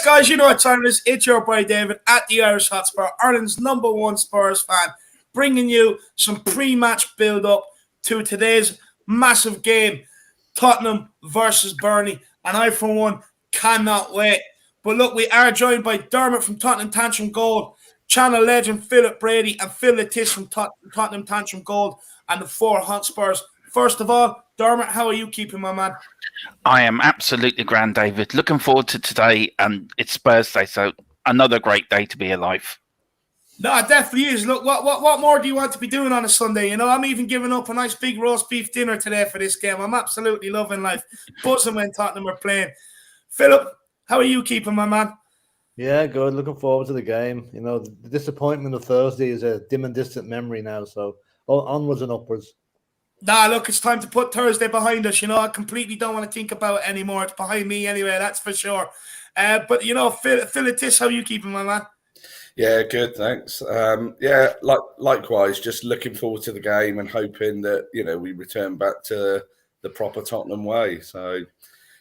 guys, you know what time it is. It's your boy David at the Irish Hotspur, Ireland's #1 Spurs fan, bringing you some pre-match build-up to today's massive game, Tottenham versus Burnley. And I, for one, cannot wait. But look, we are joined by Dermot from Tottenham Tantrum Gold, channel legend Philip Brady, and Phil Lettice from Tottenham Tantrum Gold, and the 4 Hotspurs. First of all, Dermot, how are you keeping, my man? I am absolutely grand, David. Looking forward to today, and it's Spurs Day, so another great day to be alive. No, it definitely is. Look, what more do you want to be doing on a Sunday? You know, I'm even giving up a nice big roast beef dinner today for this game. I'm absolutely loving life. Buzzing when Tottenham are playing. Philip, how are you keeping, my man? Yeah, good. Looking forward to the game. You know, the disappointment of Thursday is a dim and distant memory now, so onwards and upwards. Nah, look, it's time to put Thursday behind us. You know, I completely don't want to think about it anymore. It's behind me anyway, that's for sure. But, you know, Phil Lettice, how are you keeping, my man? Yeah, good, thanks. Likewise, just looking forward to the game and hoping that, you know, we return back to the proper Tottenham way. So,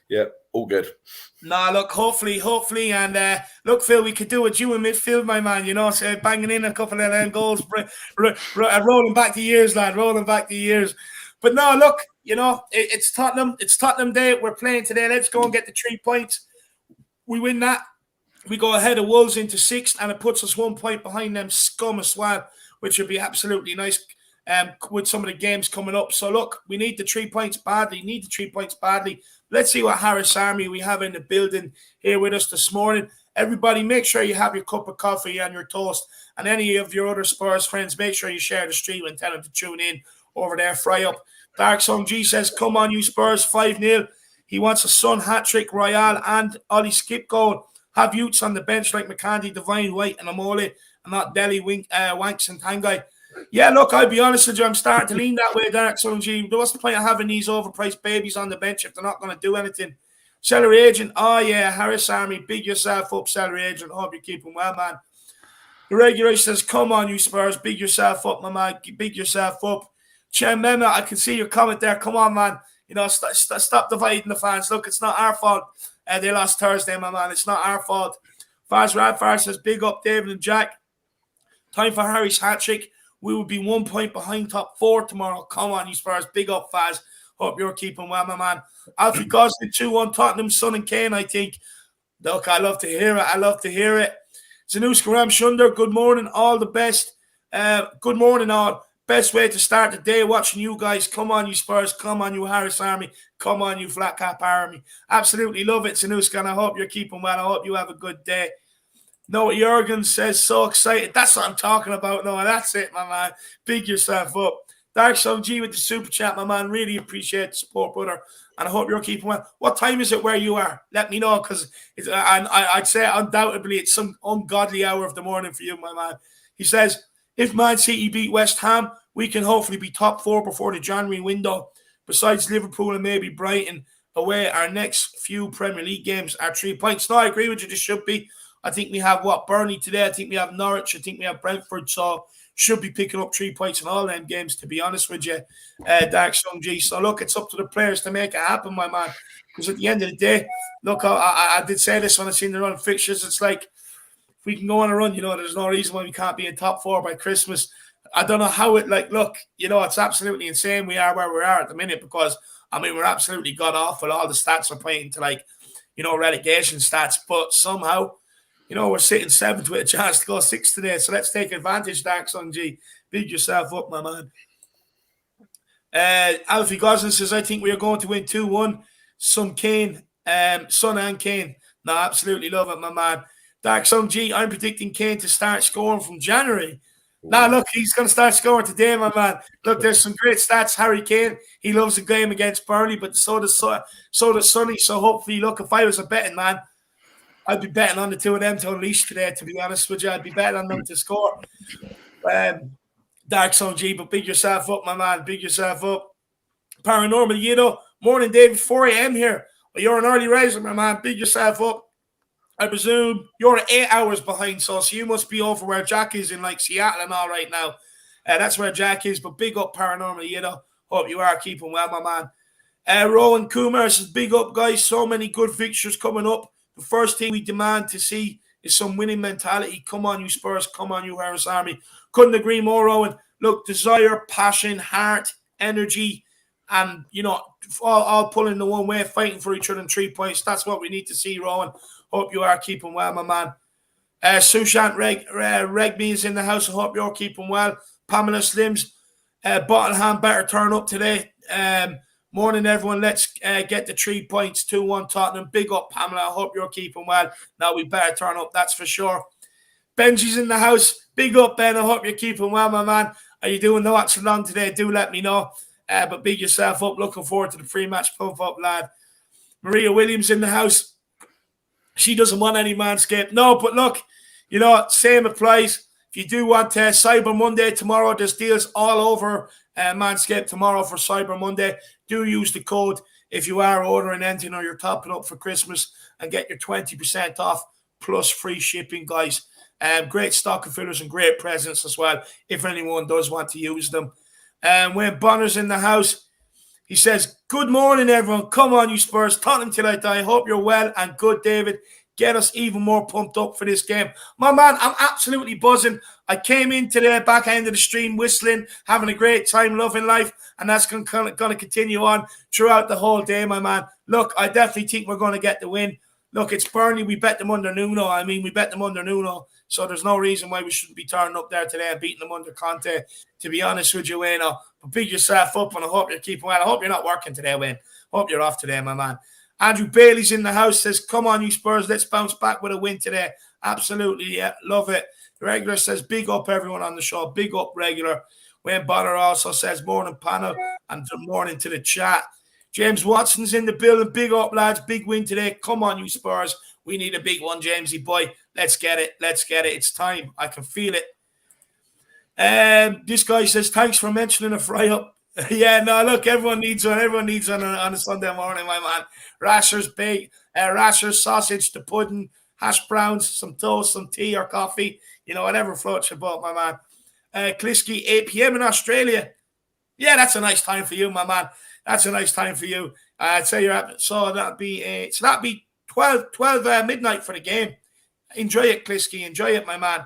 yeah, all good. Nah, look, hopefully, and look, Phil, we could do what you in midfield, my man. You know, so banging in a couple of them goals, rolling back the years, lad, rolling back the years. But no, look, you know, it's Tottenham. It's Tottenham Day. We're playing today. Let's go and get the 3 points. We win that. We go ahead of Wolves into 6th, and it puts us 1 point behind them scum as well, which would be absolutely nice with some of the games coming up. So, look, we need the 3 points badly. Let's see what Harris Army we have in the building here with us this morning. Everybody, make sure you have your cup of coffee and your toast. And any of your other Spurs friends, make sure you share the stream and tell them to tune in over there. Fry up. Dark Song G says, come on, you Spurs, 5-0. He wants a Son hat-trick, Royale, and Ollie skip goal. Have youths on the bench like McCandy, Divine, White, and Amole, and not Delhi, Wanks, and Tanguy. Yeah, look, I'll be honest with you, I'm starting to lean that way, Dark Song G. What's the point of having these overpriced babies on the bench if they're not going to do anything? Celery Agent, oh yeah, Harris Army, big yourself up, Celery Agent. Hope you're keeping well, man. The regular says, come on, you Spurs, big yourself up, my man, big yourself up. Chen Mema, I can see your comment there. Come on, man. You know, stop dividing the fans. Look, it's not our fault. They lost Thursday, my man. It's not our fault. Faz Radfar says, big up, David and Jack. Time for Harry's hat-trick. We will be 1 point behind top 4 tomorrow. Come on, you Spurs. Big up, Faz. Hope you're keeping well, my man. Alfie Gosling, 2-1 Tottenham, Son and Kane, I think. Look, I love to hear it. Zanuska Ram Shunder, good morning. All the best. Good morning, all. Best way to start the day, watching you guys. Come on, you Spurs. Come on, you Harris Army. Come on, you Flat Cap Army. Absolutely love it, Zanuska, and I hope you're keeping well. I hope you have a good day. Noah Jurgen says, so excited. That's what I'm talking about, Noah. That's it, my man. Big yourself up. Dark Song G with the super chat, my man. Really appreciate the support, brother. And I hope you're keeping well. What time is it where you are? Let me know, because I'd say undoubtedly it's some ungodly hour of the morning for you, my man. He says, if Man City beat West Ham, we can hopefully be top 4 before the January window. Besides Liverpool and maybe Brighton away, our next few Premier League games are 3 points. No, I agree with you. This should be. I think we have, Burnley today. I think we have Norwich. I think we have Brentford. So should be picking up 3 points in all them games, to be honest with you, Dark Song G. So, look, it's up to the players to make it happen, my man. Because at the end of the day, look, I did say this when I seen the run fixtures. It's like, if we can go on a run, you know, there's no reason why we can't be in top 4 by Christmas. I don't know how it, look, you know, it's absolutely insane we are where we are at the minute because, I mean, we're absolutely god awful. All the stats are pointing to, you know, relegation stats. But somehow, you know, we're sitting 7th with a chance to go 6th today. So let's take advantage, Dark Song G. Big yourself up, my man. Alfie Gosling says, I think we are going to win 2-1. Son and Kane. No, absolutely love it, my man. Dark Song G, I'm predicting Kane to start scoring from January. Now, look, he's going to start scoring today, my man. Look, there's some great stats. Harry Kane, he loves the game against Burnley, but so does Sonny. So hopefully, look, if I was a betting man, I'd be betting on the 2 of them to unleash today, to be honest with you. I'd be betting on them to score. Dark Song G, but big yourself up, my man. Big yourself up. Paranormal, you know. Morning, David, 4 a.m. here. Well, you're an early riser, my man. Big yourself up. I presume you're 8 hours behind, so you must be over where Jack is in Seattle and all right now. That's where Jack is, but big up Paranormal, you know. Hope you are keeping well, my man. Rowan Kumar says, big up, guys. So many good fixtures coming up. The first thing we demand to see is some winning mentality. Come on, you Spurs. Come on, you Harris Army. Couldn't agree more, Owen. Look, desire, passion, heart, energy, and, you know, all pulling the one way, fighting for each other in 3 points. That's what we need to see, Rowan. Hope you are keeping well, my man. Sushant Regby is in the house. I hope you're keeping well. Pamela Slims, Bottenham better turn up today. Morning, everyone. Let's get the 3 points. 2-1 Tottenham. Big up, Pamela. I hope you're keeping well. Now we better turn up, that's for sure. Benji's in the house. Big up, Ben. I hope you're keeping well, my man. Are you doing the watch along today? Do let me know. But big yourself up. Looking forward to the pre-match pump up, lad. Maria Williams in the house. She doesn't want any Manscaped. No, but look, you know, same applies. If you do want Cyber Monday tomorrow, there's deals all over Manscaped tomorrow for Cyber Monday. Do use the code if you are ordering anything or you're topping up for Christmas and get your 20% off plus free shipping, guys. Great stocking fillers and great presents as well if anyone does want to use them. When Bonner's in the house, he says, good morning, everyone. Come on, you Spurs. Tottenham till I die. Hope you're well and good, David. Get us even more pumped up for this game. My man, I'm absolutely buzzing. I came into the back end of the stream whistling, having a great time, loving life, and that's going to continue on throughout the whole day, my man. Look, I definitely think we're going to get the win. Look, it's Burnley. We bet them under Nuno. We bet them under Nuno. So there's no reason why we shouldn't be turning up there today and beating them under Conte, to be honest with you, Wayne. But big yourself up, and I hope you're keeping well. I hope you're not working today, Wayne. Hope you're off today, my man. Andrew Bailey's in the house, says, come on, you Spurs. Let's bounce back with a win today. Absolutely, yeah. Love it. The regular says, big up everyone on the show. Big up, regular. Wayne Bonner also says, morning, panel, and good morning to the chat. James Watson's in the building. Big up, lads. Big win today. Come on, you Spurs. We need a big one, Jamesy boy. Let's get it. Let's get it. It's time. I can feel it. This guy says, thanks for mentioning a fry-up. Yeah, no, look, everyone needs one. Everyone needs one on a Sunday morning, my man. Rashers, rashers, sausage, the pudding, hash browns, some toast, some tea or coffee. You know, whatever floats your boat, my man. Klisky, 8 p.m. in Australia. Yeah, that's a nice time for you, my man. That's a nice time for you. I'd say you're at, so that'd be 12 midnight for the game. Enjoy it, Klisky. Enjoy it, my man.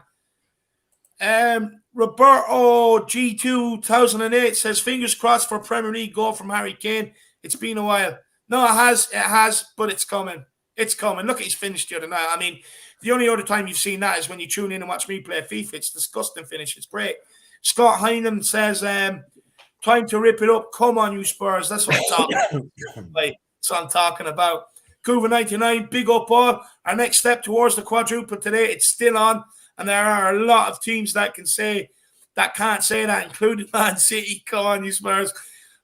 Roberto G2008 says, fingers crossed for Premier League goal from Harry Kane. It's been a while. No, it has, but it's coming. It's coming. Look, he's finished the other night. I mean, the only other time you've seen that is when you tune in and watch me play FIFA. It's disgusting finish. It's great. Scott Hynam says, time to rip it up. Come on, you Spurs. That's what I'm talking about. That's what I'm talking about. Cuba 99, big up all. Our next step towards the quadruple today, it's still on. And there are a lot of teams that can't say that, including Man City. Come on, you Spurs.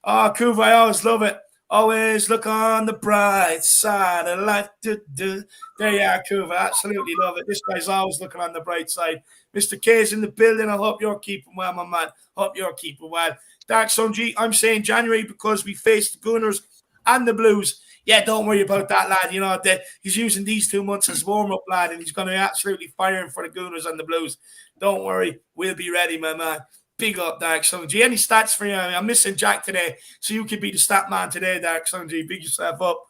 Oh, Cuba, I always love it. Always look on the bright side of life. There you are, Cuba. Absolutely love it. This guy's always looking on the bright side. Mr. K's in the building. I hope you're keeping well, my man. Hope you're keeping well. Dark Sun G, I'm saying January because we faced the Gunners and the Blues. Yeah, don't worry about that, lad. You know, he's using these 2 months as warm-up, lad, and he's going to be absolutely firing for the Gunners and the Blues. Don't worry. We'll be ready, my man. Big up, Dark Sun G. Any stats for you? I'm missing Jack today, so you could be the stat man today, Dark Sun G. Big yourself up.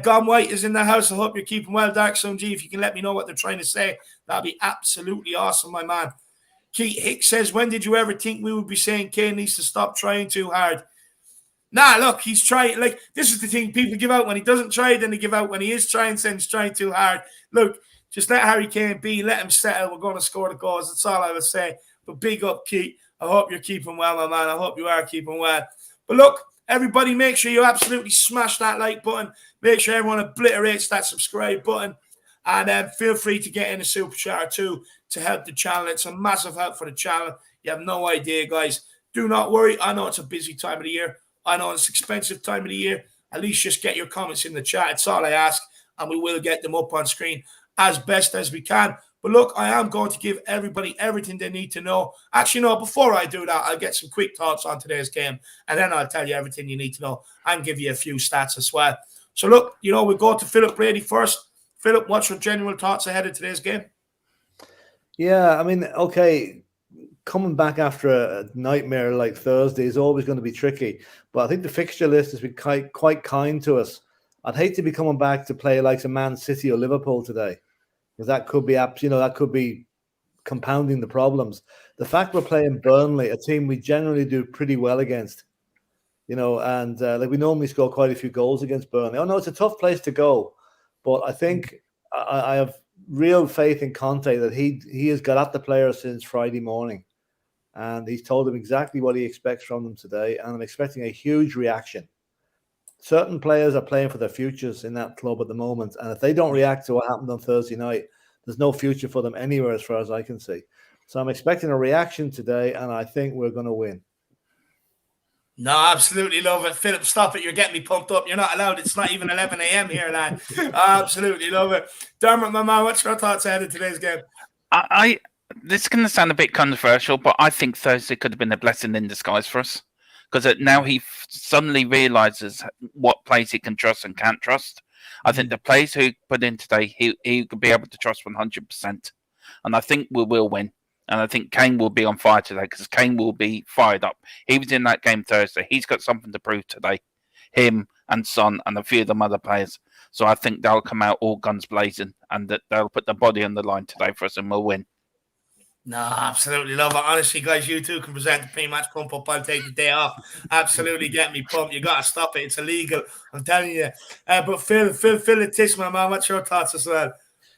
Gone White is in the house. I hope you're keeping well, Dark Sun G. If you can let me know what they're trying to say, that'd be absolutely awesome, my man. Keith Hicks says, when did you ever think we would be saying Kane needs to stop trying too hard? Nah, look, he's trying. Like, this is the thing. People give out when he doesn't try, then they give out when he is trying, saying he's trying too hard. Look, just let Harry Kane be. Let him settle. We're going to score the goals. That's all I would say. But big up, Keith. I hope you're keeping well, my man. I hope you are keeping well. But look, everybody, make sure you absolutely smash that like button. Make sure everyone obliterates that subscribe button. And feel free to get in a super chat or two to help the channel. It's a massive help for the channel. You have no idea, guys. Do not worry. I know it's a busy time of the year. I know it's an expensive time of the year. At least just get your comments in the chat. It's all I ask. And we will get them up on screen as best as we can. But look, I am going to give everybody everything they need to know. Actually, no, before I do that, I'll get some quick thoughts on today's game. And then I'll tell you everything you need to know and give you a few stats as well. So look, we'll go to Philip Brady first. Philip, what's your general thoughts ahead of today's game? Yeah, I mean, okay, coming back after a nightmare like Thursday is always going to be tricky. But I think the fixture list has been quite kind to us I'd hate to be coming back to play like a Man City or Liverpool today, because that could be that could be compounding the problems. The fact we're playing Burnley, a team we generally do pretty well against, and like we normally score quite a few goals against Burnley. Oh no, it's a tough place to go, but I think I have real faith in Conte that he has got at the players since Friday morning, and he's told them exactly what he expects from them today, and I'm expecting a huge reaction. Certain players are playing for their futures in that club at the moment, and if they don't react to what happened on Thursday night, there's no future for them anywhere as far as I can see. So I'm expecting a reaction today, and I think we're going to win. No, absolutely love it. Philip, stop it. You're getting me pumped up. You're not allowed. It's not even 11 a.m. here, lad. Absolutely love it. Dermot, my man, what's your thoughts ahead of today's game? This is going to sound a bit controversial, but I think Thursday could have been a blessing in disguise for us, because now he suddenly realises what plays he can trust and can't trust. I think the plays he put in today, he could be able to trust 100%. And I think we will win. And I think Kane will be on fire today, because Kane will be fired up. He was in that game Thursday. He's got something to prove today. Him and Son and a few of them other players. So I think they'll come out all guns blazing, and that they'll put the body on the line today for us, and we'll win. No, absolutely love it. Honestly, guys, you two can present the pre-match pump up. I'll take the day off. Absolutely get me pumped. You got to stop it. It's illegal. I'm telling you. But Phil, it, my man. What's your thoughts as well?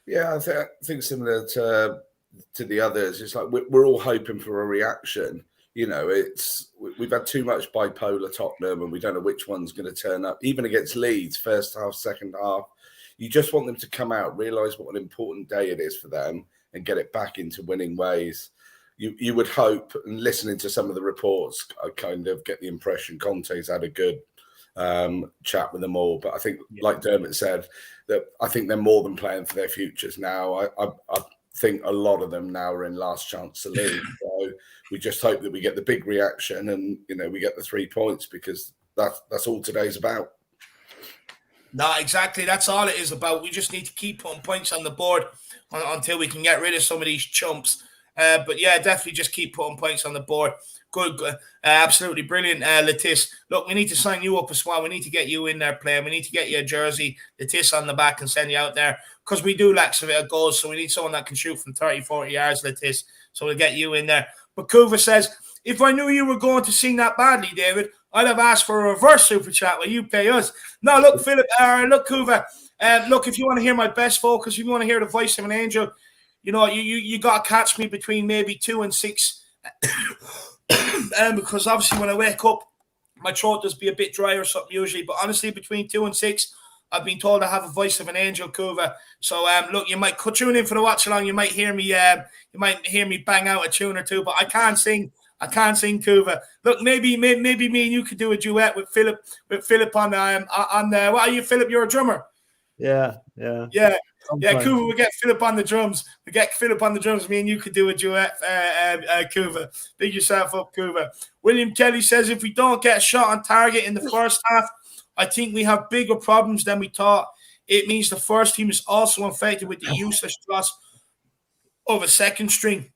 Yeah, I think similar to the others. It's like we're all hoping for a reaction. We've had too much bipolar Tottenham, and we don't know which one's going to turn up. Even against Leeds, first half, second half, you just want them to come out, realise what an important day it is for them, and get it back into winning ways. You would hope, and listening to some of the reports, I kind of get the impression Conte's had a good chat with them all. But I think, like Dermot said, that I think they're more than playing for their futures now. I think a lot of them now are in last chance to leave. So we just hope that we get the big reaction, and we get the 3 points, because that's all today's about. No, exactly. That's all it is about. We just need to keep putting points on the board until we can get rid of some of these chumps. But yeah, definitely just keep putting points on the board. Good. Absolutely brilliant, Letice. Look, we need to sign you up as well. We need to get you in there playing. We need to get you a jersey, Letice on the back, and send you out there, because we do lack some goals. So we need someone that can shoot from 30, 40 yards, Letice. So we'll get you in there. But Kuva says, if I knew you were going to sing that badly, David, I'd have asked for a reverse super chat where you pay us. No, look, Philip, look, Kuva, look, if you want to hear my best focus, if you want to hear the voice of an angel, you got to catch me between maybe 2 and 6. Because obviously when I wake up, my throat does be a bit dry or something usually. But honestly, between 2 and 6, I've been told I have a voice of an angel, Kuva. So look, you might tune in for the watch along. You might hear me. You might hear me bang out a tune or two, but I can't sing. Kuva. Look, maybe me and you could do a duet with Philip. On the what are you, Philip? You're a drummer. Yeah. Kuva, we get Philip on the drums. Me and you could do a duet, Kuva. Big yourself up, Kuva. William Kelly says, if we don't get a shot on target in the first half, I think we have bigger problems than we thought. It means the first team is also infected with the useless trust of a second string.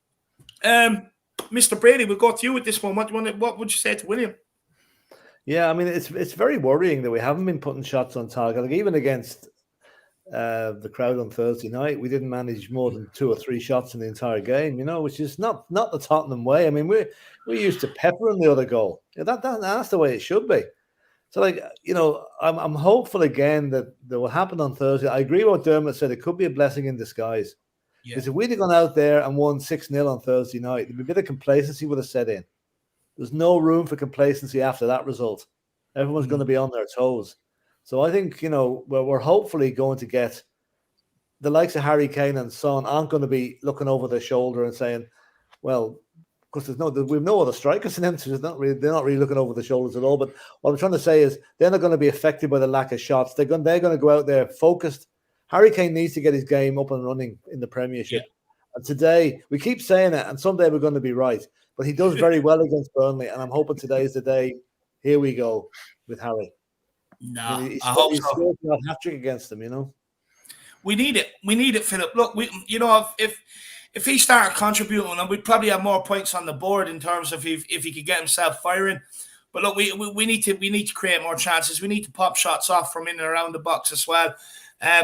Mr. Brady, we'll go to you with this one. What would you say to William? Yeah, I mean, it's very worrying that we haven't been putting shots on target. Like, even against the crowd on Thursday night, we didn't manage more than 2 or 3 shots in the entire game, which is not the Tottenham way. I mean, we're used to peppering the other goal. That's the way it should be. So, I'm hopeful again that will happen on Thursday. I agree with what Dermot said. It could be a blessing in disguise. Yeah. Because if we'd have gone out there and won 6-0 on Thursday night, there'd be a bit of complacency would have set in. There's no room for complacency after that result. Everyone's going to be on their toes. So I think, we're hopefully going to get the likes of Harry Kane and Son aren't going to be looking over their shoulder and saying, well, because we've no other strikers in them, so they're not really looking over the shoulders at all. But what I'm trying to say is they're not going to be affected by the lack of shots. They're going to go out there focused. Harry Kane needs to get his game up and running in the Premiership. Yeah. And today, we keep saying it, and someday we're going to be right. But he does very well against Burnley, and I'm hoping today is the day. Here we go with Harry. No, I hope so. He's scored a hat-trick against them, We need it, Philip. Look, if he started contributing, and we'd probably have more points on the board in terms of if he could get himself firing. But look, we need to create more chances. We need to pop shots off from in and around the box as well,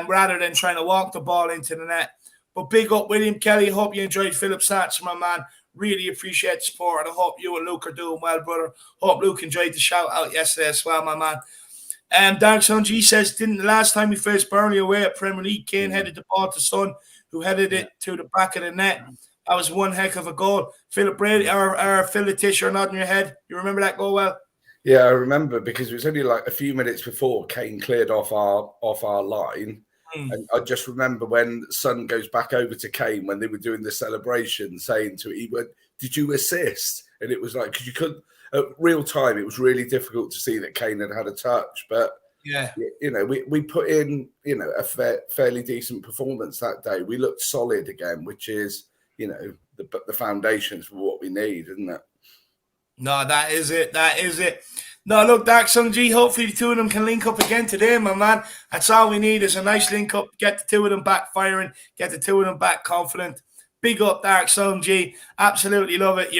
rather than trying to walk the ball into the net. But big up, William Kelly. Hope you enjoyed Philip's stats, my man. Really appreciate the support, and I hope you and Luke are doing well, brother. Hope Luke enjoyed the shout out yesterday as well, my man. Dark Sun G says, didn't the last time we faced Burnley away at Premier League, Kane headed the ball to Son, who headed it to the back of the net. That was one heck of a goal. Philip Brady or Philip Tish, you're nodding your head. You remember that goal well? Yeah, I remember, because it was only like a few minutes before Kane cleared off our line. And I just remember when Son goes back over to Kane when they were doing the celebration, saying to him, "Did you assist?" And it was like, because you couldn't, at real time, it was really difficult to see that Kane had a touch. But yeah, you know, we put in, you know, a fairly decent performance that day. We looked solid again, which is, you know, the foundations for what we need, isn't it? No, that is it. That is it. No, look, Dark Sun G, hopefully the two of them can link up again today, my man. That's all we need is a nice link up, get the two of them back firing, get the two of them back confident. Big up, Dark Sun G. Absolutely love it.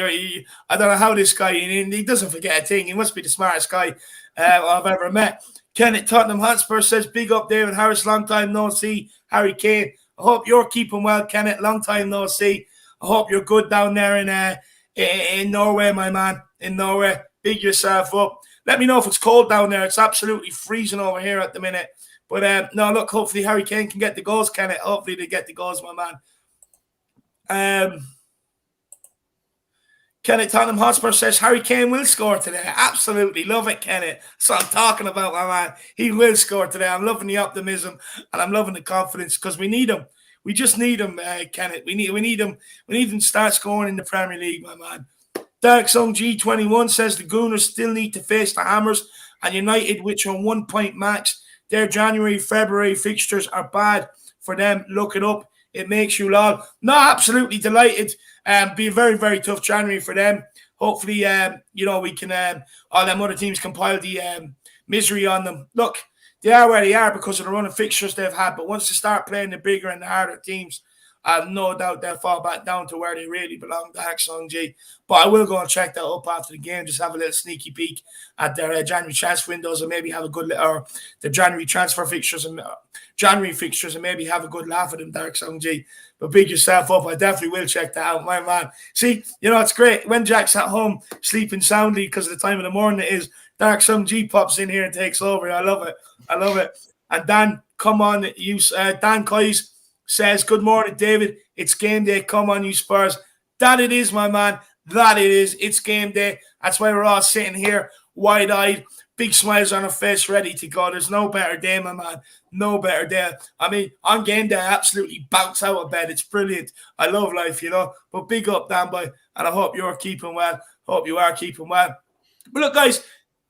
I don't know how this guy, he doesn't forget a thing. He must be the smartest guy I've ever met. Kenneth Tottenham Hotspur says, big up, David Harris, long time no see. Harry Kane, I hope you're keeping well, Kenneth. Long time no see. I hope you're good down there in Norway, my man. In Norway, big yourself up. Let me know if it's cold down there. It's absolutely freezing over here at the minute. But no, look, hopefully Harry Kane can get the goals, Kenneth. Hopefully they get the goals, my man. Kenneth Tottenham Hotspur says Harry Kane will score today. Absolutely love it, Kenneth. That's what I'm talking about, my man. He will score today. I'm loving the optimism and I'm loving the confidence because we need him. We just need him, Kenneth. We need him. We need him to start scoring in the Premier League, my man. Dark Song G21 says the Gooners still need to face the Hammers and United, which are 1 point max. Their January, February fixtures are bad for them. Look it up. It makes you lol. No, absolutely delighted. Be a very, very tough January for them. Hopefully, we can, all them other teams compile the misery on them. Look, they are where they are because of the run of fixtures they've had. But once they start playing the bigger and the harder teams, I have no doubt they'll fall back down to where they really belong, the Hacksong G. But I will go and check that up after the game, just have a little sneaky peek at their January transfer windows and maybe have a good, or the January transfer fixtures and January fixtures and maybe have a good laugh at them, Dark Song G. But big yourself up. I definitely will check that out, my man. See, it's great. When Jack's at home sleeping soundly because of the time of the morning it is, Dark Song G pops in here and takes over. I love it. I love it. And Dan, come on, Dan Coyes says, good morning, David. It's game day. Come on, you Spurs. That it is, my man. That it is. It's game day. That's why we're all sitting here wide-eyed, big smiles on our face, ready to go. There's no better day, my man. No better day. I mean, on game day, I absolutely bounce out of bed. It's brilliant. I love life, But big up, Dan boy, and I hope you're keeping well. Hope you are keeping well. But look, guys,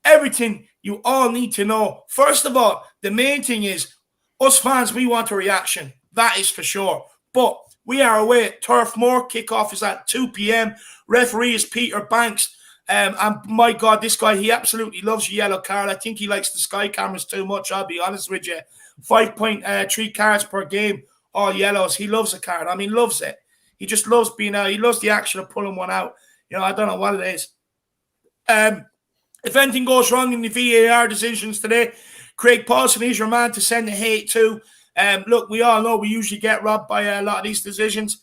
everything you all need to know. First of all, the main thing is, us fans, we want a reaction. That is for sure. But we are away at Turf Moor. Kickoff is at 2 p.m. Referee is Peter Banks. And my God, this guy, he absolutely loves your yellow card. I think he likes the Sky cameras too much, I'll be honest with you. 5.3 cards per game, all yellows. He loves a card. I mean, loves it. He just loves being out. He loves the action of pulling one out. I don't know what it is. If anything goes wrong in the VAR decisions today, Craig Paulson is your man to send the hate to. Look, we all know we usually get robbed by a lot of these decisions.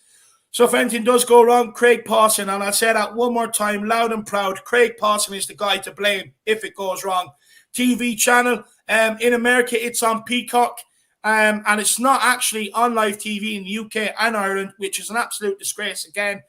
So if anything does go wrong, Craig Paulson, and I'll say that one more time, loud and proud, Craig Paulson is the guy to blame if it goes wrong. TV channel, in America, it's on Peacock, and it's not actually on live TV in the UK and Ireland, which is an absolute disgrace again.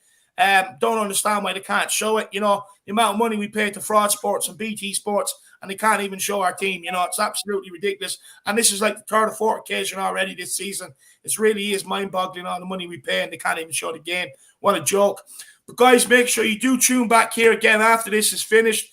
Don't understand why they can't show it. The amount of money we pay to Fraud Sports and BT Sports, and they can't even show our team. It's absolutely ridiculous. And this is like the third or fourth occasion already this season. It really is mind-boggling all the money we pay, and they can't even show the game. What a joke. But guys, make sure you do tune back here again after this is finished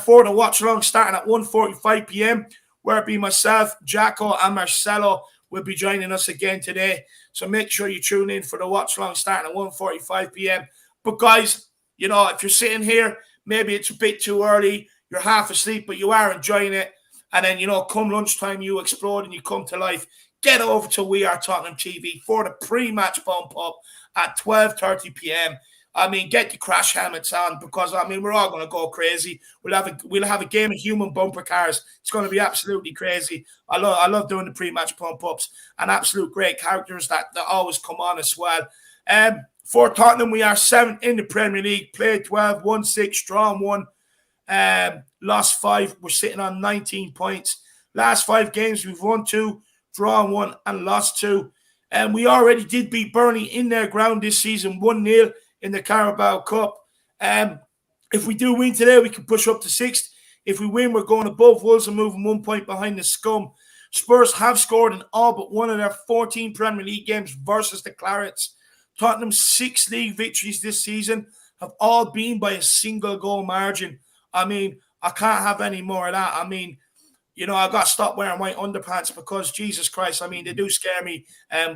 for the watch-along starting at 1:45 p.m., where it be myself, Jacko, and Marcelo will be joining us again today. So make sure you tune in for the watch-along starting at 1:45 p.m. But guys, if you're sitting here, maybe it's a bit too early, you're half asleep, but you are enjoying it. And then, come lunchtime, you explode and you come to life. Get over to We Are Tottenham TV for the pre-match bump up at 12:30 p.m. I mean, get the crash helmets on because I mean we're all going to go crazy. We'll have a game of human bumper cars. It's going to be absolutely crazy. I love doing the pre-match pump ups and absolute great characters that always come on as well. For Tottenham, we are 7th in the Premier League. Played 12, won 6, drawn 1, lost 5. We're sitting on 19 points. Last 5 games, we've won 2, drawn 1, and lost 2. And we already did beat Burnley in their ground this season, 1-0 in the Carabao Cup. If we do win today, we can push up to 6th. If we win, we're going above Wolves and moving 1 point behind the scum. Spurs have scored in all but one of their 14 Premier League games versus the Clarets. Tottenham's 6 league victories this season have all been by a single goal margin. I mean, I can't have any more of that. I mean, you know, I got to stop wearing white underpants because, Jesus Christ, I mean, they do scare me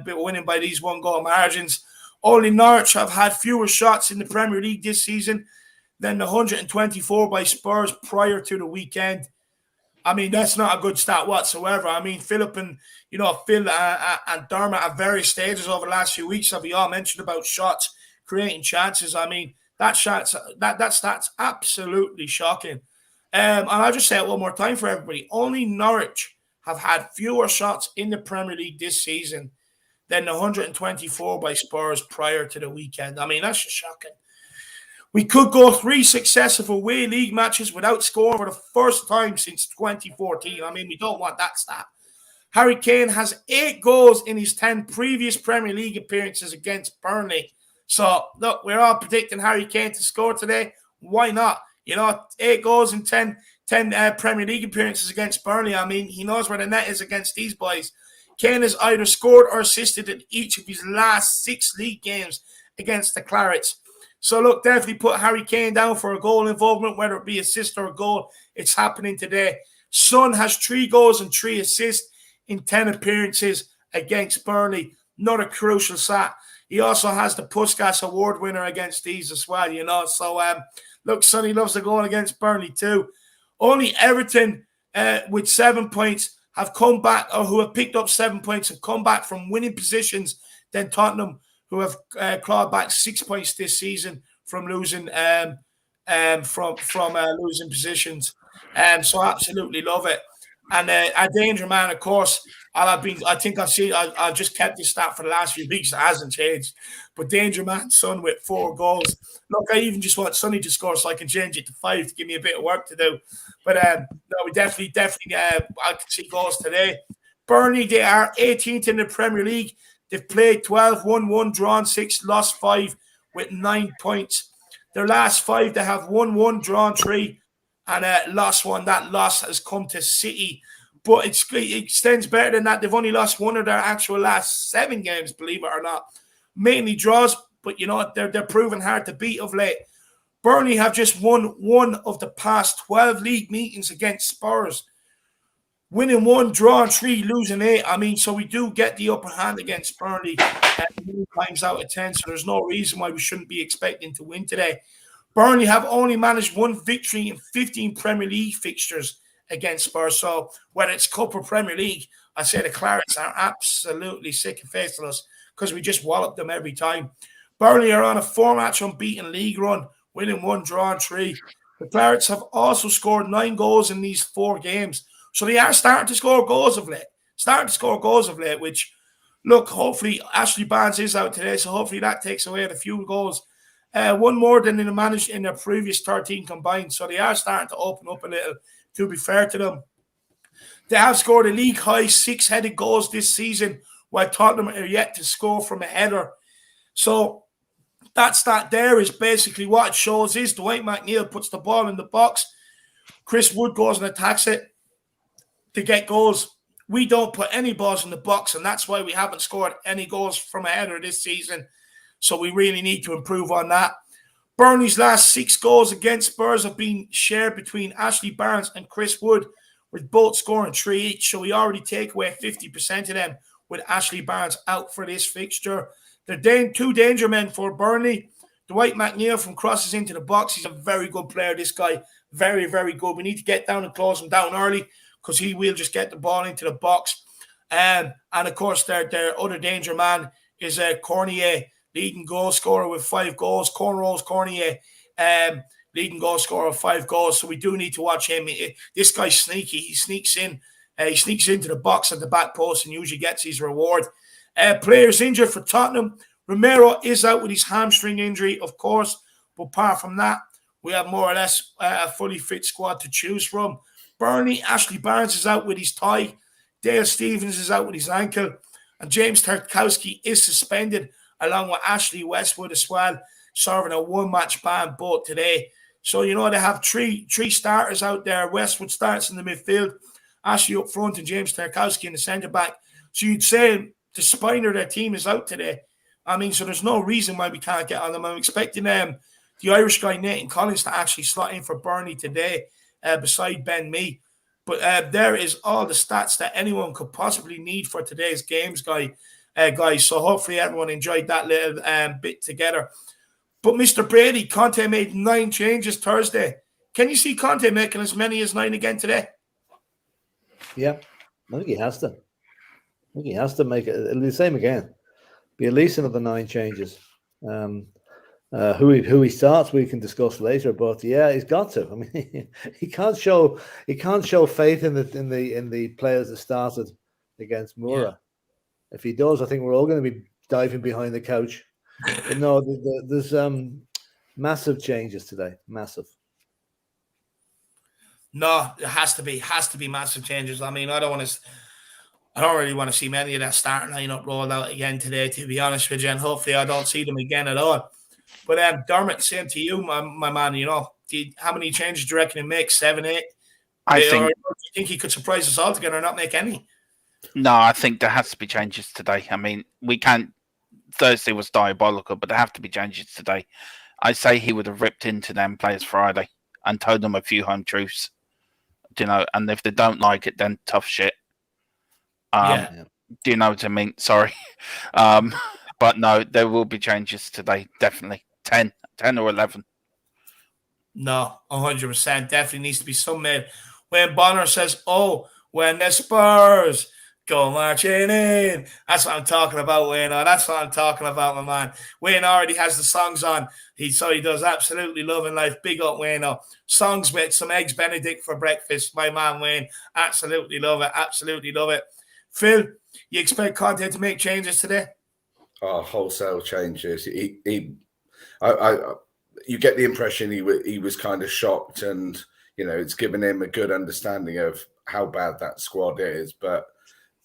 winning by these 1-goal margins. Only Norwich have had fewer shots in the Premier League this season than the 124 by Spurs prior to the weekend. I mean, that's not a good stat whatsoever. I mean, Philip and, you know, Phil and Dermot at various stages over the last few weeks have all mentioned about shots, creating chances. I mean, that stat's absolutely shocking. And I'll just say it one more time for everybody. Only Norwich have had fewer shots in the Premier League this season than the 124 by Spurs prior to the weekend. I mean, that's just shocking. We could go 3 successive away league matches without scoring for the first time since 2014. I mean, we don't want that stat. Harry Kane has 8 goals in his 10 previous Premier League appearances against Burnley. So, look, we're all predicting Harry Kane to score today. Why not? You know, 8 goals in 10 Premier League appearances against Burnley. I mean, he knows where the net is against these boys. Kane has either scored or assisted in each of his last 6 league games against the Clarets. So, look, definitely put Harry Kane down for a goal involvement, whether it be assist or a goal. It's happening today. Son has 3 goals and 3 assists in 10 appearances against Burnley. Another crucial stat. He also has the Puskas Award winner against these as well, you know. So, look, Sonny loves the goal against Burnley too. Only Everton with 7 points have come back, or who have picked up 7 points, have come back from winning positions than Tottenham, who have clawed back 6 points this season from losing losing positions. So I absolutely love it. And a danger man, of course. I've just kept this stat for the last few weeks. It hasn't changed. But danger man, Son with 4 goals. Look, I even just want Sonny to score so I can change it to 5 to give me a bit of work to do. But no, we definitely, I can see goals today. Burnley, they are 18th in the Premier League. They've played 12, won 1, drawn 6, lost 5 with 9 points. Their last 5, they have won 1, drawn 3, and lost 1. That loss has come to City. But it extends better than that. They've only lost 1 of their actual last 7 games, believe it or not. Mainly draws, but you know what? They're proving hard to beat of late. Burnley have just won 1 of the past 12 league meetings against Spurs. Winning 1, drawing 3, losing 8. I mean, so we do get the upper hand against Burnley 9 times out of 10. So there's no reason why we shouldn't be expecting to win today. Burnley have only managed 1 victory in 15 Premier League fixtures against Spurs. So whether it's Cup or Premier League, I say the Clarets are absolutely sick and facing us because we just wallop them every time. Burnley are on a 4-match unbeaten league run, winning 1, drawing 3. The Clarets have also scored 9 goals in these 4 games. So they are starting to score goals of late. Which, look, hopefully Ashley Barnes is out today, so hopefully that takes away the few goals. 1 more than they managed in their previous 13 combined. So they are starting to open up a little, to be fair to them. They have scored a league-high 6 headed goals this season, while Tottenham are yet to score from a header. So that stat there is basically what it shows is Dwight McNeil puts the ball in the box. Chris Wood goes and attacks it to get goals. We don't put any balls in the box, and that's why we haven't scored any goals from a header this season. So we really need to improve on that. Burnley's last 6 goals against Spurs have been shared between Ashley Barnes and Chris Wood, with both scoring 3 each. So we already take away 50% of them with Ashley Barnes out for this fixture. They're 2 danger men for Burnley. Dwight McNeil from crosses into the box. He's a very good player, this guy. Very, very good. We need to get down and close him down early because he will just get the ball into the box. And of course, their other danger man is Cornier. leading goal scorer with 5 goals. Cornrows Cornier, leading goal scorer of 5 goals. So we do need to watch him. This guy's sneaky. He sneaks in. He sneaks into the box at the back post and usually gets his reward. Players injured for Tottenham. Romero is out with his hamstring injury, of course. But apart from that, we have more or less a fully fit squad to choose from. Burnley, Ashley Barnes is out with his thigh. Dale Stevens is out with his ankle. And James Tarkowski is suspended, along with Ashley Westwood as well, serving a 1-match ban both today. So, they have three starters out there. Westwood starts in the midfield, Ashley up front, and James Tarkowski in the centre-back. So you'd say the spine of their team is out today. So there's no reason why we can't get on them. I'm expecting the Irish guy, Nathan Collins, to actually slot in for Burnley today beside Ben Mee. But there is all the stats that anyone could possibly need for today's games, guys. So hopefully everyone enjoyed that little bit together. But Mr. Brady, Conte made 9 changes Thursday. Can you see Conte making as many as 9 again today? Yeah, I think he has to. I think he has to make it. It'll be the same again. Be at least another 9 changes. Who he starts, we can discuss later. But yeah, he's got to. He can't show faith in the players that started against Moura. Yeah. If he does, I think we're all going to be diving behind the couch. But no, there's massive changes today. Massive. No, it has to be massive changes. I don't really want to see many of that starting lineup rolled out again today, to be honest with you. And hopefully I don't see them again at all. But Dermot, same to you, my man. How many changes do you reckon it makes? 7, 8? Or do you think he could surprise us all together or not make any? No, I think there has to be changes today. We can't. Thursday was diabolical, but there have to be changes today. I say he would have ripped into them players Friday and told them a few home truths. And if they don't like it, then tough shit. Do you know what I mean? Sorry. But no, there will be changes today, definitely. 10 or 11. No, 100%. Definitely needs to be some made. When Bonner says, when the Spurs go marching in. That's what I'm talking about, Wayne. That's what I'm talking about, my man. Wayne already has the songs on. He does absolutely loving life. Big up, Wayne. Songs with some eggs Benedict for breakfast, my man, Wayne. Absolutely love it. Absolutely love it. Phil, you expect Conte to make changes today? Wholesale changes. You get the impression he was kind of shocked, and it's given him a good understanding of how bad that squad is. But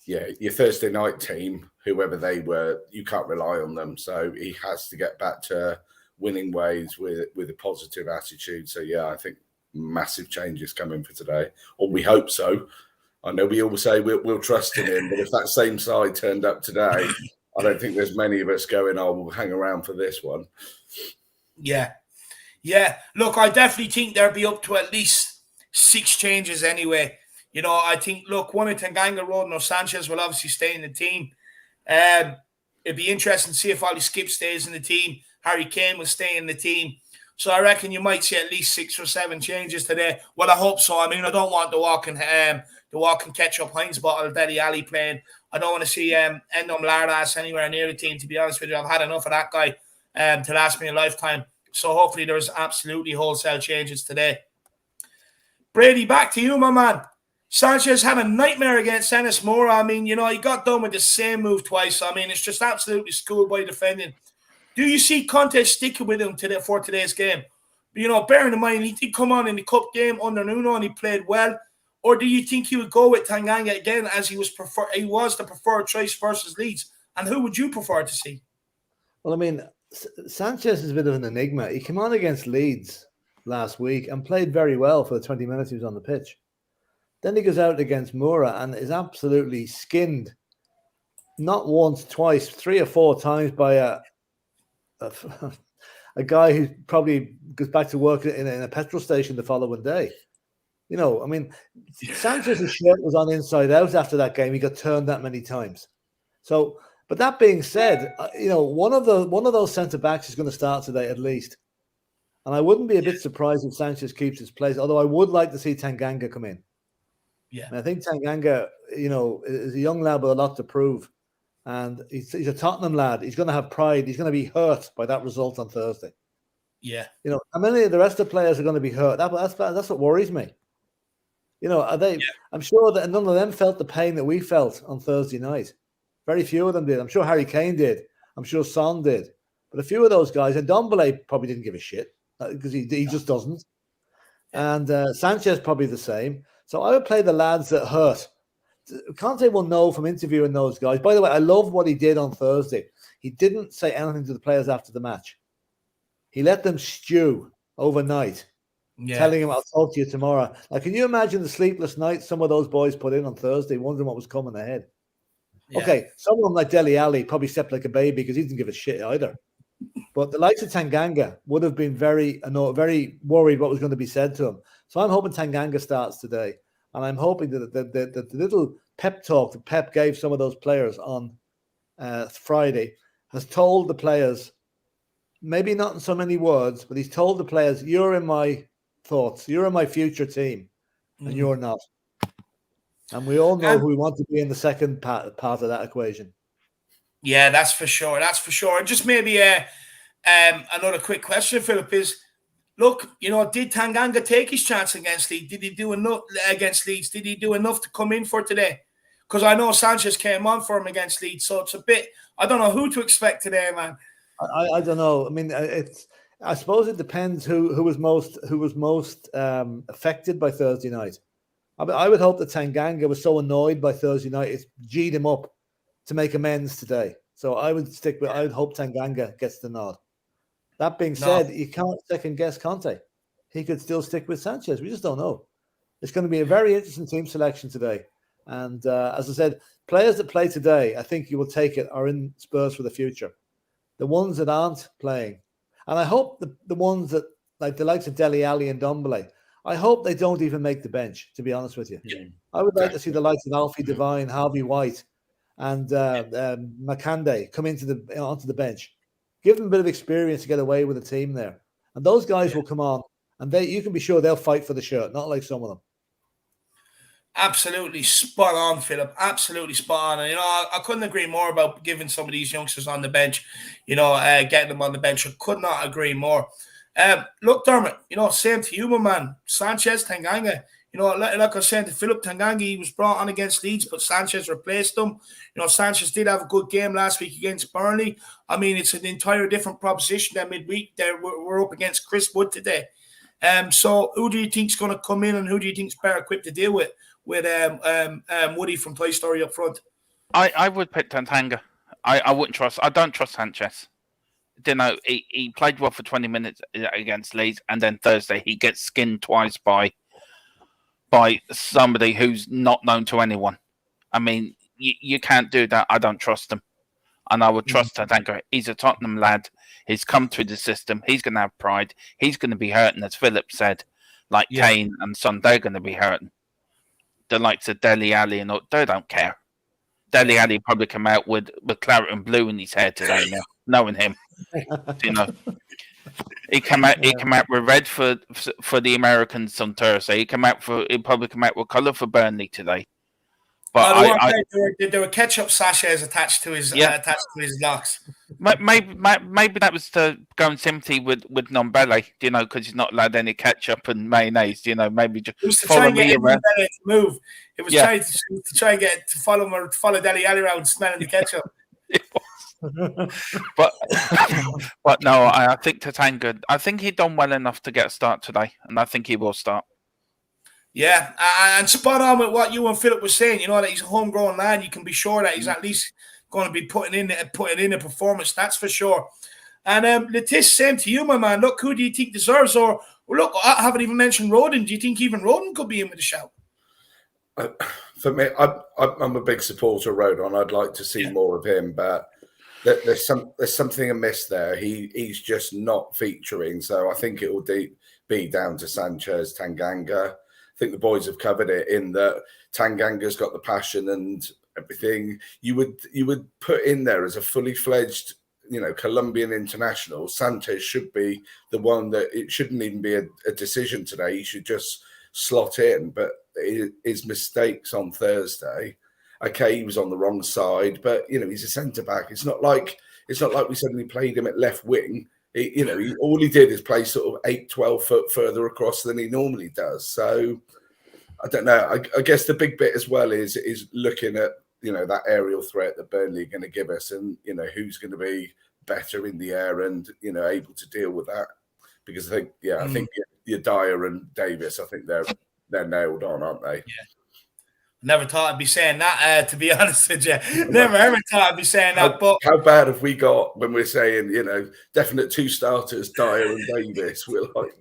yeah, your Thursday night team, whoever they were, you can't rely on them. So he has to get back to winning ways with a positive attitude. So yeah, I think massive changes coming for today, or we hope so. I know we all say we'll trust in him, but if that same side turned up today, I don't think there's many of us going, we'll hang around for this one. Yeah. Look, I definitely think there'll be up to at least 6 changes anyway. I think, one of Tanganga, Rodon, or Sanchez will obviously stay in the team. It'd be interesting to see if Ollie Skip stays in the team. Harry Kane will stay in the team. So I reckon you might see at least 6 or 7 changes today. Well, I hope so. I don't want the walking ketchup Heinz bottle Deli Ali playing. I don't want to see Endom Lardas anywhere near the team, to be honest with you. I've had enough of that guy to last me a lifetime. So hopefully there's absolutely wholesale changes today. Brady, back to you, my man. Sanchez had a nightmare against Ennis Moura. He got done with the same move twice. It's just absolutely schoolboy defending. Do you see Conte sticking with him for today's game? Bearing in mind, he did come on in the cup game under Nuno and he played well. Or do you think he would go with Tanganga again, as he was the preferred choice versus Leeds? And who would you prefer to see? Well, Sanchez is a bit of an enigma. He came on against Leeds last week and played very well for the 20 minutes he was on the pitch. Then he goes out against Moura and is absolutely skinned, not once, twice, 3 or 4 times by a guy who probably goes back to work in a petrol station the following day. Sanchez's shirt was on inside out after that game. He got turned that many times. So, but that being said, one of those centre backs is going to start today at least, and I wouldn't be a bit surprised if Sanchez keeps his place. Although I would like to see Tanganga come in. Yeah, and I think Tanganga, is a young lad with a lot to prove, and he's a Tottenham lad. He's going to have pride. He's going to be hurt by that result on Thursday. Yeah. You know, how many of the rest of the players are going to be hurt? That's what worries me. You know, are they? Yeah. I'm sure that none of them felt the pain that we felt on Thursday night. Very few of them did. I'm sure Harry Kane did. I'm sure Son did. But a few of those guys, and Ndombele probably didn't give a shit because he just doesn't. Yeah. And Sanchez probably the same. So I would play the lads that hurt. Conte will know from interviewing those guys. By the way, I love what he did on Thursday. He didn't say anything to the players after the match. He let them stew overnight, telling him, I'll talk to you tomorrow. Like, can you imagine the sleepless nights some of those boys put in on Thursday, wondering what was coming ahead? Yeah. Okay, someone like Dele Alli probably slept like a baby because he didn't give a shit either. But the likes of Tanganga would have been very worried what was going to be said to him. So I'm hoping Tanganga starts today. And I'm hoping that the little pep talk that Pep gave some of those players on Friday has told the players, maybe not in so many words, but he's told the players, you're in my thoughts, you're in my future team, and you're not. And we all know who we want to be in the second part of that equation. Yeah, that's for sure. That's for sure. And just maybe another quick question, Philip, is, look, you know, did Tanganga take his chance against Leeds? Did he do enough against Leeds? Did he do enough to come in for today? Because I know Sanchez came on for him against Leeds, so it's a bit. I don't know who to expect today, man. I don't know. I mean, I suppose it depends who was most affected by Thursday night. I would hope that Tanganga was so annoyed by Thursday night it's G'd him up to make amends today. So I would hope Tanganga gets the nod. That being said, you can't second guess Conte. He could still stick with Sanchez. We just don't know. It's going to be a very interesting team selection today. And as I said, players that play today, I think you will take it, are in Spurs for the future. The ones that aren't playing. And I hope the ones that, like the likes of Dele Alli and Ndombele, I hope they don't even make the bench, to be honest with you. Yeah. I would like to see the likes of Alfie Devine, Harvey White, and Makande come onto the bench. Give them a bit of experience to get away with a team there. And those guys will come on, and you can be sure they'll fight for the shirt, not like some of them. Absolutely spot on, Philip. Absolutely spot on. And, you know, I couldn't agree more about giving some of these youngsters on the bench, you know, getting them on the bench. I could not agree more. Look, Dermot, you know, same to you, my man. Sanchez, Tanganga. You know, like I was saying to Philip, Tanganga, he was brought on against Leeds, but Sanchez replaced him. You know, Sanchez did have a good game last week against Burnley. I mean, it's an entire different proposition than midweek. We're up against Chris Wood today. So who do you think's going to come in, and who do you think's better equipped to deal with Woody from Toy Story up front? I would pick Tanganga. I wouldn't trust. I don't trust Sanchez. You know, he played well for 20 minutes against Leeds, and then Thursday he gets skinned twice by somebody who's not known to anyone. I mean, you can't do that. I don't trust him. And I would trust Tanganga. He's a Tottenham lad. He's come through the system. He's going to have pride. He's going to be hurting, as Philip said, like Kane and Son, they're going to be hurting. The likes of Dele Alli and all, they don't care. Dele Alli probably come out with claret and blue in his hair today now, knowing him. You know. He came out with red for the Americans on Thursday. He'll probably come out with colour for Burnley today. But there were ketchup sachets attached to his locks. Maybe that was to go in sympathy with Ndombele, you know, because he's not allowed any ketchup and mayonnaise. You know, maybe just it was to try and get Ndombele to move. It was to try and get to follow Dele Alli around smelling the ketchup. but no, I think Tanganga. I think he done well enough to get a start today, and I think he will start. Yeah, and spot on with what you and Philip were saying. You know that he's a homegrown lad. You can be sure that he's at least going to be putting in a performance. That's for sure. And Letish, same to you, my man. Look, who do you think deserves? Or look, I haven't even mentioned Roden. Do you think even Roden could be in with a shout? For me, I'm a big supporter of Roden. I'd like to see more of him, but there's something amiss there. He's just not featuring. So I think it will be down to Sanchez, Tanganga. I think the boys have covered it in that Tanganga's got the passion and everything. You would put in there as a fully fledged, you know, Colombian international. Sanchez should be the one that it shouldn't even be a decision today. He should just slot in. But his mistakes on Thursday, okay, he was on the wrong side, but he's a centre back. It's not like we suddenly played him at left wing. All he did is play sort of 8-12 foot further across than he normally does. So I don't know. I guess the big bit as well is looking at that aerial threat that Burnley are going to give us, and who's going to be better in the air and able to deal with that. Because I think your Dyer and Davis, I think they're nailed on, aren't they? Yeah. Never thought I'd be saying that, to be honest with you. Never ever thought I'd be saying that. But how bad have we got when we're saying, definite 2 starters, Dyer and Davis? We're like,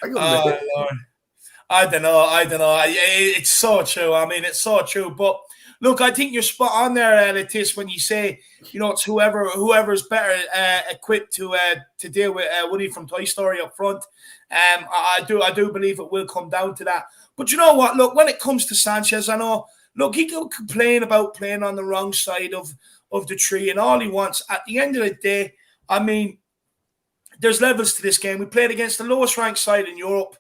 hang on a minute. Lord. I don't know. It's so true. I mean, it's so true. But look, I think you're spot on there, Letice, when you say, it's whoever's better equipped to deal with Woody from Toy Story up front. I do believe it will come down to that. But you know what? Look, when it comes to Sanchez, I know, look, he can complain about playing on the wrong side of the tree and all he wants. At the end of the day, I mean, there's levels to this game. We played against the lowest ranked side in Europe.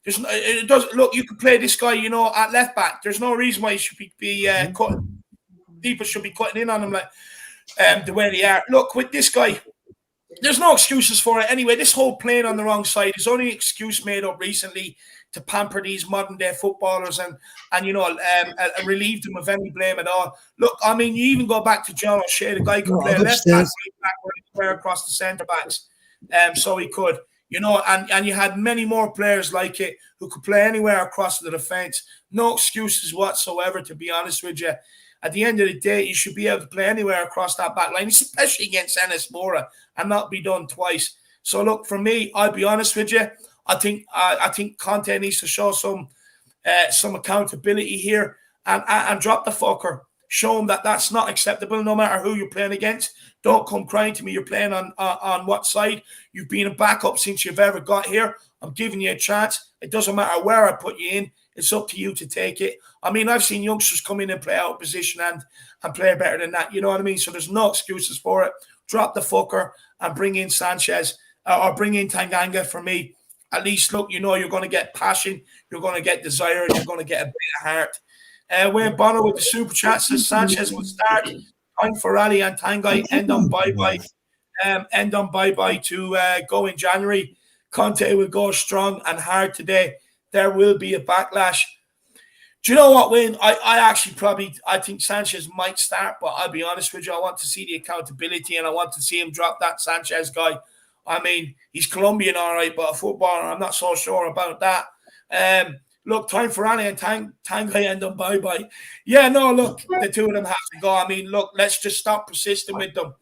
Look, you could play this guy, at left back. There's no reason why he should be cutting. People should be cutting in on him like the way they are. Look, with this guy, there's no excuses for it. Anyway, this whole playing on the wrong side is only an excuse made up recently to pamper these modern day footballers and relieve them of any blame at all. Look, I mean, you even go back to John O'Shea, the guy could play left back, right back, right across the centre backs. So he could, and you had many more players like it who could play anywhere across the defence. No excuses whatsoever, to be honest with you. At the end of the day, you should be able to play anywhere across that back line, especially against Enes Mora, and not be done twice. So look, for me, I'll be honest with you. I think Conte needs to show some accountability here and drop the fucker. Show him that that's not acceptable, no matter who you're playing against. Don't come crying to me you're playing on what side. You've been a backup since you've ever got here. I'm giving you a chance. It doesn't matter where I put you in. It's up to you to take it. I mean, I've seen youngsters come in and play out of position and play better than that. You know what I mean? So there's no excuses for it. Drop the fucker and bring in Sanchez or bring in Tanganga for me. At least, look, you're going to get passion, you're going to get desire, and you're going to get a bit of heart. Wayne Bonner with the super chat says Sanchez will start. Time for Rally and Tanguy end on bye-bye to go in January. Conte will go strong and hard today. There will be a backlash. Do you know what, Wayne? I think Sanchez might start, but I'll be honest with you, I want to see the accountability and I want to see him drop that Sanchez guy. I mean, he's Colombian, all right, but a footballer, I'm not so sure about that. Look, time for Rally and Tanguy end on bye-bye. Yeah, no, look, the two of them have to go. I mean, look, let's just stop persisting with them.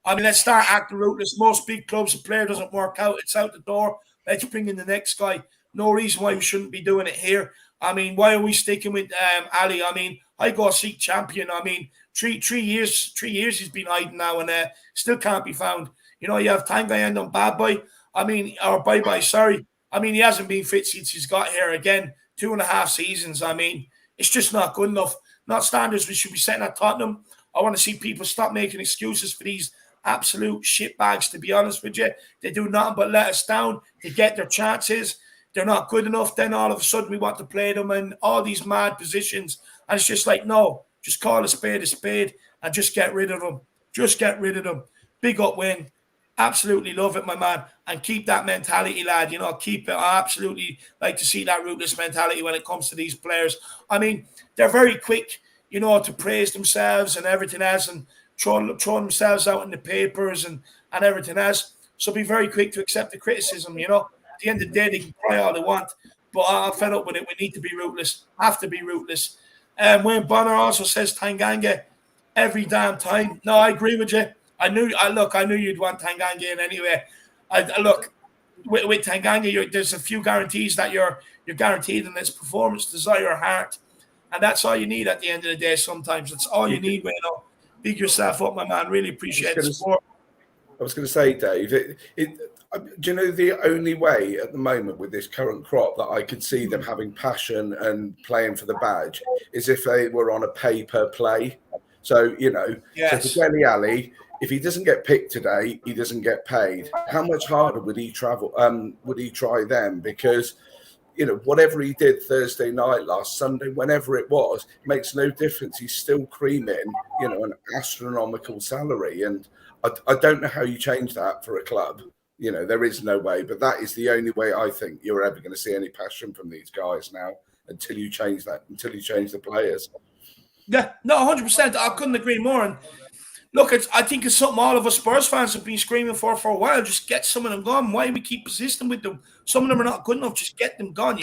I mean, let's start acting ruthless. Most big clubs, a player doesn't work out, it's out the door. Let's bring in the next guy. No reason why we shouldn't be doing it here. I mean, why are we sticking with Ali? I mean, I go seek champion. I mean, three years he's been hiding now and still can't be found. You have Tanguy end on bye-bye. I mean, or bye-bye, sorry. I mean, he hasn't been fit since he's got here again. 2.5 seasons. I mean, it's just not good enough. Not standards we should be setting at Tottenham. I want to see people stop making excuses for these absolute shitbags, to be honest with you. They do nothing but let us down. They get their chances. They're not good enough. Then all of a sudden we want to play them in all these mad positions. And it's just like, no, just call a spade and just get rid of them. Just get rid of them. Big up win. Absolutely love it, my man. And keep that mentality, lad. Keep it. I absolutely like to see that ruthless mentality when it comes to these players. I mean, they're very quick, to praise themselves and everything else and throw themselves out in the papers and everything else. So be very quick to accept the criticism, At the end of the day, they can cry all they want. But I'm fed up with it. We need to be ruthless. Have to be ruthless. Wayne Bonner also says Tanganga every damn time. No, I agree with you. I knew you'd want Tanganga in anyway. Look, with Tanganga, there's a few guarantees that you're guaranteed, and it's performance, desire, heart, and that's all you need at the end of the day. Sometimes it's all you need. Big yourself up, my man. Really appreciate the support. I was going to say, Dave, do you know the only way at the moment with this current crop that I could see them having passion and playing for the badge is if they were on a pay-per-play. So, yes. So for Dele Alli, if he doesn't get picked today, he doesn't get paid. How much harder would he travel? Would he try then? Because, whatever he did Thursday night, last Sunday, whenever it was, makes no difference. He's still creaming, an astronomical salary. And I don't know how you change that for a club. There is no way. But that is the only way I think you're ever going to see any passion from these guys now until you change that, until you change the players. Yeah, no, 100%. I couldn't agree more. And look, I think it's something all of us Spurs fans have been screaming for a while. Just get some of them gone. Why we keep persisting with them? Some of them are not good enough. Just get them gone,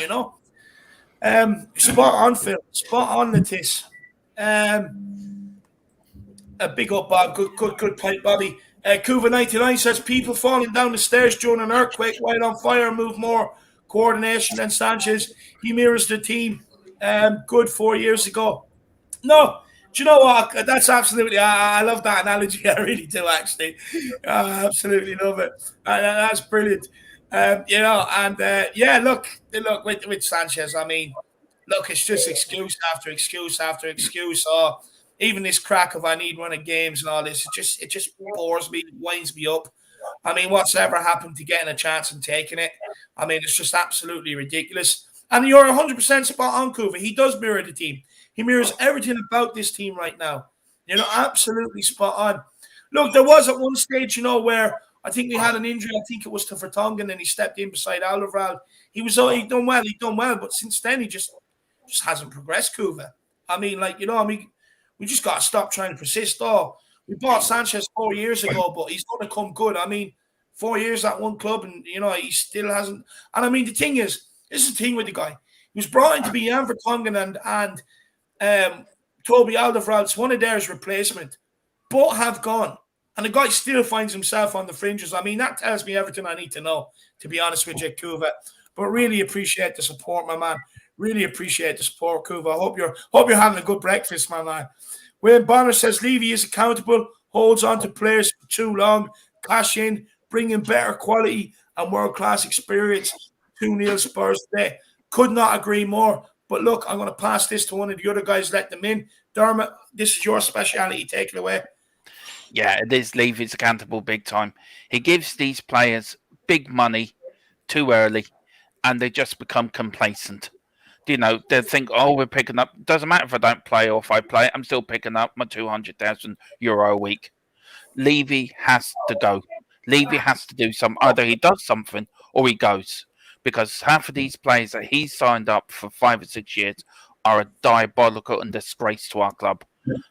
Spot on, Phil. Spot on, Latis. A big up, Bob. Good point, Bobby. Kuva99 says people falling down the stairs during an earthquake while on fire move more coordination than Sanchez. He mirrors the team. Good 4 years ago. No, do you know what? That's absolutely. I love that analogy. I really do, actually. I absolutely love it. That's brilliant. Look with Sanchez. I mean, look, it's just excuse after excuse after excuse. Or even this crack of I need one of games and all this. It just bores me, winds me up. I mean, what's ever happened to getting a chance and taking it? I mean, it's just absolutely ridiculous. And you're 100% spot on, Kuva. He does mirror the team. He mirrors everything about this team right now. Absolutely spot on. Look, there was at one stage, where I think we had an injury. I think it was to Vertonghen, and he stepped in beside Alderweireld. He'd done well, but since then he just hasn't progressed, Kuva. I mean, we just got to stop trying to persist. Oh, we bought Sanchez 4 years ago, but he's going to come good. I mean, 4 years at one club, and he still hasn't. And I mean, the thing is, this is the thing with the guy. He was brought in to be Jan Vertonghen and Toby Alderweireld's one of theirs replacement. Both have gone. And the guy still finds himself on the fringes. I mean, that tells me everything I need to know, to be honest with you, Kuva. But really appreciate the support, my man. Really appreciate the support, Kuva. Hope you're having a good breakfast, my man. Wayne Bonner says Levy is accountable, holds on to players for too long, cash in, bring in better quality and world-class experience. 2-0 Spurs today. Could not agree more. But look, I'm going to pass this to one of the other guys, let them in. Dermot, this is your speciality. Take it away. Yeah, it is. Levy's accountable big time. He gives these players big money too early, and they just become complacent. They think, we're picking up. Doesn't matter if I don't play or if I play. I'm still picking up my €200,000 a week. Levy has to go. Levy has to do something. Either he does something or he goes. Because half of these players that he's signed up for 5 or 6 years are a diabolical and disgrace to our club.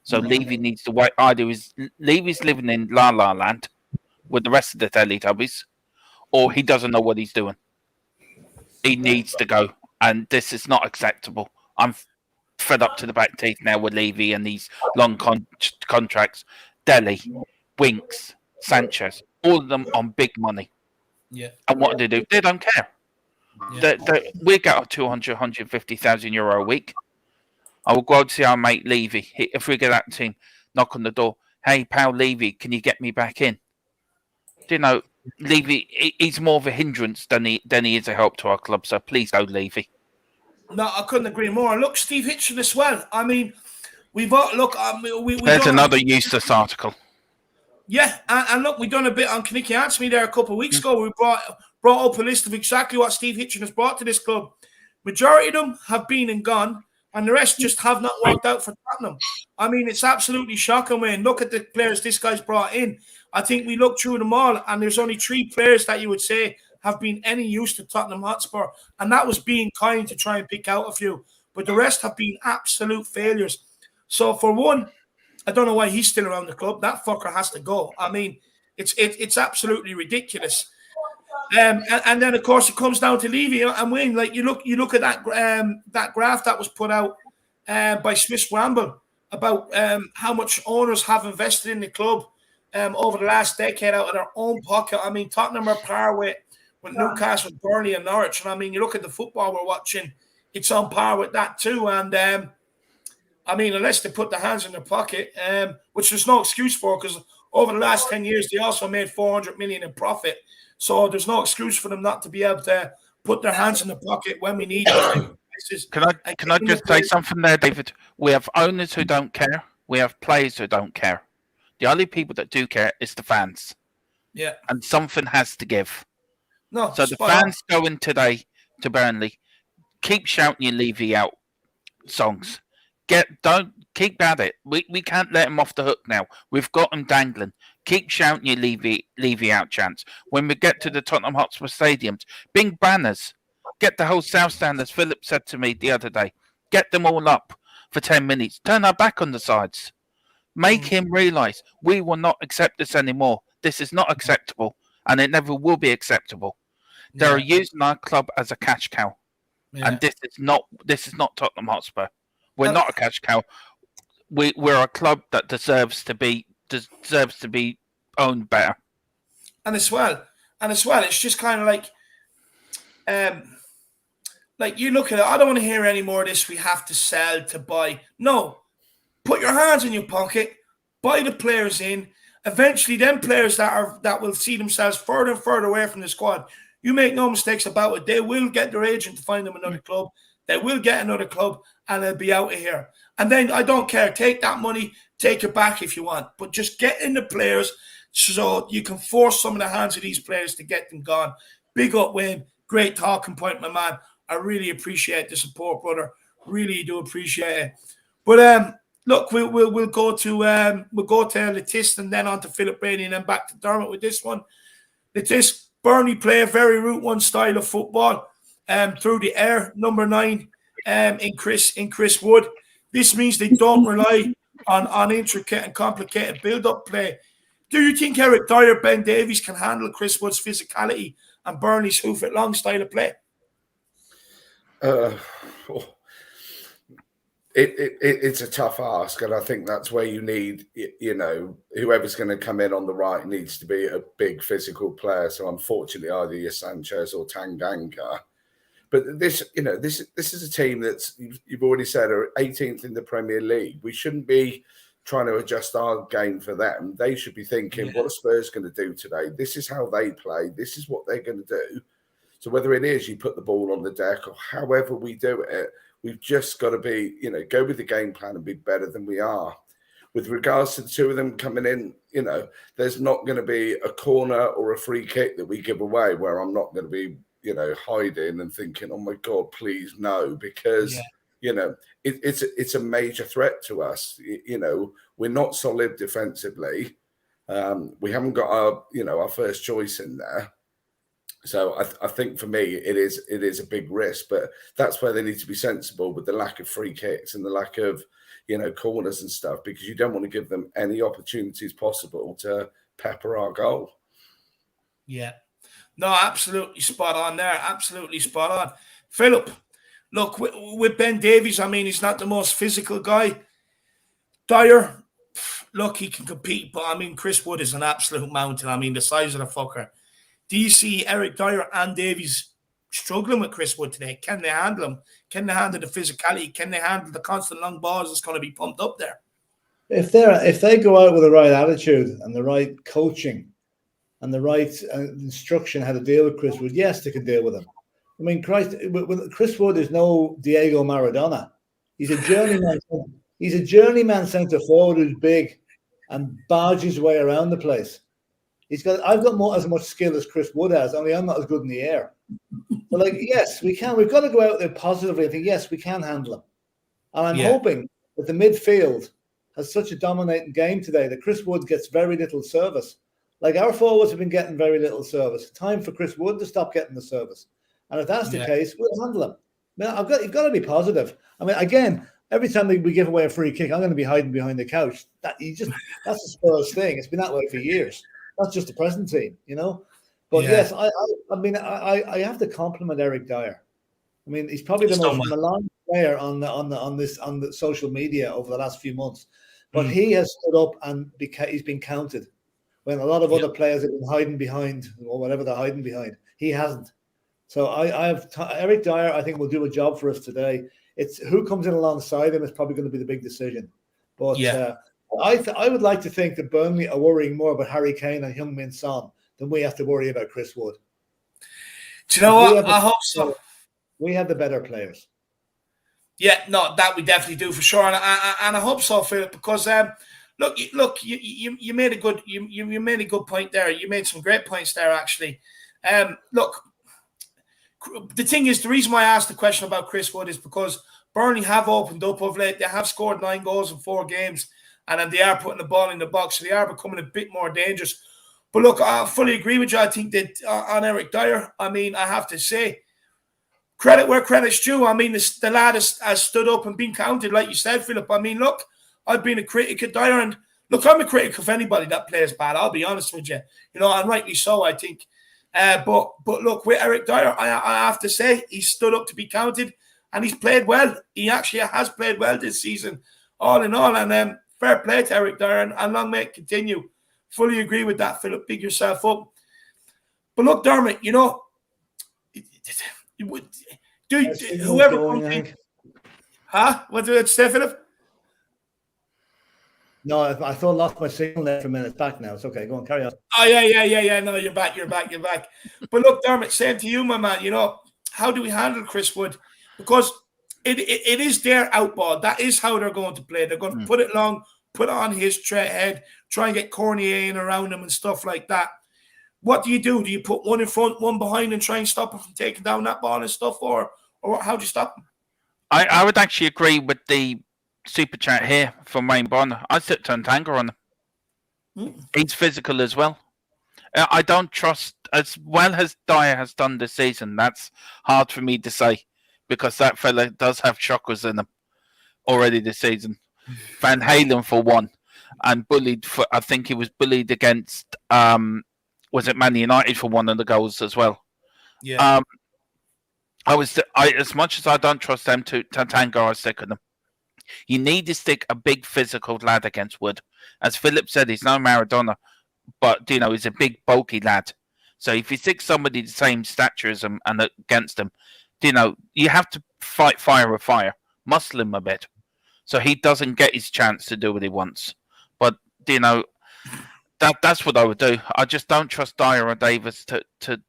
So Levy needs to wait. Either Levy's living in La La Land with the rest of the Teletubbies, or he doesn't know what he's doing. He needs to go. And this is not acceptable. I'm fed up to the back teeth now with Levy and these long contracts. Dele, Winks, Sanchez, all of them on big money. Yeah. And what do? They don't care. Yeah. We get our €150,000 a week. I will go out to see our mate Levy. If we get that team, knock on the door. Hey, pal Levy, can you get me back in? Levy, he's more of a hindrance than he is a help to our club. So please go, Levy. No, I couldn't agree more. Look, Steve Hitchen as well. I mean, there's another useless article. Yeah, and look, we done a bit on Knicky Answer Me there a couple of weeks ago. We brought up a list of exactly what Steve Hitchen has brought to this club. Majority of them have been and gone, and the rest just have not worked out for Tottenham. I mean, it's absolutely shocking when look at the players this guy's brought in. I think we looked through them all, and there's only 3 players that you would say have been any use to Tottenham Hotspur, and that was being kind to try and pick out a few. But the rest have been absolute failures. So for one, I don't know why he's still around the club. That fucker has to go. I mean, it's absolutely ridiculous. And then of course it comes down to Levy and Wayne. Like you look at that graph that was put out by Swiss Ramble about how much owners have invested in the club over the last decade out of their own pocket. I mean, Tottenham are par with Newcastle, Burnley, and Norwich. And I mean, you look at the football we're watching; it's on par with that too. And I mean, unless they put their hands in their pocket, which there's no excuse for, because over the last 10 years they also made 400 million in profit. So there's no excuse for them not to be able to put their hands in the pocket when we need them. Can I just say something there, David? We have owners who don't care. We have players who don't care. The only people that do care is the fans. Yeah. And something has to give. No. So the fans going today to Burnley, keep shouting your Levy out songs. Don't keep at it. We can't let him off the hook now. We've got him dangling. Keep shouting your Levy out chants. When we get to the Tottenham Hotspur stadiums, bring banners. Get the whole South Stand, as Philip said to me the other day. Get them all up for 10 minutes. Turn our back on the sides. Make him realise we will not accept this anymore. This is not acceptable, and it never will be acceptable. They're using our club as a cash cow, and this is not Tottenham Hotspur. We're not a cash cow. We're a club that deserves to be owned better. And as well, it's just kind of like you look at it. I don't want to hear any more of this. We have to sell to buy. No, put your hands in your pocket, buy the players in. Eventually, them players that will see themselves further and further away from the squad. You make no mistakes about it. They will get their agent to find them another club. They will get another club, and they'll be out of here. And then I don't care. Take that money, take it back if you want. But just get in the players so you can force some of the hands of these players to get them gone. Big up, Wayne. Great talking point, my man. I really appreciate the support, brother. Really do appreciate it. But look, we'll go to Letist and then on to Philip Brady and then back to Dermot with this one. Letist, Burnley play a very Route 1 style of football through the air, number 9 in Chris Wood. This means they don't rely on intricate and complicated build-up play. Do you think Eric Dyer, Ben Davies can handle Chris Wood's physicality and Burnley's hoof-it-long style of play? It's a tough ask, and I think that's where you need, whoever's going to come in on the right needs to be a big physical player. So unfortunately, either you're Sanchez or Tanganga. But this is a team that's, you've already said, are 18th in the Premier League. We shouldn't be trying to adjust our game for them. They should be thinking, what are Spurs going to do today? This is how they play. This is what they're going to do. So whether it is you put the ball on the deck or however we do it, we've just got to be, go with the game plan and be better than we are. With regards to the two of them coming in, there's not going to be a corner or a free kick that we give away where I'm not going to be, hiding and thinking, oh my God, please no, because, it's a major threat to us. We're not solid defensively. We haven't got our first choice in there. So I think for me, it is a big risk, but that's where they need to be sensible with the lack of free kicks and the lack of, corners and stuff, because you don't want to give them any opportunities possible to pepper our goal. Yeah. No, absolutely spot on there. Absolutely spot on. Philip, look, with Ben Davies, I mean, he's not the most physical guy. Dyer, look, he can compete, but I mean, Chris Wood is an absolute mountain. I mean, the size of the fucker. Do you see Eric Dyer and Davies struggling with Chris Wood today? Can they handle him? Can they handle the physicality? Can they handle the constant long balls that's going to be pumped up there? If they go out with the right attitude and the right coaching and the right instruction how to deal with Chris Wood, yes, they can deal with him. I mean, Chris Wood is no Diego Maradona. He's a journeyman. He's a journeyman centre forward who's big and barges his way around the place. I've got as much skill as Chris Wood has, only I'm not as good in the air. But yes, we can. We've got to go out there positively and think, yes, we can handle him. And I'm hoping that the midfield has such a dominating game today that Chris Wood gets very little service. Like our forwards have been getting very little service. Time for Chris Wood to stop getting the service. And if that's the case, we'll handle him. I mean, you've got to be positive. I mean, again, every time we give away a free kick, I'm going to be hiding behind the couch. That's a Spurs thing. It's been that way for years. That's just the present team, But yes, I have to compliment Eric Dyer. I mean, he's probably the most maligned player on the social media over the last few months. But he has stood up and he's been counted when a lot of other players have been hiding behind or whatever they're hiding behind. He hasn't. So Eric Dyer, I think, will do a job for us today. It's who comes in alongside him is probably going to be the big decision. But I would like to think that Burnley are worrying more about Harry Kane and Heung-min Son than we have to worry about Chris Wood. Do you know what? I hope so. We have the better players. Yeah, no, that we definitely do for sure, and I hope so, Philip. Because you made a good you made a good point there. You made some great points there, actually. Look, the thing is, the reason why I asked the question about Chris Wood is because Burnley have opened up of late. They have scored 9 goals in 4 games, and then they are putting the ball in the box, so they are becoming a bit more dangerous. But look, I fully agree with you. I think that on Eric Dyer, I mean, I have to say, credit where credit's due. I mean, the lad has stood up and been counted, like you said, Philip. I mean, look, I've been a critic of Dyer, and look, I'm a critic of anybody that plays bad. I'll be honest with you. You know, and rightly so, I think. But look, with Eric Dyer, I have to say, he stood up to be counted, and he's played well. He actually has played well this season, all in all. And fair play to Eric Dyer, and long may it continue. Fully agree with that, Philip. Big yourself up. But look, Dermot, you know, whoever comes in, huh? What did it say, Philip? No, I thought I lost my signal there for a minute. It's back now. It's okay. Go on, carry on. Oh, yeah. No, you're back. But look, Dermot, same to you, my man. You know, how do we handle Chris Wood? Because it is their outball. That is how they're going to play. They're going to put it long, put it on his head, try and get Cornier in around him and stuff like that. What do? Do you put one in front, one behind, and try and stop him from taking down that ball and stuff? Or how do you stop him? I would actually agree with the super chat here from Wayne Bonner. I sit Tantanga on him. He's physical as well. I don't trust, as well as Dyer has done this season. That's hard for me to say because that fella does have chakras in him already this season. Van Halen for one, and bullied for. I think he was bullied against. Was it Man United for one of the goals as well? Yeah. As much as I don't trust them to Tantanga, I stick with them. You need to stick a big physical lad against Wood. As Philip said, he's no Maradona, but you know he's a big bulky lad. So if you stick somebody the same stature as him and against him, you know you have to fight fire with fire, muscle him a bit, so he doesn't get his chance to do what he wants. But you know that's what I would do. I just don't trust Dyer or Davis to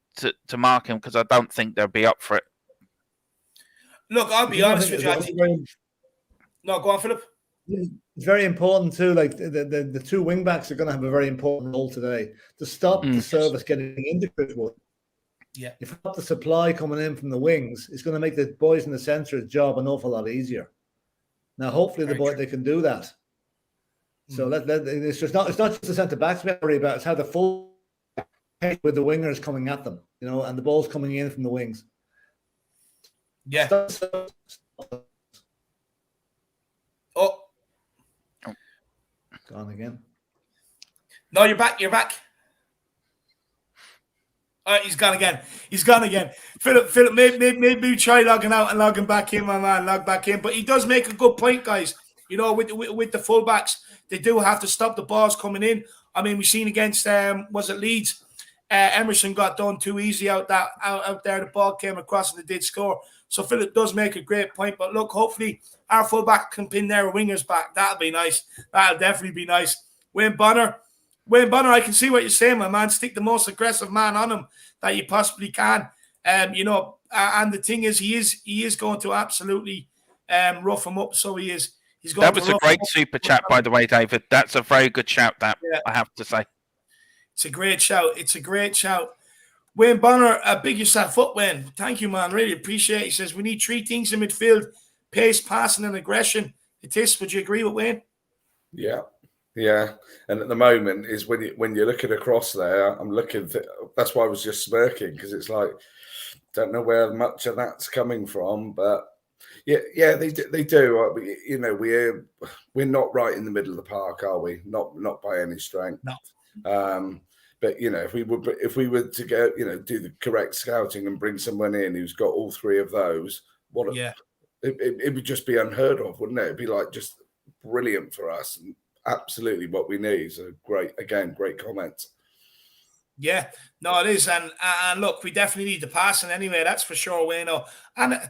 mark him because I don't think they'll be up for it. Look, I'll be honest with you. No, go on, Philip. It's very important too. Like the 2 wing backs are going to have a very important role today to stop the service getting into Chris Wood. Yeah. If you got the supply coming in from the wings, it's going to make the boys in the centre's job an awful lot easier. Now, hopefully, they can do that. So it's not just the centre backs we worry about. It's how the full with the wingers coming at them, you know, and the ball's coming in from the wings. Yeah. Gone again. No, you're back. He's gone again. Philip, maybe try logging out and logging back in, my man. Log back in. But he does make a good point, guys. You know, with the fullbacks, they do have to stop the balls coming in. I mean, we've seen against was it Leeds? Emerson got done too easy out there. The ball came across and they did score. So Philip does make a great point. But look, hopefully our fullback can pin their wingers back. That'll be nice. That'll definitely be nice. Wayne Bonner, I can see what you're saying, my man. Stick the most aggressive man on him that you possibly can. You know, and the thing is, he is going to absolutely rough him up. So he is. That was a great super chat, by the way, David. That's a very good shout, I have to say. It's a great shout. Wayne Bonner, big yourself up, Wayne. Thank you, man. Really appreciate it. He says, we need 3 things in midfield: pace, passing, and aggression. Would you agree with Wayne? Yeah. And at the moment is when you're looking across there, I'm looking. That's why I was just smirking, because it's like, don't know where much of that's coming from, but yeah, they do. You know, we're not right in the middle of the park, are we? Not by any strength. No. But you know, if we were to go, you know, do the correct scouting and bring someone in who's got all 3 of those, it would just be unheard of, wouldn't it? It'd be like just brilliant for us and absolutely what we need. So great comments. Yeah, no, it is, and look, we definitely need the passing anyway. That's for sure, Wayne. And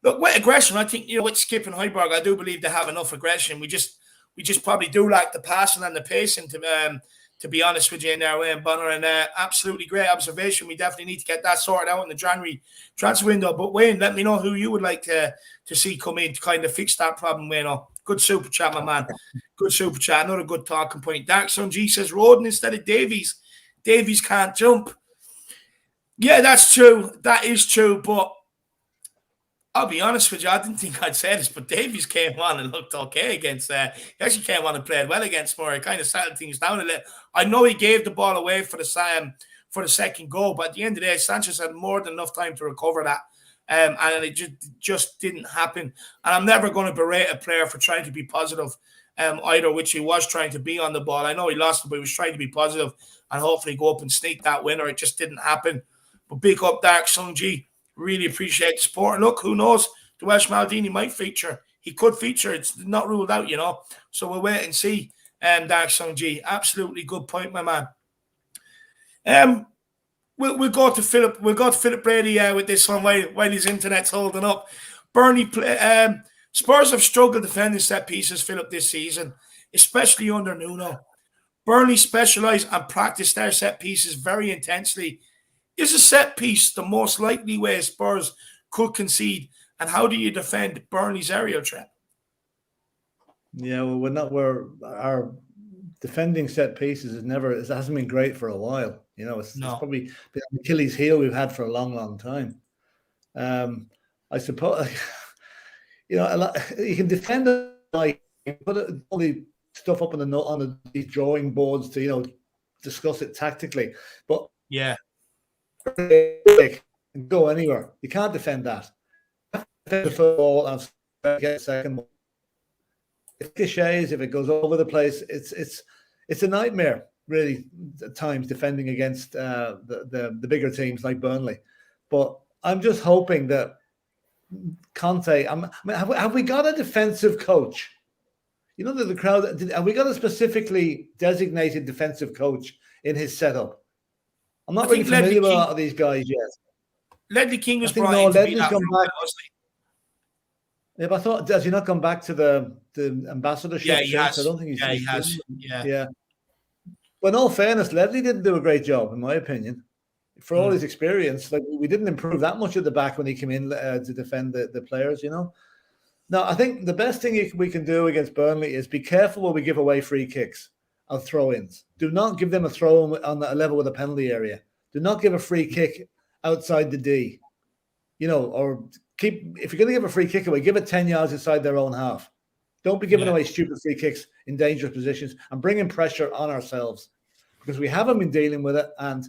look, with aggression, I think, you know, with Skip and Højbjerg, I do believe they have enough aggression. We just probably do like the passing and the pacing to be honest with you in there, Wayne Bonner. And absolutely great observation. We definitely need to get that sorted out in the January transfer window. But Wayne, let me know who you would like to see come in to kind of fix that problem, Wayne. Good super chat, my man. Good super chat. Another good talking point. Dark Sun G says Roden instead of Davies. Davies can't jump. Yeah, that's true. That is true. But I'll be honest with you, I didn't think I'd say this, but Davies came on and looked okay against he actually came on and played well against Murray, kind of settled things down a little. I know he gave the ball away for the second goal, but at the end of the day, Sanchez had more than enough time to recover that. And it just didn't happen. And I'm never going to berate a player for trying to be positive, either, which he was trying to be on the ball. I know he lost, but he was trying to be positive and hopefully go up and sneak that winner. It just didn't happen. But big up Dark Sung G. Really appreciate the support. And look, who knows? The Welsh Maldini might feature. He could feature. It's not ruled out, So we'll wait and see. Dark Sung G. Absolutely good point, my man. We'll go to Philip. We'll go to Philip Brady with this one while his internet's holding up. Burnley Spurs have struggled defending set pieces, Philip, this season, especially under Nuno. Burnley specialise and practice their set pieces very intensely. Is a set piece the most likely way Spurs could concede? And how do you defend Burnley's aerial threat? Yeah, well, our defending set pieces it hasn't been great for a while. It's probably the Achilles heel we've had for a long, long time. I suppose, you can defend it like put all the stuff up on these drawing boards to, discuss it tactically. But yeah, go anywhere. You can't defend that. Defend the football and get a second one. If cliches, if it goes over the place, it's a nightmare, really, at times defending against the bigger teams like Burnley. But I'm just hoping that Conte. Have we got a defensive coach? That the crowd. Have we got a specifically designated defensive coach in his setup? I'm not really familiar with a lot of these guys yet. Ledley King was brought in to be that role, yeah, but I thought, has he not gone back to the ambassadorship? Yeah, he has. I don't think he's. Yeah, he has. Yeah. But in all fairness, Ledley didn't do a great job, in my opinion. For all his experience, we didn't improve that much at the back when he came in to defend the players. Now, I think the best thing we can do against Burnley is be careful when we give away free kicks and throw-ins. Do not give them a throw on a level with a penalty area. Do not give a free kick outside the D. Or if you're going to give a free kick away, give it 10 yards inside their own half. Don't be giving away stupid free kicks in dangerous positions and bringing pressure on ourselves, because we haven't been dealing with it. And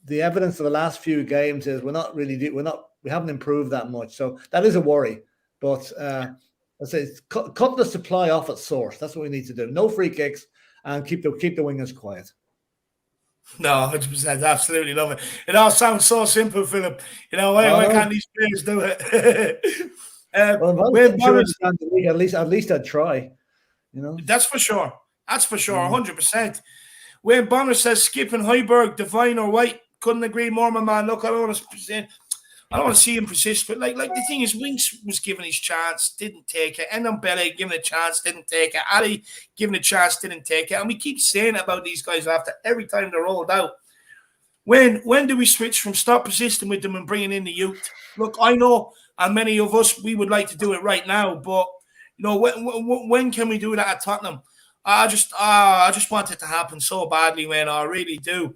the evidence of the last few games is we haven't improved that much. So that is a worry. But I say cut the supply off at source. That's what we need to do. No free kicks and keep the wingers quiet. No, 100%. Absolutely love it. It all sounds so simple, Philip. Why can't these players do it? At least I'd try. That's for sure. 100%. Wayne Bonner says skipping Højbjerg, Devine or White. Couldn't agree more, my man. Look, I don't want to see him persist, but like the thing is, Winks was given his chance, didn't take it. Ndombele given a chance, didn't take it. Ali given a chance, didn't take it. And we keep saying about these guys after every time they're rolled out. When do we switch from stop persisting with them and bringing in the youth? Look, I know, and many of us, we would like to do it right now, but when can we do that at Tottenham? I just want it to happen so badly, man. I really do.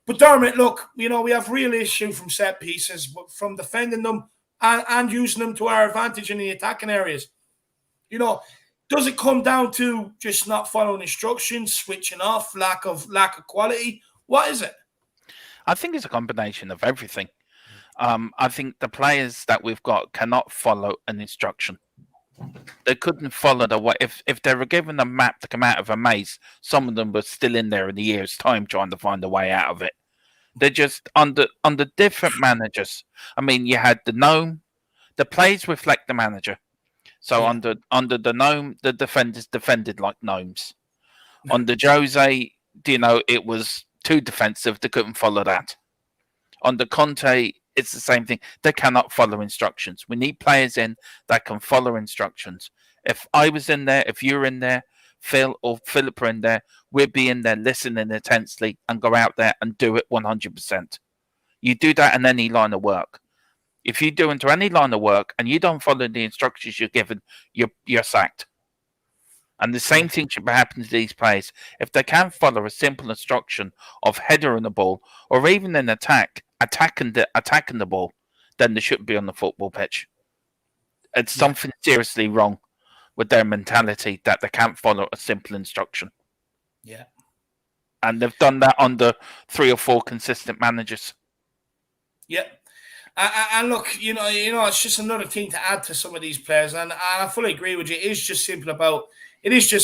But Dermot, look, we have real issue from set pieces, from defending them and using them to our advantage in the attacking areas. Does it come down to just not following instructions, switching off, lack of quality? What is it? I think it's a combination of everything. I think the players that we've got cannot follow an instruction. They couldn't follow the way. If they were given a map to come out of a maze, some of them were still in there in a year's time trying to find a way out of it. They're just under different managers. I mean, you had the Gnome. The plays reflect the manager. So under the Gnome, the defenders defended like gnomes. Under Jose, it was too defensive. They couldn't follow that. Under Conte, it's the same thing. They cannot follow instructions. We need players in that can follow instructions. If I was in there, if you're in there, Phil or Philip are in there, we'd be in there listening intensely and go out there and do it 100%. You do that in any line of work. If you do into any line of work and you don't follow the instructions you're given, you're sacked. And the same thing should happen to these players. If they can't follow a simple instruction of header on the ball or even an attack, attacking the ball, then they shouldn't be on the football pitch. It's something seriously wrong with their mentality that they can't follow a simple instruction. Yeah. And they've done that under 3 or 4 consistent managers. Yeah. And look, you know, it's just another thing to add to some of these players. And I fully agree with you. It is just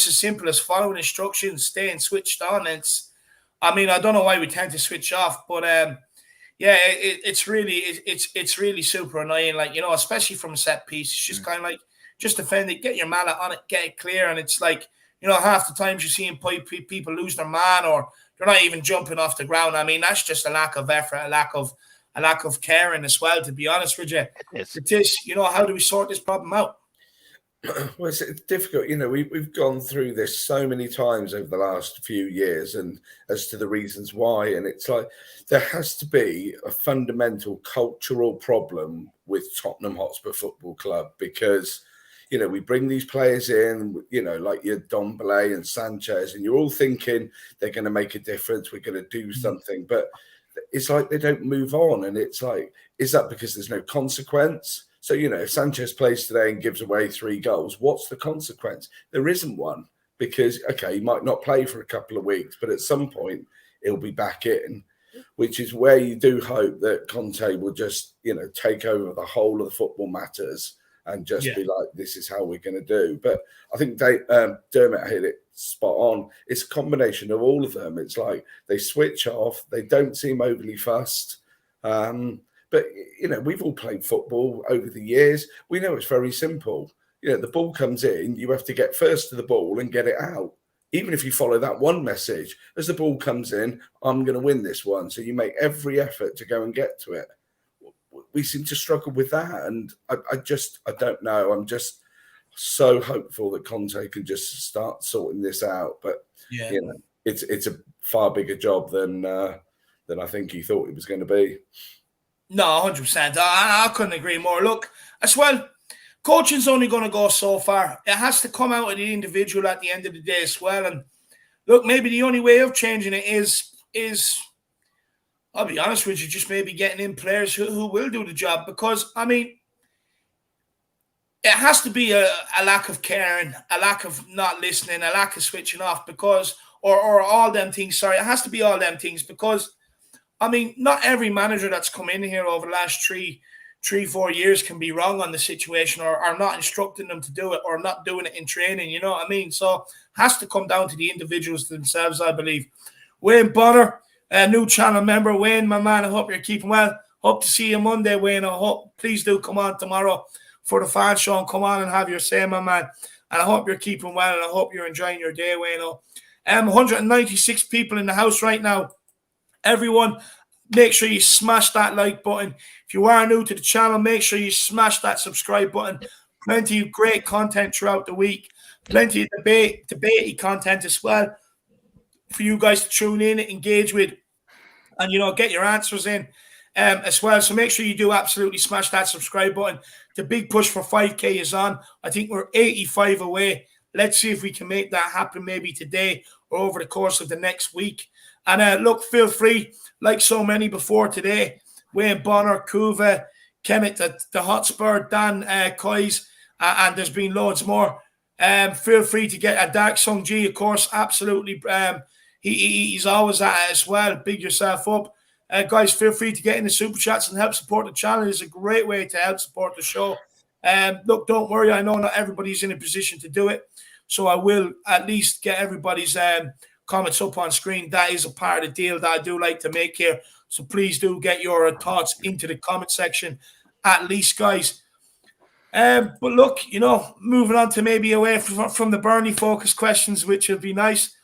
as simple as following instructions, staying switched on. I don't know why we tend to switch off, but it's really super annoying. Like, you know, especially from a set piece, it's just kind of like, just defend it, get your mallet on it, get it clear. And it's like, you know, half the times you're seeing people lose their man, or they're not even jumping off the ground. I mean, that's just a lack of effort, a lack of caring as well, to be honest with you. It is, you know, how do we sort this problem out? Well, it's difficult. You know, we've gone through this so many times over the last few years, and as to the reasons why. And it's like, there has to be a fundamental cultural problem with Tottenham Hotspur Football Club, because, you know, we bring these players in, you know, like your Dombele and Sanchez, and you're all thinking they're going to make a difference, we're going to do something, but it's like they don't move on. And it's like, is that because there's no consequence? So, you know, if Sanchez plays today and gives away 3 goals, what's the consequence? There isn't one, because, okay, he might not play for a couple of weeks, but at some point he'll be back in, which is where you do hope that Conte will just, you know, take over the whole of the football matters and just be like, this is how we're going to do. But I think Dermot hit it spot on. It's a combination of all of them. It's like they switch off. They don't seem overly fussed. But, you know, we've all played football over the years. We know it's very simple. You know, the ball comes in, you have to get first to the ball and get it out. Even if you follow that one message, as the ball comes in, I'm going to win this one. So you make every effort to go and get to it. We seem to struggle with that. And I don't know. I'm just so hopeful that Conte can just start sorting this out. But, you know, it's a far bigger job than I think he thought it was going to be. No, 100%. I couldn't agree more. Look, as well, coaching's only going to go so far. It has to come out of the individual at the end of the day as well. And look, maybe the only way of changing it is I'll be honest with you, just maybe getting in players who will do the job. Because, I mean, it has to be a lack of caring, a lack of not listening, a lack of switching off, because, or all them things. Sorry, it has to be all them things, because, I mean, not every manager that's come in here over the last 3-4 years can be wrong on the situation, or are not instructing them to do it, or not doing it in training. You know what I mean? So it has to come down to the individuals themselves, I believe. Wayne Bonner, a new channel member. Wayne, my man, I hope you're keeping well. Hope to see you Monday, Wayne. I hope, please do come on tomorrow for the fan show and come on and have your say, my man. And I hope you're keeping well, and I hope you're enjoying your day, Wayne. 196 people in the house right now. Everyone, make sure you smash that like button. If you are new to the channel, make sure you smash that subscribe button. Plenty of great content throughout the week. Plenty of debatey content as well for you guys to tune in, engage with, and, you know, get your answers in as well. So make sure you do absolutely smash that subscribe button. The big push for 5K is on. I think we're 85 away. Let's see if we can make that happen maybe today or over the course of the next week. And look, feel free, like so many before today, Wayne Bonner, Kuva, Kemet, the Hotspur, Dan Kois, and there's been loads more. Feel free to get a Dark Sung G, of course, absolutely. He's always at it as well. Big yourself up. Guys, feel free to get in the super chats and help support the channel. It's a great way to help support the show. Look, don't worry. I know not everybody's in a position to do it, so I will at least get everybody's comments up on screen. That is a part of the deal that I do like to make here. So please do get your thoughts into the comment section, at least, guys. But look, you know, moving on to maybe away from the Burnley focus questions, which would be nice.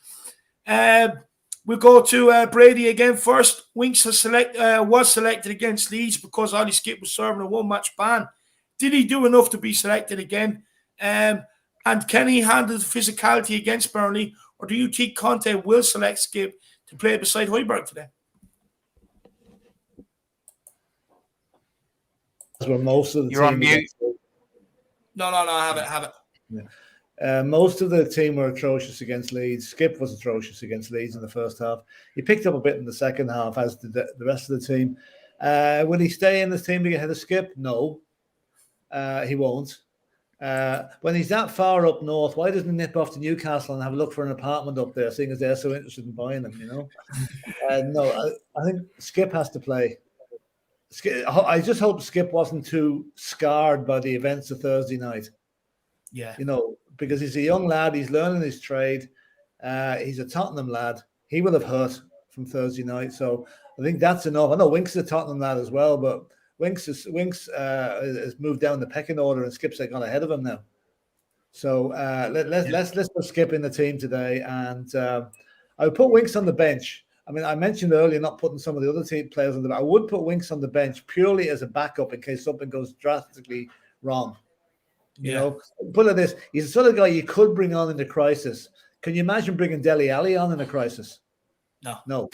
We'll go to Brady again first. Winks was selected against Leeds because Ollie Skip was serving a one-match ban. Did he do enough to be selected again? And can he handle the physicality against Burnley? Or do you think Conte will select Skip to play beside Højbjerg today? Most of the You're on mute. No, I have it. Yeah. Most of the team were atrocious against Leeds. Skip was atrocious against Leeds in the first half. He picked up a bit in the second half, as did the rest of the team. Will he stay in the team to get ahead of Skip? No, he won't. When he's that far up north, why doesn't he nip off to Newcastle and have a look for an apartment up there, seeing as they're so interested in buying them, No, I think Skip has to play. I just hope Skip wasn't too scarred by the events of Thursday night. Yeah. Because he's a young lad, he's learning his trade. He's a Tottenham lad. He will have hurt from Thursday night. So I think that's enough. I know Winks is a Tottenham lad as well, but Winks has moved down the pecking order, and Skip's gone ahead of him now. So let's put Skip in the team today, and I would put Winks on the bench. I mean, I mentioned earlier not putting some of the other team players on the bench. I would put Winks on the bench purely as a backup in case something goes drastically wrong. Put it this: he's the sort of guy you could bring on in the crisis. Can you imagine bringing Dele Alli on in a crisis? No.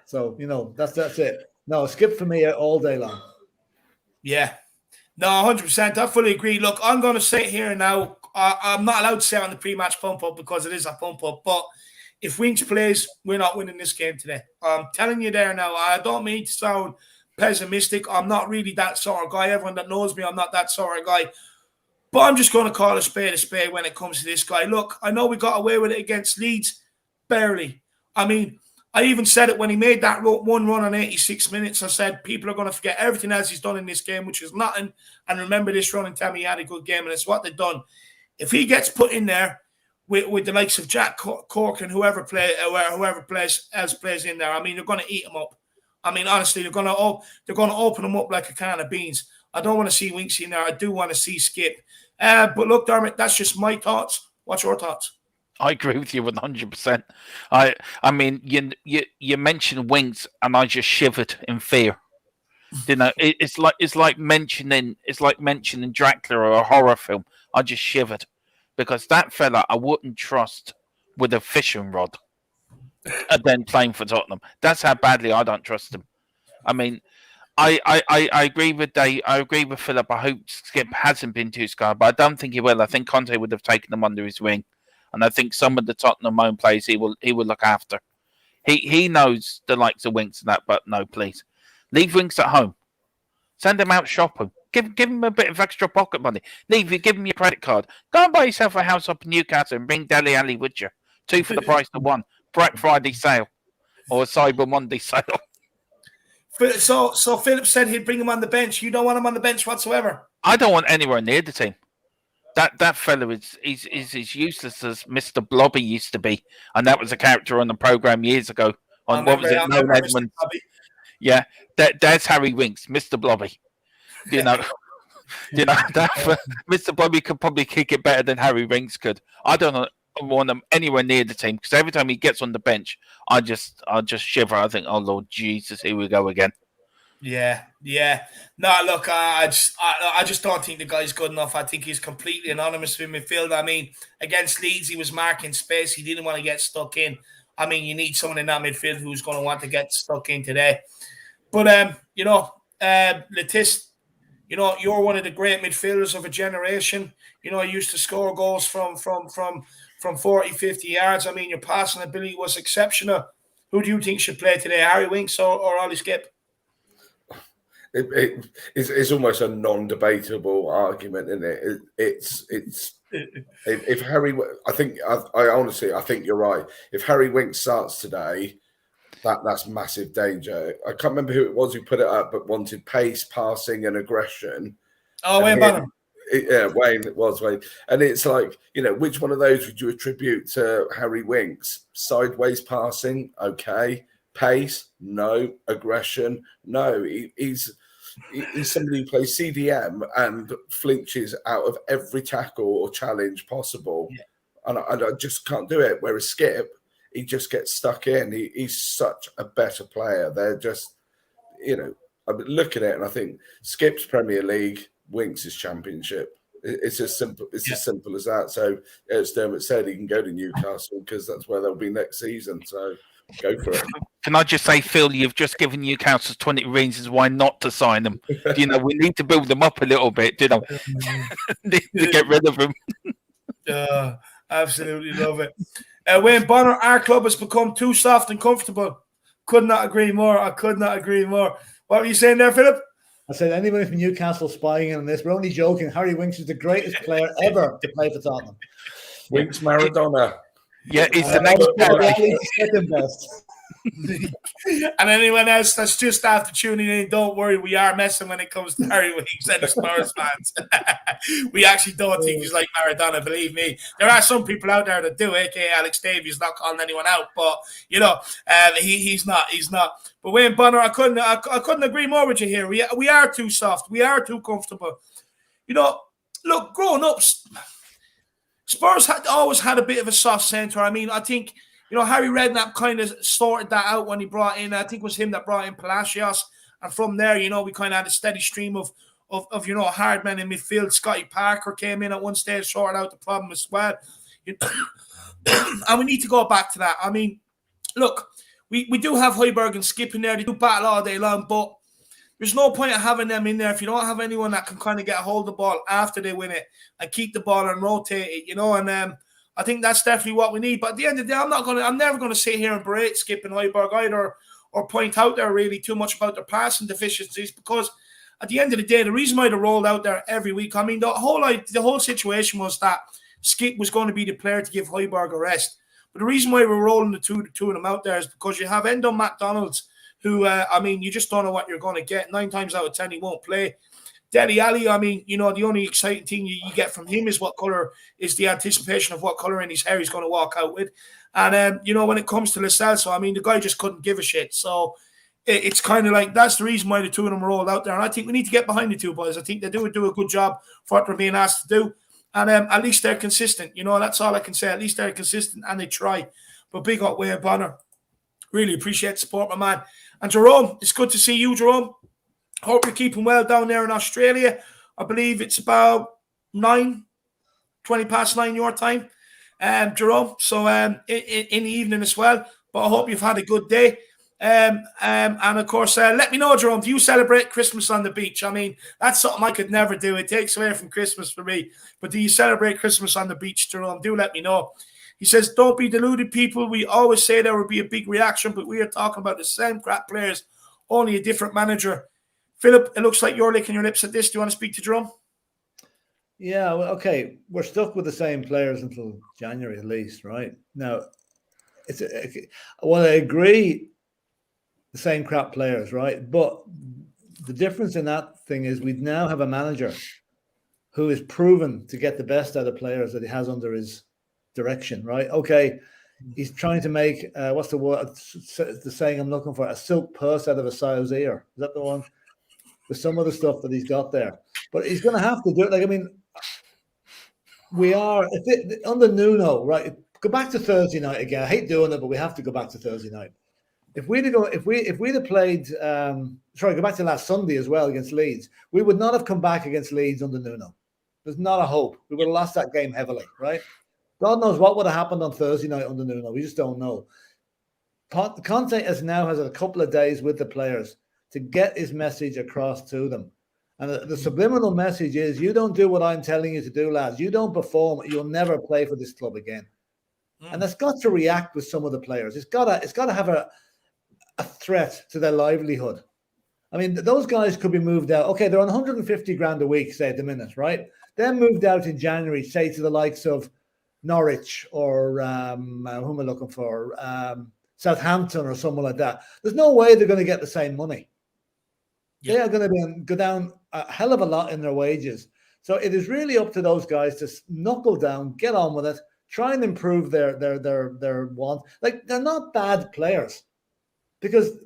So that's it. No, Skip for me all day long. Yeah. No, 100%. I fully agree. Look, I'm going to sit here now. I'm not allowed to say on the pre-match pump-up because it is a pump-up. But if Winks plays, we're not winning this game today. I'm telling you there now. I don't mean to sound pessimistic. I'm not really that sort of guy. Everyone that knows me, I'm not that sort of guy. But I'm just going to call a spade when it comes to this guy. Look, I know we got away with it against Leeds. Barely. I mean, I even said it when he made that one run on 86 minutes. I said people are going to forget everything else he's done in this game, which is nothing. And remember this run and tell me he had a good game, and it's what they've done. If he gets put in there with the likes of Jack Cork and whoever plays in there, I mean, they're going to eat him up. I mean, honestly, they're going to open him up like a can of beans. I don't want to see Winks in there. I do want to see Skip. But look, Dermot, that's just my thoughts. What's your thoughts? I agree with you 100%. I mean, you mentioned Winks, and I just shivered in fear. It's like mentioning Dracula or a horror film. I just shivered because that fella I wouldn't trust with a fishing rod, and then playing for Tottenham. That's how badly I don't trust him. I mean, I agree with Dave. I agree with Philip. I hope Skip hasn't been too scarred, but I don't think he will. I think Conte would have taken him under his wing. And I think some of the Tottenham own players he will look after. He knows the likes of Winks and that, but no, please. Leave Winks at home. Send him out shopping. Give him a bit of extra pocket money. Give him your credit card. Go and buy yourself a house up in Newcastle and bring Dele Alli with you. 2 for the price of 1. Black Friday sale or a Cyber Monday sale. So Philip said he'd bring him on the bench. You don't want him on the bench whatsoever? I don't want anywhere near the team. That fellow is as useless as Mr. Blobby used to be, and that was a character on the program years ago. On what was it? No Edmonds. Yeah, that's Harry Winks, Mr. Blobby. That Mr. Blobby could probably kick it better than Harry Winks could. I don't want him anywhere near the team because every time he gets on the bench, I just shiver. I think, oh Lord Jesus, here we go again. Yeah. No, look, I just don't think the guy's good enough. I think he's completely anonymous in midfield. I mean, against Leeds, he was marking space. He didn't want to get stuck in. I mean, you need someone in that midfield who's going to want to get stuck in today. But Lettis, you're one of the great midfielders of a generation. You used to score goals from 40, 50 yards. I mean, your passing ability was exceptional. Who do you think should play today, Harry Winks or Ollie Skip? It's almost a non-debatable argument, isn't it? It's if Harry, I honestly think you're right. If Harry Winks starts today, that's massive danger. I can't remember who it was who put it up, but wanted pace, passing, and aggression. Oh, Wayne Bonham. Yeah, Wayne. It was Wayne. And it's like, which one of those would you attribute to Harry Winks? Sideways passing, okay. Pace, no. Aggression, no. He's somebody who plays CDM and flinches out of every tackle or challenge possible. Yeah. And I just can't do it. Whereas Skip, he just gets stuck in. He's such a better player. They're just, I'm looking at it and I think Skip's Premier League, Winks is Championship. It's as simple. It's as simple as that. So as Dermot said, he can go to Newcastle because that's where they'll be next season. So go for it. Can I just say, Phil, you've just given Newcastle 20 reasons why not to sign them. We need to build them up a little bit, need to get rid of them. Absolutely love it. Wayne Bonner, our club has become too soft and comfortable. Could not agree more. I could not agree more. What were you saying there, Philip? I said, anybody from Newcastle spying in on this, we're only joking. Harry Winks is the greatest player ever to play for Tottenham. Winks Maradona. Yeah, he's the next second best. And anyone else that's just after tuning in, don't worry, we are messing when it comes to Harry Winks and the Spurs fans. We actually don't think he's like Maradona, believe me. There are some people out there that do, aka Alex Davies, not calling anyone out, but he's not. But Wayne Bonner, I couldn't agree more with you here. We are too soft, we are too comfortable. Look, growing up, Spurs always had a bit of a soft centre. I mean, I think, Harry Redknapp kind of sorted that out when he brought in, I think it was him that brought in Palacios. And from there, we kind of had a steady stream of hard men in midfield. Scotty Parker came in at one stage, sorted out the problem as well. And we need to go back to that. I mean, look, we do have Højbjerg and Skip in there. They do battle all day long, but there's no point of having them in there if you don't have anyone that can kind of get a hold of the ball after they win it and keep the ball and rotate it, and I think that's definitely what we need. But at the end of the day, I'm never going to sit here and berate Skip and Højbjerg either, or point out there really too much about their passing deficiencies, because at the end of the day, the reason why they're rolled out there every week, I mean, the whole situation was that Skip was going to be the player to give Højbjerg a rest. But the reason why we're rolling the two of them out there is because you have Endo McDonald's, who, you just don't know what you're going to get. 9 times out of 10, he won't play. Dele Alli, I mean, the only exciting thing you get from him is the anticipation of what colour in his hair he's going to walk out with. And, when it comes to Lo Celso, I mean, the guy just couldn't give a shit. So it's kind of like, that's the reason why the two of them are rolled out there. And I think we need to get behind the two boys. I think they do a good job for what they're being asked to do. And at least they're consistent. That's all I can say. At least they're consistent and they try. But big up Wayne Bonner. Really appreciate the support, my man. And Jerome, it's good to see you, Jerome. Hope you're keeping well down there in Australia. I believe it's about 20 past 9 your time, Jerome. So in the evening as well. But I hope you've had a good day. And of course, let me know, Jerome, do you celebrate Christmas on the beach? I mean, that's something I could never do. It takes away from Christmas for me. But do you celebrate Christmas on the beach, Jerome? Do let me know. He says, don't be deluded, people. We always say there will be a big reaction, but we are talking about the same crap players, only a different manager. Philip, it looks like you're licking your lips at this. Do you want to speak to Jerome? Yeah, well, okay. We're stuck with the same players until January at least, right? Now, I agree, the same crap players, right? But the difference in that thing is we now have a manager who is proven to get the best out of players that he has under his direction, right? Okay, he's trying to make what's the word? The saying I'm looking for: a silk purse out of a sow's ear. Is that the one? With some of the stuff that he's got there, but he's going to have to do it. Like, I mean, we are under Nuno, right? Go back to Thursday night again. I hate doing it, but we have to go back to Thursday night. If we'd have played, go back to last Sunday as well against Leeds, we would not have come back against Leeds under Nuno. There's not a hope. We would have lost that game heavily, right? God knows what would have happened on Thursday night under Nuno. We just don't know. Conte has a couple of days with the players to get his message across to them. And the subliminal message is, you don't do what I'm telling you to do, lads. You don't perform, you'll never play for this club again. And that's got to react with some of the players. It's got to have a threat to their livelihood. I mean, those guys could be moved out. Okay, they're on 150 grand a week, say, at the minute, right? They're moved out in January, say, to the likes of Norwich or who am I looking for? Southampton or someone like that. There's no way they're going to get the same money. Yeah. They are going to go down a hell of a lot in their wages. So it is really up to those guys to knuckle down, get on with it, try and improve their want. Like, they're not bad players, because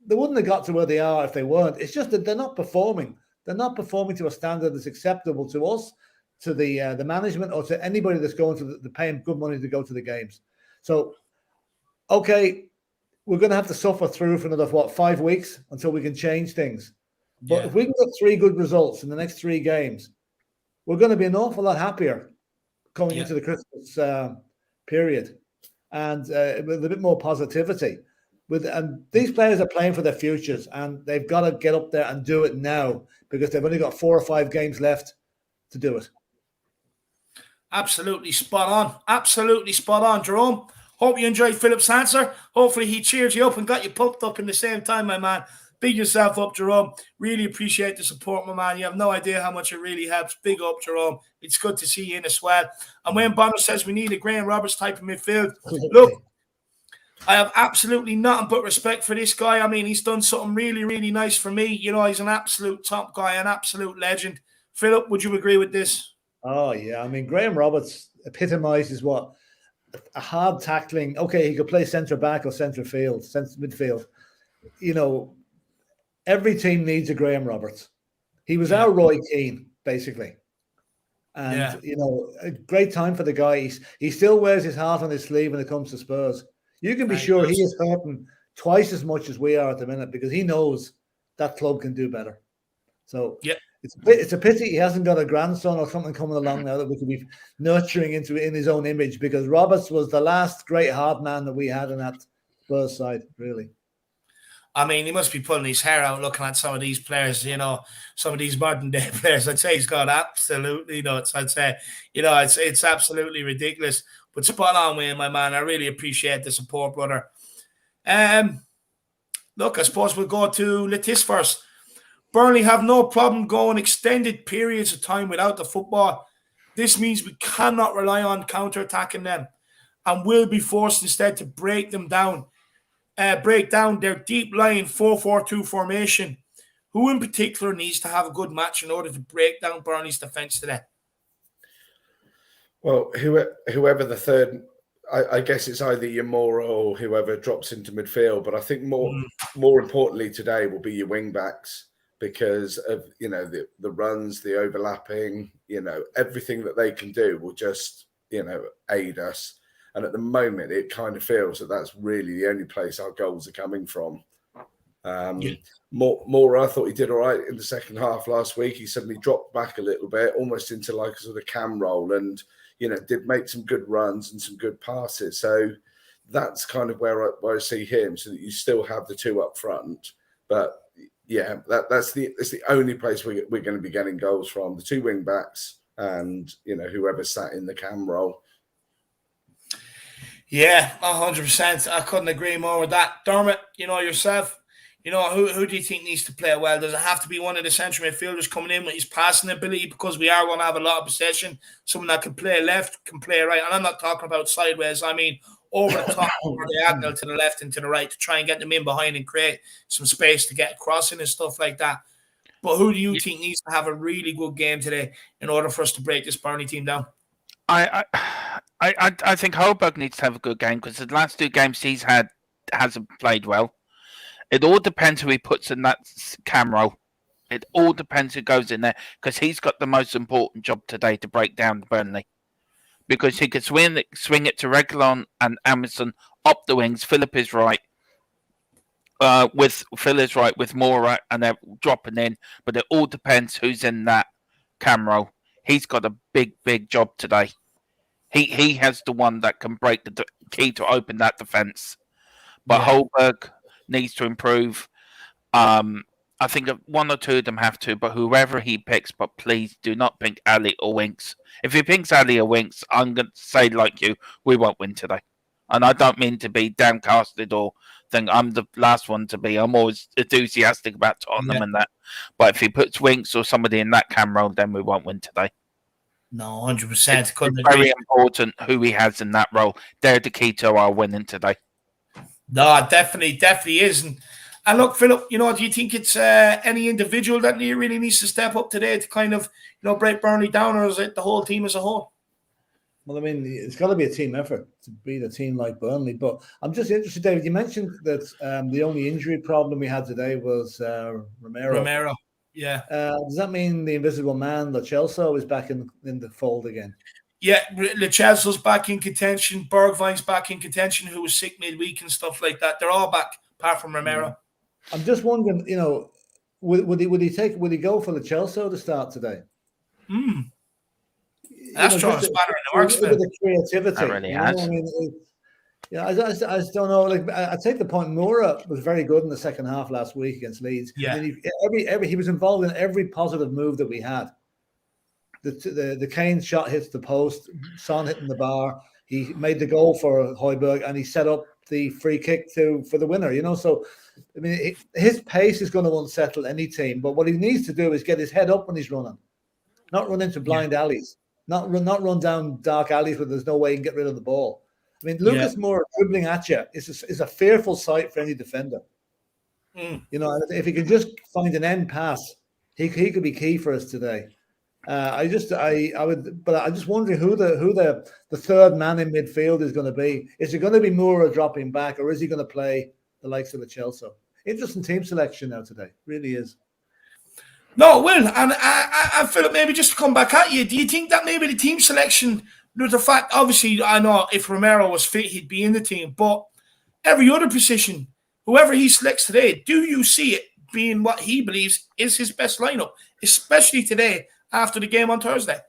they wouldn't have got to where they are if they weren't. It's just that they're not performing. They're not performing to a standard that's acceptable to us, to the management, or to anybody that's going to the paying good money to go to the games. So, okay, we're going to have to suffer through for another 5 weeks until we can change things. But if we can get 3 good results in the next 3 games, we're going to be an awful lot happier coming into the Christmas period, and with a bit more positivity. And these players are playing for their futures, and they've got to get up there and do it now, because they've only got 4 or 5 games left to do it. Absolutely spot on. Absolutely spot on, Jerome. Hope you enjoyed Philip's answer. Hopefully he cheered you up and got you pumped up in the same time, my man. Big yourself up, Jerome. Really appreciate the support, my man. You have no idea how much it really helps. Big up, Jerome. It's good to see you in as well. And when Bonner says we need a Graham Roberts type of midfield, look, I have absolutely nothing but respect for this guy. I mean, he's done something really, really nice for me. You know, he's an absolute top guy, an absolute legend. Philip, would you agree with this? Oh, yeah. I mean, Graham Roberts epitomizes what a hard tackling. Okay, he could play centre back or midfield. You know, every team needs a Graham Roberts. He was our Roy Keane, basically. And, you know, a great time for the guy. He still wears his heart on his sleeve when it comes to Spurs. You can be sure he is hurting twice as much as we are at the minute because he knows that club can do better. So it's a pity he hasn't got a grandson or something coming along now that we could be nurturing in his own image, because Roberts was the last great hard man that we had in that Spurs side, really. I mean, he must be pulling his hair out looking at some of these players, you know, some of these modern day players. I'd say he's got absolutely nuts. I'd say, you know, it's absolutely ridiculous. But spot on, Wayne, my man. I really appreciate the support, brother. Look, I suppose we'll go to Letis first. Burnley have no problem going extended periods of time without the football. This means we cannot rely on counter-attacking them and will be forced instead to break down their deep-lying 4-4-2 formation. Who in particular needs to have a good match in order to break down Burnley's defence today? Well, whoever the third, I guess it's either Yamura or whoever drops into midfield. But I think more importantly today will be your wing backs, because of, you know, the runs, the overlapping, you know, everything that they can do will just, you know, aid us. And at the moment, it kind of feels that that's really the only place our goals are coming from. Moura, I thought he did all right in the second half last week. He suddenly dropped back a little bit, almost into like a sort of cam roll, and, you know, did make some good runs and some good passes. So that's kind of where I see him, so that you still have the two up front. But yeah, that's the only place we're going to be getting goals from, the two wing backs and, you know, whoever sat in the cam roll. Yeah, 100%. I couldn't agree more with that. Dermot, you know, yourself, you know, who do you think needs to play well? Does it have to be one of the central midfielders coming in with his passing ability, because we are going to have a lot of possession, someone that can play left, can play right? And I'm not talking about sideways. I mean over the top or diagonal to the left and to the right, to try and get them in behind and create some space to get crossing and stuff like that. But who do you think needs to have a really good game today in order for us to break this Burnley team down? I think Holberg needs to have a good game, because the last two games he's had hasn't played well. It all depends who he puts in that cam roll. It all depends who goes in there, because he's got the most important job today to break down Burnley. Because he could swing it to Reguilon and Amundsen up the wings. Philip is right. With Moura, and they're dropping in. But it all depends who's in that cam roll. He's got a big job today. He has the one that can break the key to open that defence. But Holberg needs to improve. I think one or two of them have to, but whoever he picks, but please do not pick Ali or Winks. If he picks Ali or Winks, I'm going to say, like you, we won't win today. And I don't mean to be downcasted or think I'm the last one to be. I'm always enthusiastic about Tottenham and that. But if he puts Winks or somebody in that cam roll, then we won't win today. No, 100%. It's very important who he has in that role. They're the key to our winning today. No, it definitely is. And look, Philip, you know, do you think it's any individual that really needs to step up today to kind of, you know, break Burnley down, or is it the whole team as a whole? Well, I mean, it's got to be a team effort to beat a team like Burnley. But I'm just interested, David, you mentioned that the only injury problem we had today was Romero. Yeah. Does that mean the invisible man, Lo Celso, is back in the fold again? Yeah, Lo Celso's back in contention. Bergwijn's back in contention, who was sick midweek and stuff like that. They're all back, apart from Romero. I'm just wondering, you know, would he go for Lo Celso to start today? That's throwing a spanner in the works. The creativity. That really has. I mean, I just don't know. Like, I take the point. Moura was very good in the second half last week against Leeds. Yeah, he was involved in every positive move that we had. The Kane shot hits the post, Son hitting the bar. He made the goal for Højbjerg and he set up the free kick for the winner. So I mean, his pace is going to unsettle any team. But what he needs to do is get his head up when he's running, not run into blind alleys, not run down dark alleys where there's no way you can get rid of the ball. I mean, Lucas Moura dribbling at you is a fearful sight for any defender. If he can just find an end pass, he could be key for us today. I'm just wondering who the third man in midfield is going to be. Is it going to be Moura dropping back, or is he going to play the likes of the Chelsea? Interesting team selection now today, really is. No, Will, and I feel maybe just to come back at you, do you think that maybe the team selection, there's the fact, obviously, I know if Romero was fit, he'd be in the team, but every other position, whoever he selects today, do you see it being what he believes is his best lineup, especially today after the game on Thursday?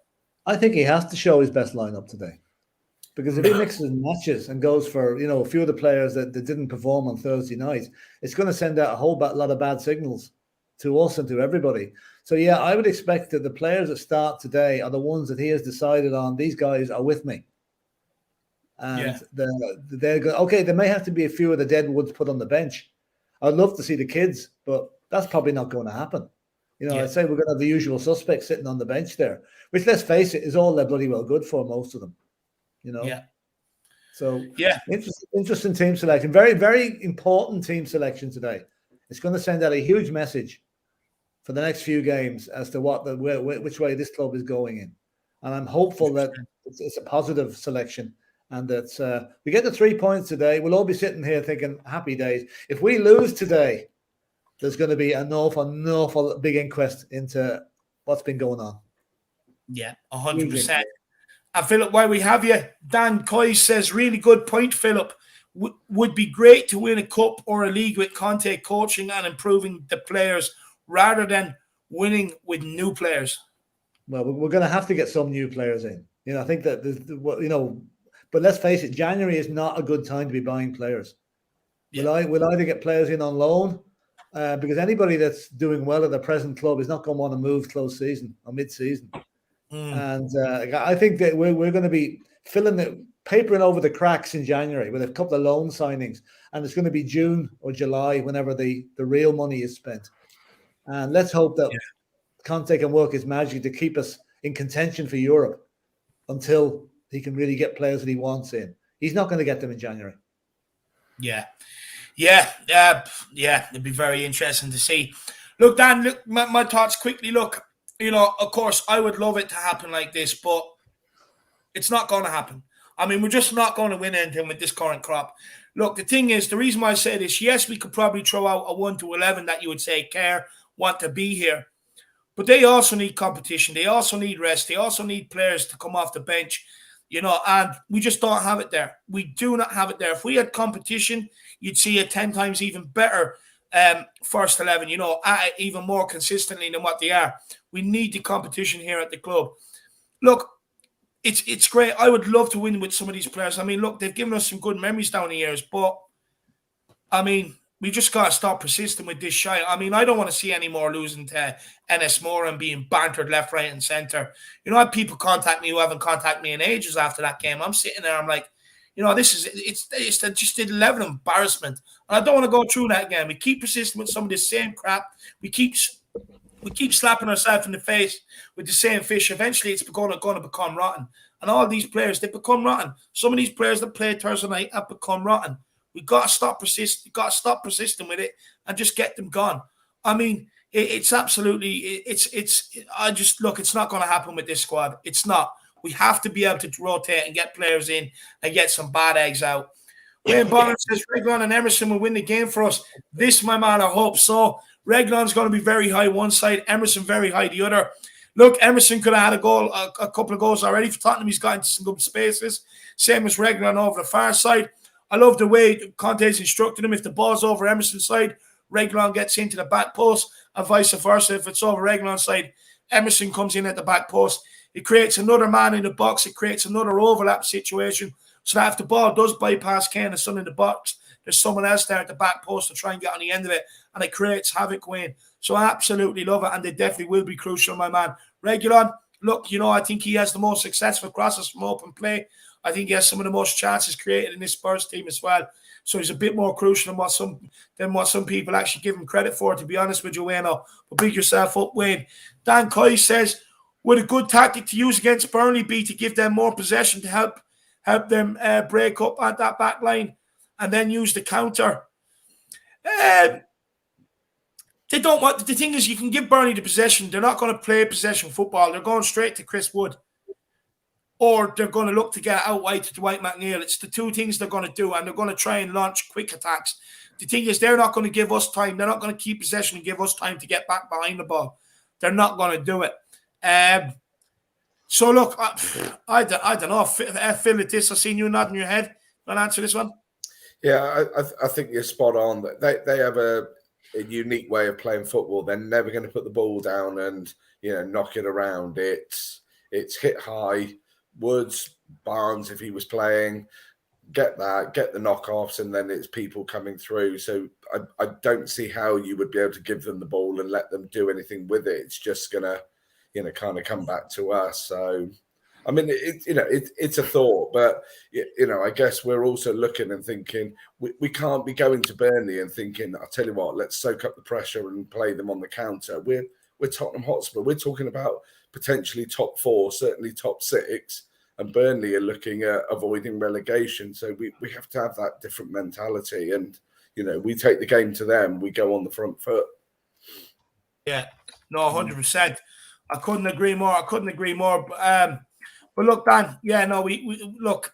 I think he has to show his best lineup today. Because if he mixes and matches and goes for, a few of the players that didn't perform on Thursday night, it's going to send out a whole lot of bad signals to us and to everybody. So, yeah, I would expect that the players that start today are the ones that he has decided on. These guys are with me. And they're good. Okay, there may have to be a few of the deadwoods put on the bench. I'd love to see the kids, but that's probably not going to happen. I'd say we're going to have the usual suspects sitting on the bench there, which, let's face it, is all they're bloody well good for, most of them. So interesting team selection. Very, very important team selection today. It's going to send out a huge message for the next few games as to which way this club is going in. And I'm hopeful that it's a positive selection and that we get the 3 points today. We'll all be sitting here thinking, happy days. If we lose today, there's going to be an awful big inquest into what's been going on. Yeah, 100%. And Philip, while we have you, Dan Coy says, really good point, Philip. Would be great to win a cup or a league with Conte coaching and improving the players rather than winning with new players. Well, we're going to have to get some new players in. I think that, but let's face it, January is not a good time to be buying players. Yeah. We'll either get players in on loan because anybody that's doing well at the present club is not going to want to move close season or mid-season. And I think that we're going to be papering over the cracks in January with a couple of loan signings, and it's going to be June or July whenever the real money is spent. And let's hope that Conte can work his magic to keep us in contention for Europe until he can really get players that he wants in. He's not going to get them in January. It'd be very interesting to see. Look, Dan, my thoughts quickly. Look, of course, I would love it to happen like this, but it's not going to happen. I mean, we're just not going to win anything with this current crop. Look, the thing is, the reason why I say this, yes, we could probably throw out a 1 to 11 that you would say care, want to be here. But they also need competition. They also need rest. They also need players to come off the bench, and we just don't have it there. We do not have it there. If we had competition, you'd see a 10 times even better first 11, even more consistently than what they are. We need the competition here at the club. Look, it's great. I would love to win with some of these players. I mean, look, they've given us some good memories down the years, but I mean, we just got to stop persisting with this shite. I mean, I don't want to see any more losing to NS Moore and being bantered left, right, and centre. I have people contact me who haven't contacted me in ages after that game. I'm sitting there, I'm like, it's just the level of embarrassment. And I don't want to go through that again. We keep persisting with some of this same crap. We keep slapping ourselves in the face with the same fish. Eventually, it's going to become rotten. And all these players, they become rotten. Some of these players that played Thursday night have become rotten. We've got to stop persisting. We've got to stop persisting with it and just get them gone. I mean, it's absolutely, I just, look, it's not going to happen with this squad. It's not. We have to be able to rotate and get players in and get some bad eggs out. Wayne Bonner says Reguilon and Emerson will win the game for us. This, my man, I hope so. Reguilon's going to be very high one side, Emerson very high the other. Look, Emerson could have had a couple of goals already for Tottenham. He's got into some good spaces. Same as Reguilon over the far side. I love the way Conte's instructed him. If the ball's over Emerson's side, Reguilon gets into the back post, and vice versa. If it's over Reguilon's side, Emerson comes in at the back post. It creates another man in the box. It creates another overlap situation. So that if the ball does bypass Kane and Son in the box, there's someone else there at the back post to try and get on the end of it, and it creates havoc, Wayne. So I absolutely love it, and they definitely will be crucial, my man. Reguilon, look, I think he has the most successful crosses from open play. I think he has some of the most chances created in this Spurs team as well. So he's a bit more crucial than what some people actually give him credit for, to be honest with you, Wayne. But big yourself up, Wayne. Dan Coy says, would a good tactic to use against Burnley be to give them more possession to help them break up at that back line and then use the counter? They don't want. The thing is, you can give Burnley the possession. They're not going to play possession football. They're going straight to Chris Wood. Or they're going to look to get out wide to Dwight McNeil. It's the two things they're going to do, and they're going to try and launch quick attacks. The thing is, they're not going to give us time. They're not going to keep possession and give us time to get back behind the ball. They're not going to do it. So, look, I don't know. Phil, at this, I've seen you nodding your head. Want to answer this one? Yeah, I think you're spot on. They have a unique way of playing football. They're never going to put the ball down and knock it around. It's hit high. Woods, Barnes, if he was playing, get the knockoffs, and then it's people coming through. So I don't see how you would be able to give them the ball and let them do anything with it. It's just gonna, kind of come back to us. So, I mean, it's a thought, but I guess we're also looking and thinking we can't be going to Burnley and thinking, I'll tell you what, let's soak up the pressure and play them on the counter. We're Tottenham Hotspur. We're talking about potentially top 4, certainly top 6. And Burnley are looking at avoiding relegation. So we have to have that different mentality. And, we take the game to them. We go on the front foot. Yeah, no, 100%. I couldn't agree more. But look, Dan, we look.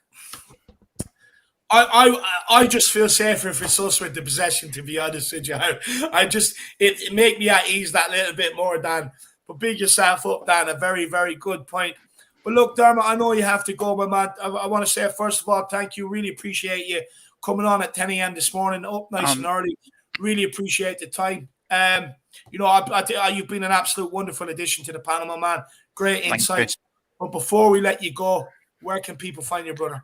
I just feel safer if it's us with the possession, to be honest with you. It make me at ease that little bit more, Dan. But big yourself up, Dan. A very, very good point. But look, Dermot, I know you have to go, my man. I want to say, first of all, thank you. Really appreciate you coming on at 10 a.m. this morning, up nice and early. Really appreciate the time. You've been an absolute wonderful addition to the panel, my man. Great insights. But before we let you go, where can people find your brother?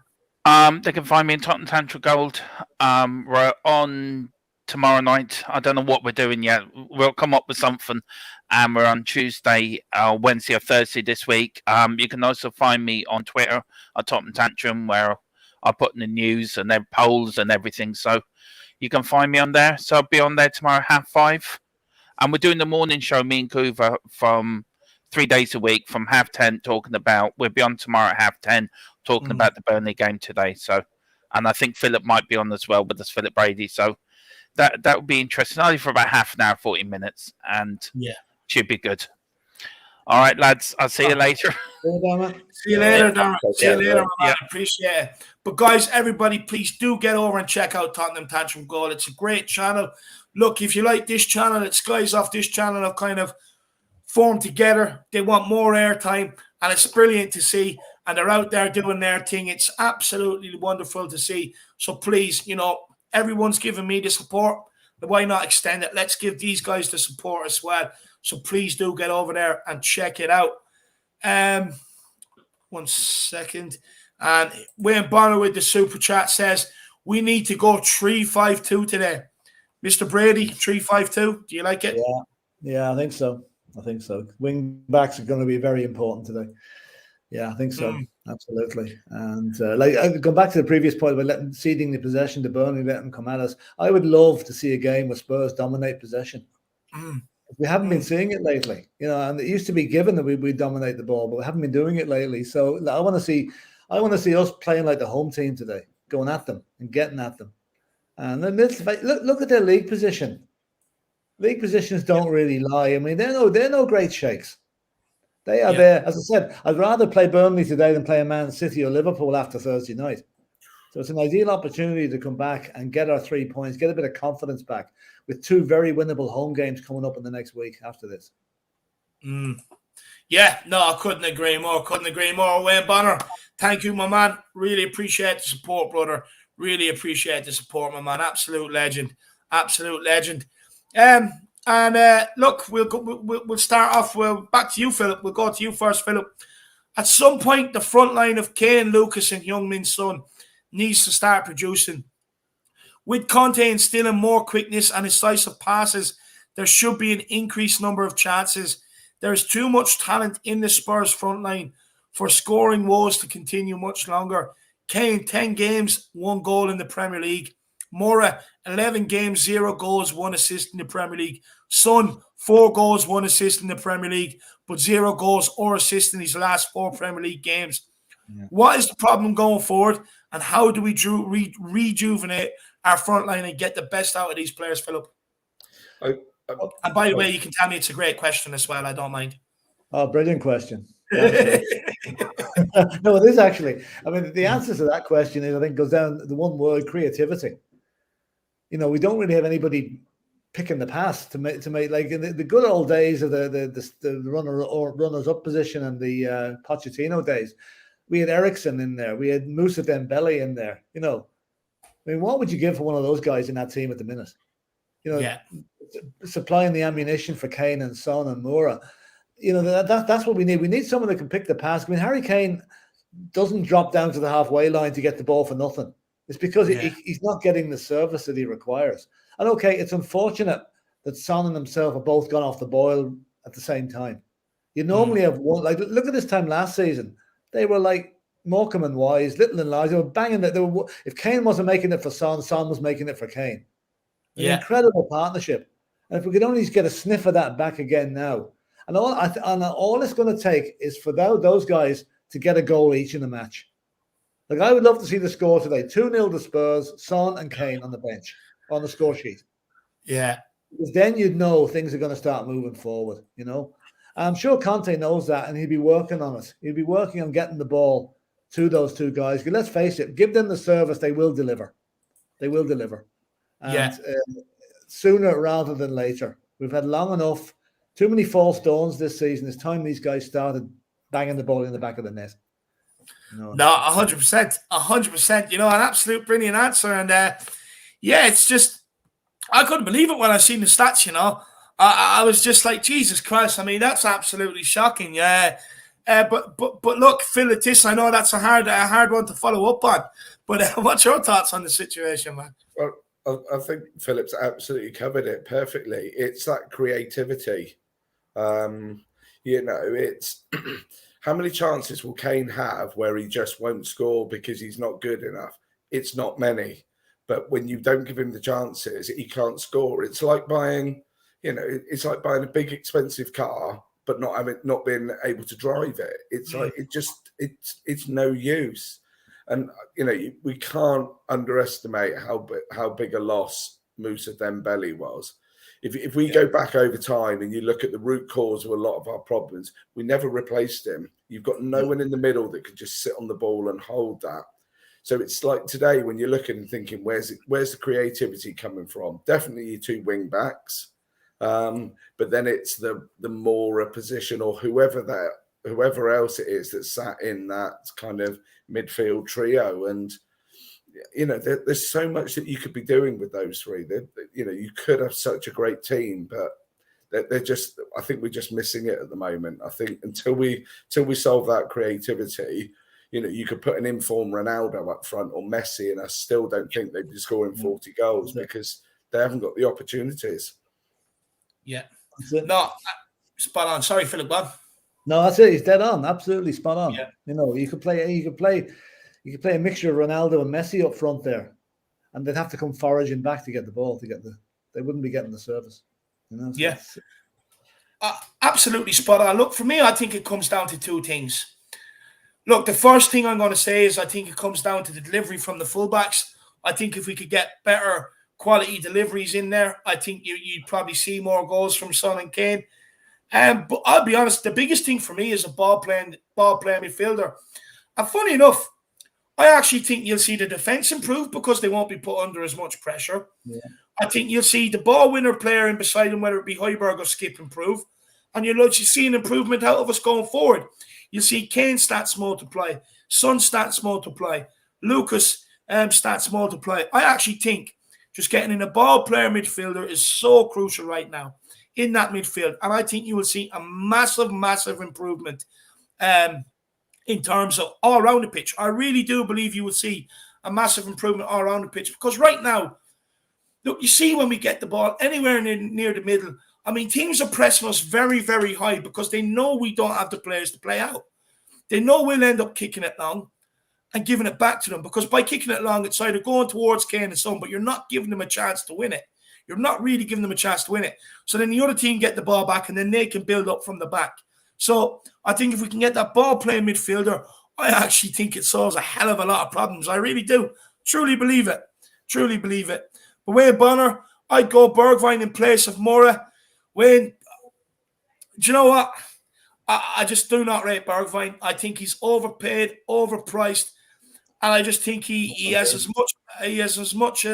They can find me in Tottenham Tantra Gold. We're on tomorrow night. I don't know what we're doing yet. We'll come up with something. And we're on Tuesday, Wednesday, or Thursday this week. You can also find me on Twitter at Tottenham Tantrum, where I put in the news and their polls and everything. So you can find me on there. So I'll be on there tomorrow 5:30. And we're doing the morning show, me and Coover, from 3 days a week from 10:30 talking about, we'll be on tomorrow at 10:30 talking about the Burnley game today. So, and I think Philip might be on as well with us, Philip Brady. So that would be interesting. Only for about half an hour, 40 minutes. And should be good. All right, lads. I'll see you later. See you later, Darren. See you later, man. Appreciate it. But guys, everybody, please do get over and check out Tottenham Tantrum Goal. It's a great channel. Look, if you like this channel, it's guys off this channel have kind of formed together. They want more airtime, and it's brilliant to see. And they're out there doing their thing. It's absolutely wonderful to see. So please, everyone's giving me the support. Why not extend it? Let's give these guys the support as well. So please do get over there and check it out. 1 second. And Wayne Bonner with the super chat says, we need to go 3-5-2 today. Mr. Brady, 3-5-2. Do you like it? Yeah, I think so. Wing backs are going to be very important today. Yeah, I think so. Absolutely. And going back to the previous point about ceding the possession to Burnley, let them come at us. I would love to see a game where Spurs dominate possession. We haven't been seeing it lately, and it used to be given that we dominate the ball, but we haven't been doing it lately. So I want to see us playing like the home team today, going at them and getting at them. And then look at their league position. League positions don't really lie. I mean, they're no great shakes. They are there. As I said, I'd rather play Burnley today than play a Man City or Liverpool after Thursday night. So it's an ideal opportunity to come back and get our 3 points, get a bit of confidence back with 2 very winnable home games coming up in the next week after this. Yeah, no, I couldn't agree more. Wayne Bonner, thank you, my man. Really appreciate the support, brother. Really appreciate the support, my man. Absolute legend. Look, we'll start off. Back to you, Philip. We'll go to you first, Philip. At some point, the front line of Kane, Lucas, and Heung-min Son needs to start producing. With Conte instilling more quickness and incisive passes, there should be an increased number of chances. There is too much talent in the Spurs front line for scoring woes to continue much longer. Kane, 10 games, 1 goal in the Premier League. Moura, 11 games, 0 goals, 1 assist in the Premier League. Son, 4 goals, 1 assist in the Premier League, but 0 goals or assists in his last 4 Premier League games. Yeah. What is the problem going forward, and how do we rejuvenate our front line and get the best out of these players, Philip? And by the way, you can tell me it's a great question as well. I don't mind. Oh, brilliant question. No, it is actually. I mean, the answer to that question is, I think, goes down the one word: creativity. You know, we don't really have anybody picking the pass to make like in the good old days of the runners up position and the Pochettino days. We had Ericsson in there. We had Moussa Dembele in there. You know, I mean, what would you give for one of those guys in that team at the minute? You know, supplying the ammunition for Kane and Son and Moura. You know, that's what we need. We need someone that can pick the pass. I mean, Harry Kane doesn't drop down to the halfway line to get the ball for nothing. It's because he's not getting the service that he requires. And okay, it's unfortunate that Son and himself have both gone off the boil at the same time. You normally have one. Like, look at this time last season. They were like Morecambe and Wise, little and large. They were banging that. If Kane wasn't making it for Son, Son was making it for Kane. An incredible partnership. And if we could only get a sniff of that back again now. And all it's going to take is for those guys to get a goal each in the match. Like, I would love to see the score today. 2-0 to Spurs, Son and Kane on the bench, on the score sheet. Yeah. Because then you'd know things are going to start moving forward, you know. I'm sure Conte knows that, and he'd be working on it. He'd be working on getting the ball to those two guys. Because let's face it, give them the service, they will deliver. They will deliver. And sooner rather than later. We've had long enough, too many false dawns this season. It's time these guys started banging the ball in the back of the net. No, 100%. 100%. You know, an absolute brilliant answer. And it's just, I couldn't believe it when I seen the stats, you know. I was just like, Jesus Christ. I mean, that's absolutely shocking. Yeah. But look, Phil, I know that's a hard one to follow up on. But what's your thoughts on the situation, man? Well, I think Philip's absolutely covered it perfectly. It's that creativity. You know, it's how many chances will Kane have where he just won't score because he's not good enough? It's not many. But when you don't give him the chances, he can't score. It's like buying, you know, it's like buying a big expensive car, but not being able to drive it. It's like it's no use. And you know, we can't underestimate how big a loss Moussa Dembele was. If we go back over time and you look at the root cause of a lot of our problems, we never replaced him. You've got no one in the middle that could just sit on the ball and hold that. So it's like today when you're looking and thinking, where's the creativity coming from? Definitely your 2 wing backs, but then it's the Moura position or whoever else it is that sat in that kind of midfield trio. And you know, there's so much that you could be doing with those 3. You know, you could have such a great team, but they're just, I think we're just missing it at the moment. I think until we solve that creativity, you know, you could put an informed Ronaldo up front or Messi, and I still don't think they'd be scoring 40 goals because they haven't got the opportunities. Yeah. No, spot on. Sorry, Philip, Bob. No, that's it. He's dead on. Absolutely spot on. Yeah. You know, you could play a mixture of Ronaldo and Messi up front there, and they'd have to come foraging back to get the ball they wouldn't be getting the service. You know? So absolutely spot on. Look, for me, I think it comes down to 2 things. Look, the first thing I'm going to say is I think it comes down to the delivery from the fullbacks. I think if we could get better quality deliveries in there, I think you'd probably see more goals from Son and Kane. But I'll be honest, the biggest thing for me is a ball playing midfielder. And funny enough, I actually think you'll see the defence improve because they won't be put under as much pressure. Yeah. I think you'll see the ball winner player in beside him, whether it be Højbjerg or Skip, improve. And you'll see an improvement out of us going forward. You'll see Kane's stats multiply, Son's stats multiply, Lucas' stats multiply. I actually think just getting in a ball player midfielder is so crucial right now in that midfield. And I think you will see a massive, massive improvement in terms of all around the pitch. I really do believe you will see a massive improvement all around the pitch because right now, look, you see when we get the ball anywhere near the middle, I mean, teams are pressing us very, very high because they know we don't have the players to play out. They know we'll end up kicking it long. and giving it back to them, because by kicking it long, it's either going towards Kane and Son, but you're not giving them a chance to win it. You're not really giving them a chance to win it. So then the other team get the ball back, and then they can build up from the back. So I think if we can get that ball-playing midfielder, I actually think it solves a hell of a lot of problems. I really do. Truly believe it. Truly believe it. But Wayne Bonner, I'd go Bergwijn in place of Moura. Wayne, do you know what? I just do not rate Bergwijn. I think he's overpaid, overpriced, and I just think he has as much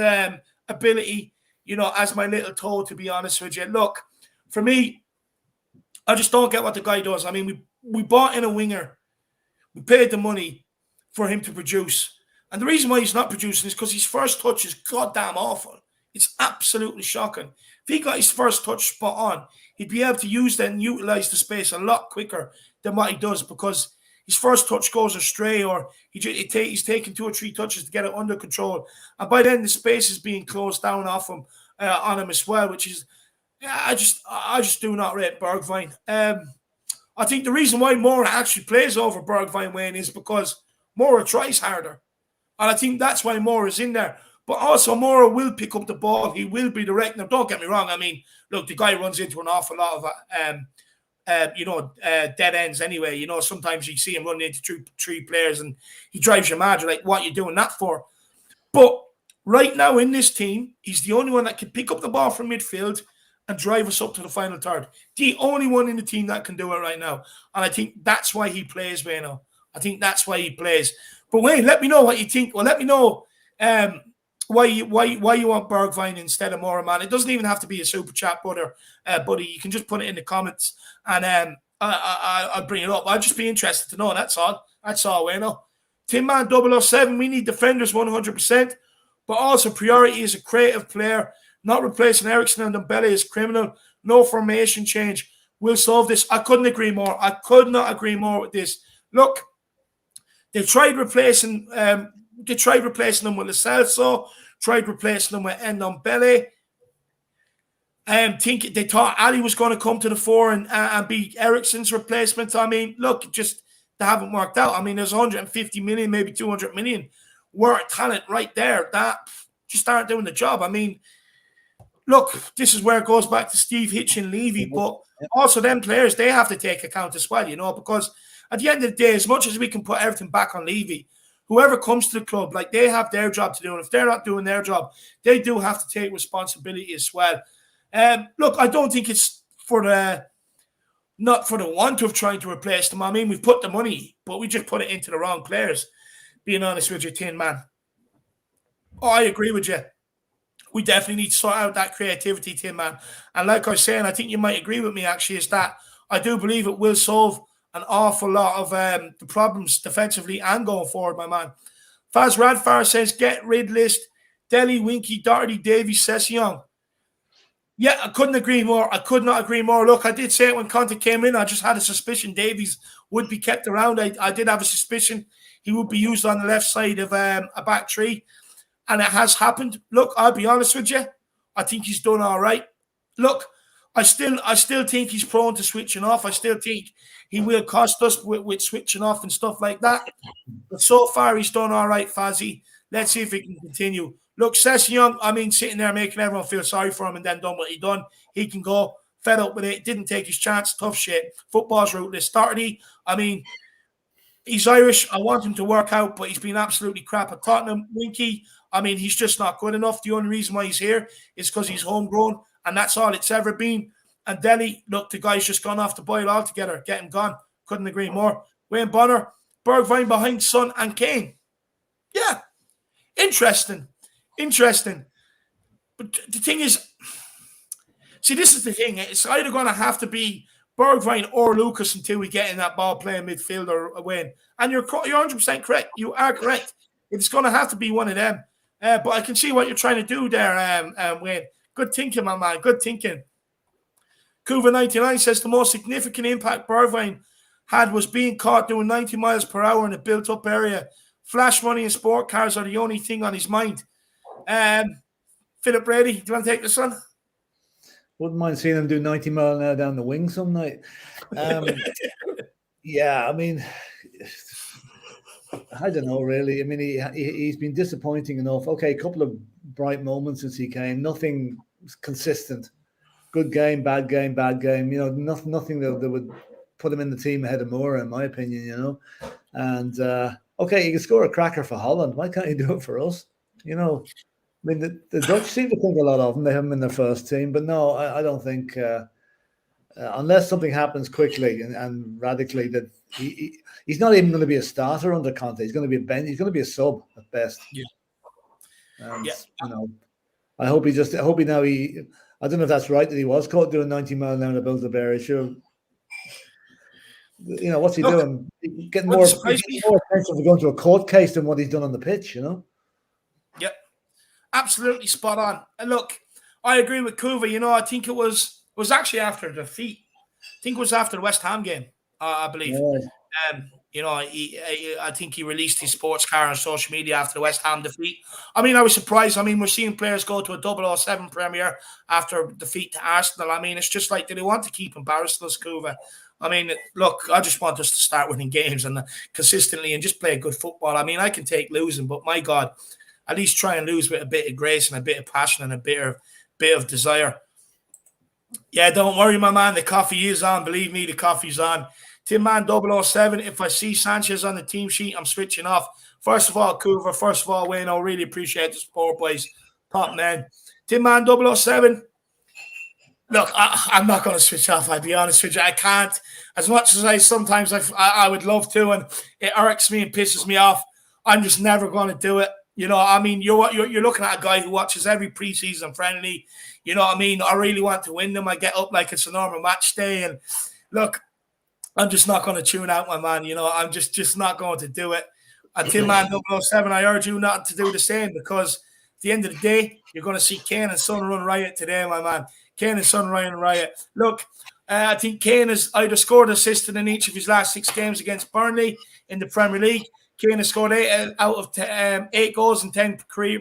ability, as my little toe, to be honest with you. Look, for me, I just don't get what the guy does. I mean, we bought in a winger. We paid the money for him to produce. And the reason why he's not producing is because his first touch is goddamn awful. It's absolutely shocking. If he got his first touch spot on, he'd be able to use that and utilize the space a lot quicker than what he does, because his first touch goes astray, or he's taking 2 or 3 touches to get it under control. And by then, the space is being closed down off him, on him as well, which is, I just do not rate Bergwijn. I think the reason why Moura actually plays over Bergwijn, Wayne, is because Moura tries harder. And I think that's why Moura is in there. But also, Moura will pick up the ball. He will be direct. Now, don't get me wrong. I mean, look, the guy runs into an awful lot of, dead ends anyway. Sometimes you see him running into three players and he drives you mad. You're like, what are you doing that for? But right now in this team, he's the only one that can pick up the ball from midfield and drive us up to the final third. The only one in the team that can do it right now. And I think that's why he plays, Wayne. I think that's why he plays. But Wayne, let me know what you think. Well, let me know why you want Bergwijn instead of Moura, man. It doesn't even have to be a super chat, buddy. You can just put it in the comments, and I'll bring it up. I'd just be interested to know. That's all, Wayne. Tin Man 007, we need defenders 100%, but also priority is a creative player. Not replacing Eriksen and Dembele is criminal. No formation change will solve this. I couldn't agree more. I could not agree more with this. Look, they tried replacing them with Lo Celso, tried replacing them with Ndombele. They thought Ali was going to come to the fore and be Eriksen's replacement. I mean, look, just they haven't worked out. I mean, there's 150 million, maybe 200 million worth talent right there that just aren't doing the job. I mean, look, this is where it goes back to Steve Hitch and Levy, but also them players, they have to take account as well, because at the end of the day, as much as we can put everything back on Levy, whoever comes to the club, like, they have their job to do, and if they're not doing their job, they do have to take responsibility as well. Look, I don't think it's not for the want of trying to replace them. I mean, we've put the money, but we just put it into the wrong players, being honest with you, Tin Man. Oh, I agree with you. We definitely need to sort out that creativity, Tin Man. And like I was saying, I think you might agree with me, actually, is that I do believe it will solve an awful lot of the problems defensively and going forward, my man. Faz Radfar says, get rid list, Dele, Winky, Doherty, Davies, Sessegnon. Yeah, I couldn't agree more. I could not agree more. Look, I did say it when Conte came in. I just had a suspicion Davies would be kept around. I did have a suspicion he would be used on the left side of a back three. And it has happened. Look, I'll be honest with you. I think he's done all right. Look, I still think he's prone to switching off. I still think he will cost us with switching off and stuff like that. But so far, he's done all right, Fazzy. Let's see if he can continue. Look, Sessegnon, I mean, sitting there making everyone feel sorry for him and then done what he done. He can go. Fed up with it. Didn't take his chance. Tough shit. Football's rootless. Doherty, I mean, he's Irish. I want him to work out, but he's been absolutely crap at Tottenham. Winky, I mean, he's just not good enough. The only reason why he's here is because he's homegrown, and that's all it's ever been. And Dele, look, the guy's just gone off the boil altogether. Get him gone. Couldn't agree more. Wayne Bonner, Bergwijn behind Son and Kane. Yeah, interesting. But the thing is, see, this is the thing. It's either going to have to be Bergwijn or Lucas until we get in that ball-playing midfield or Wayne. And you're 100% correct. You are correct. It's going to have to be one of them. But I can see what you're trying to do there, Wayne. Good thinking, my man. Good thinking. Kuva99 says the most significant impact Bergwijn had was being caught doing 90 miles per hour in a built-up area. Flash money and sport cars are the only thing on his mind. Philip Brady, do you want to take this one? Wouldn't mind seeing him do 90 mile an hour down the wing some night. Yeah, I mean, I don't know, really. I mean, he's been disappointing enough. Okay, a couple of bright moments since he came. Nothing consistent. Good game, bad game, bad game. You know, nothing that would put him in the team ahead of Moore, in my opinion. You know, and okay, he can score a cracker for Holland. Why can't he do it for us? You know, I mean, the Dutch seem to think a lot of him. They have him in their first team, but no, I don't think. Unless something happens quickly and radically, that he's not even going to be a starter under Conte. He's going to be a bench. He's going to be a sub at best. Yeah. And, Yeah. you know, I hope he now I don't know if that's right that he was caught doing 90 mile an hour in a buildup area. Sure. You know, what's he doing? Getting more attention for going to a court case than what he's done on the pitch, you know? Yep. Absolutely spot on. And look, I agree with Kuva. You know, I think it was actually after the defeat. I think it was after the West Ham game, I believe. Yeah. You know, I think he released his sports car on social media after the West Ham defeat. I mean, I was surprised. I mean, we're seeing players go to a 007 Premier after defeat to Arsenal. I mean, it's just like, do they want to keep embarrassing us, Kuva? I mean, look, I just want us to start winning games and consistently and just play good football. I mean, I can take losing, but my God, at least try and lose with a bit of grace and a bit of passion and a bit of desire. Yeah, don't worry, my man. The coffee is on. Believe me, the coffee's on. Tin Man 007, if I see Sanchez on the team sheet, I'm switching off. First of all, Coover. First of all, Wayne, I really appreciate the support, boys. Top man. Tin Man 007. Look, I'm not going to switch off. I'll be honest with you. I can't. As much as I would love to, and it irks me and pisses me off, I'm just never going to do it. You know, I mean, you're looking at a guy who watches every preseason friendly. You know what I mean? I really want to win them. I get up like it's a normal match day. And look, I'm just not going to tune out, my man. You know, I'm just not going to do it. And Tin Man 007, I urge you not to do the same, because at the end of the day, you're going to see Kane and Son run riot today, my man. Kane and Son run riot. Look, I think Kane has either scored or assisted in each of his last 6 games against Burnley in the Premier League. Kane has scored 8 out of 8 goals and 10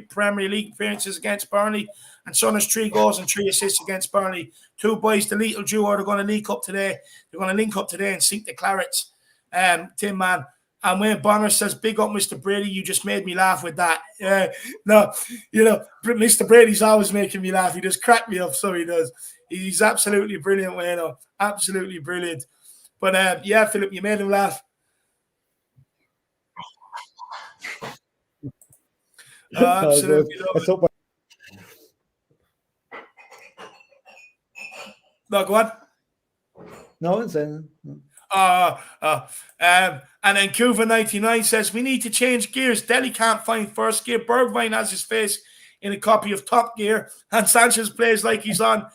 Premier League appearances against Burnley. And Son has 3 goals and 3 assists against Burnley. 2 boys, the little duo, are going to link up today. They're going to link up today and sink the clarets. Tin Man. And Wayne Bonner says, big up, Mr. Brady. You just made me laugh with that. No, you know, Mr. Brady's always making me laugh. He just cracked me up, so he does. He's absolutely brilliant, Wayne. Absolutely brilliant. But, yeah, Philip, you made him laugh. Absolutely. No, go on. No, I'm saying. And then Cuva99 says, we need to change gears. Delhi can't find first gear. Bergwijn has his face in a copy of Top Gear, and Sanchez plays like he's on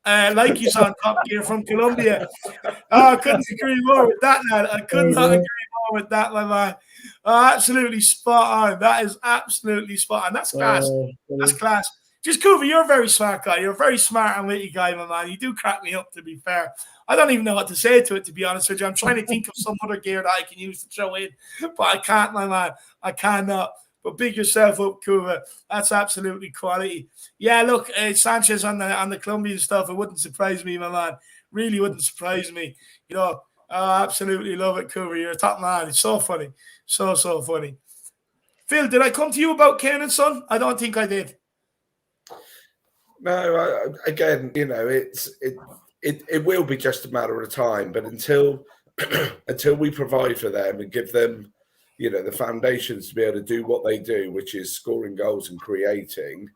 Top Gear from Colombia. I couldn't agree more with that, lad. I could not agree more with that, my man. Absolutely spot on. That is absolutely spot on. That's class. That's class. Just Kuva, you're a very smart guy. You're a very smart and witty guy, my man. You do crack me up, to be fair. I don't even know what to say to it, to be honest with you. I'm trying to think of some other gear that I can use to throw in, but I can't, my man. I cannot. But big yourself up, Kuva. That's absolutely quality. Yeah, look, Sanchez on the Colombian stuff, it wouldn't surprise me, my man. Really wouldn't surprise me. You know, I absolutely love it, Kuva. You're a top man. It's so funny. So funny. Phil, did I come to you about Kane and Son? I don't think I did. No, again, you know, it will be just a matter of time. But until we provide for them and give them, you know, the foundations to be able to do what they do, which is scoring goals and creating,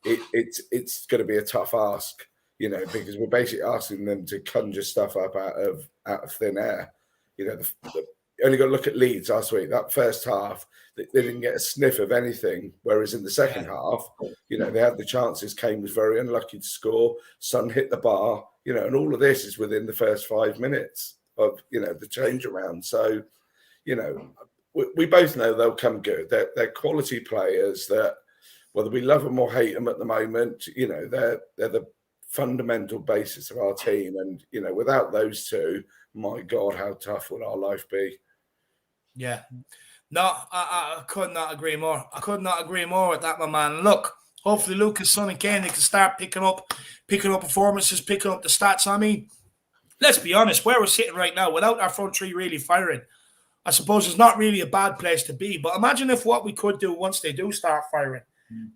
it's going to be a tough ask, you know, because we're basically asking them to conjure stuff up out of thin air. You know, you only got to look at Leeds last week. That first half, they didn't get a sniff of anything. Whereas in the second half, you know, they had the chances. Kane was very unlucky to score. Son hit the bar, you know, and all of this is within the first 5 minutes of, you know, the change around. So, you know, we both know they'll come good. They're quality players that, whether we love them or hate them at the moment, you know, they're the fundamental basis of our team. And, you know, without those two, my God, how tough will our life be? Yeah. No, I could not agree more. I could not agree more with that, my man. Look, hopefully Lucas, Son and Kane, they can start picking up performances, picking up the stats. I mean, let's be honest, where we're sitting right now, without our front three really firing, I suppose it's not really a bad place to be. But imagine if what we could do once they do start firing,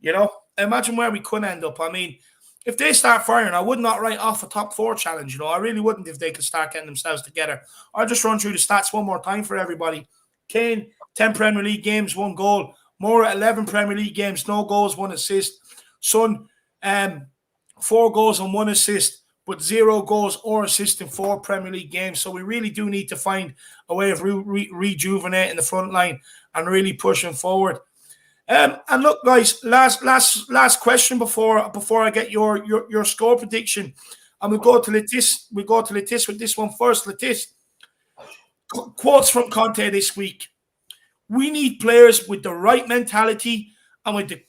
you know, imagine where we could end up. I mean, if they start firing, I would not write off a top 4 challenge. You know, I really wouldn't if they could start getting themselves together. I'll just run through the stats one more time for everybody. Kane, 10 Premier League games, 1 goal. Moura, 11 Premier League games, no goals, 1 assist. Son, 4 goals and 1 assist, but 0 goals or assists in 4 Premier League games. So we really do need to find a way of rejuvenating the front line and really pushing forward. And look, guys, last question before I get your score prediction, and we'll go to Letis. We go to Letis with this one first. Letis, quotes from Conte this week. We need players with the right mentality and with the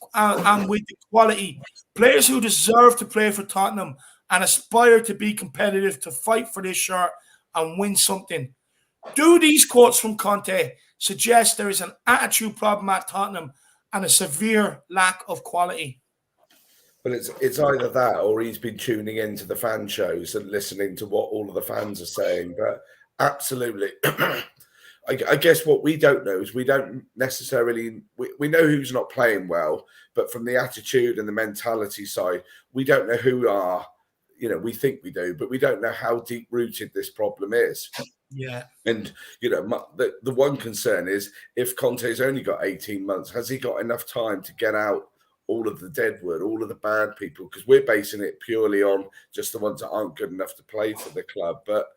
quality. Players who deserve to play for Tottenham and aspire to be competitive, to fight for this shirt and win something. Do these quotes from Conte suggest there is an attitude problem at Tottenham and a severe lack of quality? Well, it's either that or he's been tuning into the fan shows and listening to what all of the fans are saying. But absolutely, I guess what we don't know is we don't necessarily we know who's not playing well, but from the attitude and the mentality side, we don't know who are. You know, we think we do, but we don't know how deep rooted this problem is. Yeah. And, you know, the one concern is if Conte's only got 18 months, has he got enough time to get out all of the deadwood, all of the bad people? Because we're basing it purely on just the ones that aren't good enough to play for the club. But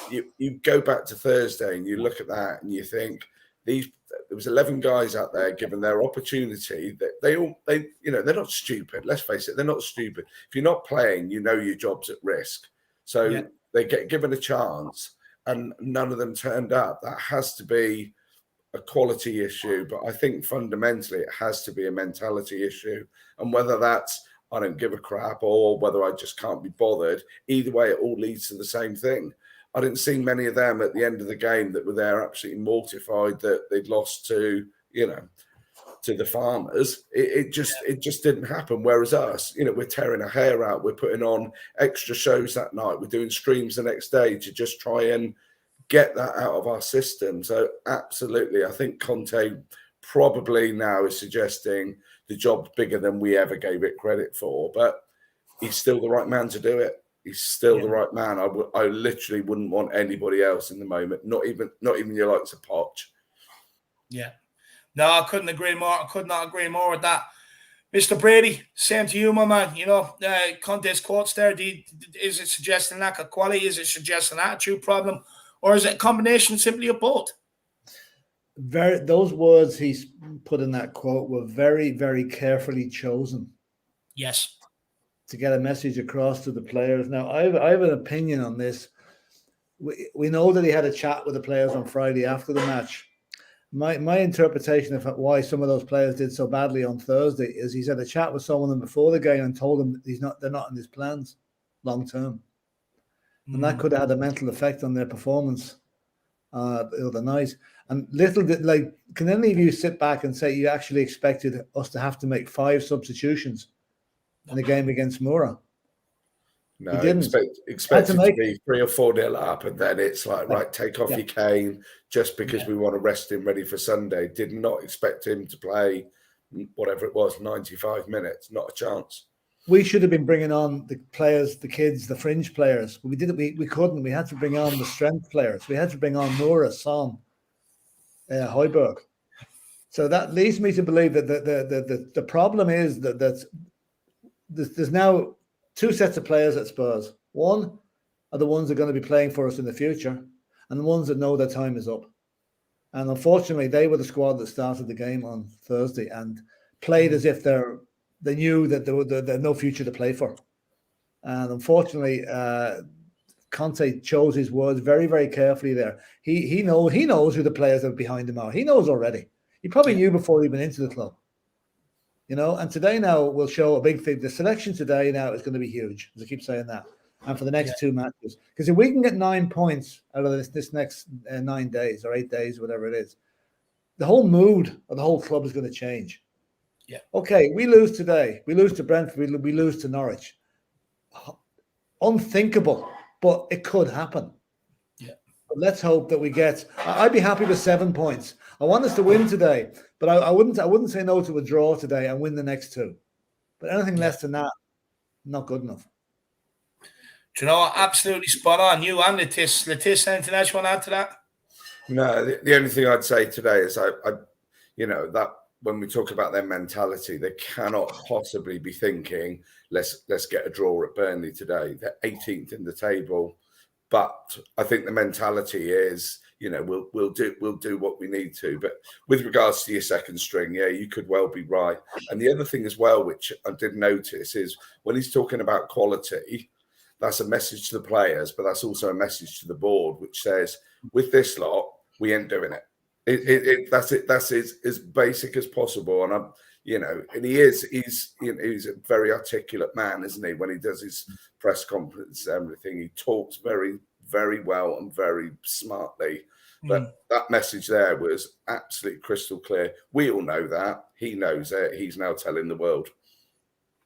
you go back to Thursday and you look at that and you think there was 11 guys out there given their opportunity that they you know, they're not stupid. Let's face it, they're not stupid. If you're not playing, you know your job's at risk. So they get given a chance and none of them turned up. That has to be a quality issue, but I think fundamentally it has to be a mentality issue. And whether that's I don't give a crap or whether I just can't be bothered, either way, it all leads to the same thing. I didn't see many of them at the end of the game that were there absolutely mortified that they'd lost to, you know, to the Farmers. It just didn't happen. Whereas us, you know, we're tearing our hair out. We're putting on extra shows that night. We're doing streams the next day to just try and get that out of our system. So absolutely, I think Conte probably now is suggesting the job's bigger than we ever gave it credit for, but he's still the right man to do it. He's still the right man. I literally wouldn't want anybody else in the moment, not even your likes of Poch. Yeah. No, I couldn't agree more. I could not agree more with that. Mr. Brady, same to you, my man. You know, Conte's quotes there, is it suggesting lack of quality? Is it suggesting an attitude problem? Or is it a combination simply of both? Those words he's put in that quote were very, very carefully chosen. Yes. To get a message across to the players. Now, I have an opinion on this. We know that he had a chat with the players on Friday after the match. My interpretation of why some of those players did so badly on Thursday is he's had a chat with some of them before the game and told them they're not in his plans long term. And that could have had a mental effect on their performance the other night. And can any of you sit back and say you actually expected us to have to make 5 substitutions in the game against Moura? No, expect it to be 3 or 4-0 up, and then it's like, right, take off your Kane just because we want to rest him ready for Sunday. Did not expect him to play whatever it was, 95 minutes. Not a chance. We should have been bringing on the players, the kids, the fringe players. But we couldn't. We had to bring on the strength players. We had to bring on Moura, Son, Højbjerg. So that leads me to believe that the problem is that there's now 2 sets of players at Spurs. One are the ones that are going to be playing for us in the future, and the ones that know their time is up. And unfortunately, they were the squad that started the game on Thursday and played as if they knew that there had no future to play for. And unfortunately, Conte chose his words very, very carefully there. He knows who the players that are behind him are. He knows already. He probably knew before he went into the club. You know, and today now will show a big thing. The selection today now is going to be huge, as I keep saying that. And for the next 2 matches. Because if we can get 9 points out of this next 9 days or 8 days, whatever it is, the whole mood of the whole club is going to change. Yeah. Okay, we lose today. We lose to Brentford. We lose to Norwich. Unthinkable, but it could happen. Yeah. But let's hope that we get. I'd be happy with 7 points. I want us to win today, but I wouldn't say no to a draw today and win the next 2. But anything less than that, not good enough. Do you know what? Absolutely spot on. You and Letice. Letice, anything else you want to add to that? No, the only thing I'd say today is that when we talk about their mentality, they cannot possibly be thinking, let's get a draw at Burnley today. They're 18th in the table. But I think the mentality is, we'll do what we need to. But with regards to your second string, yeah, you could well be right. And the other thing as well, which I did notice, is when he's talking about quality, that's a message to the players, but that's also a message to the board, which says, with this lot, we ain't doing it. That's it. That's as basic as possible. And and he's a very articulate man, isn't he? When he does his press conference, everything, he talks very, very well and very smartly. But that message there was absolutely crystal clear. We all know that. He knows it. He's now telling the world.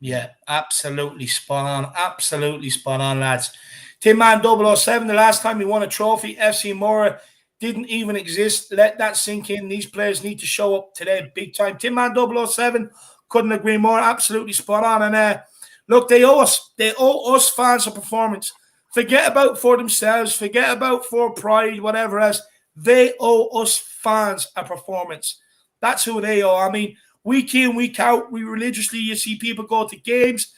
Yeah, absolutely spot on. Absolutely spot on, lads. Tin Man 007, the last time he won a trophy, FC Mora didn't even exist. Let that sink in. These players need to show up today big time. Tin Man 007, couldn't agree more. Absolutely spot on. And look, they owe us fans a performance. Forget about for themselves. Forget about for pride, whatever else. They owe us fans a performance. That's who they owe. I mean, week in, week out, you see people go to games,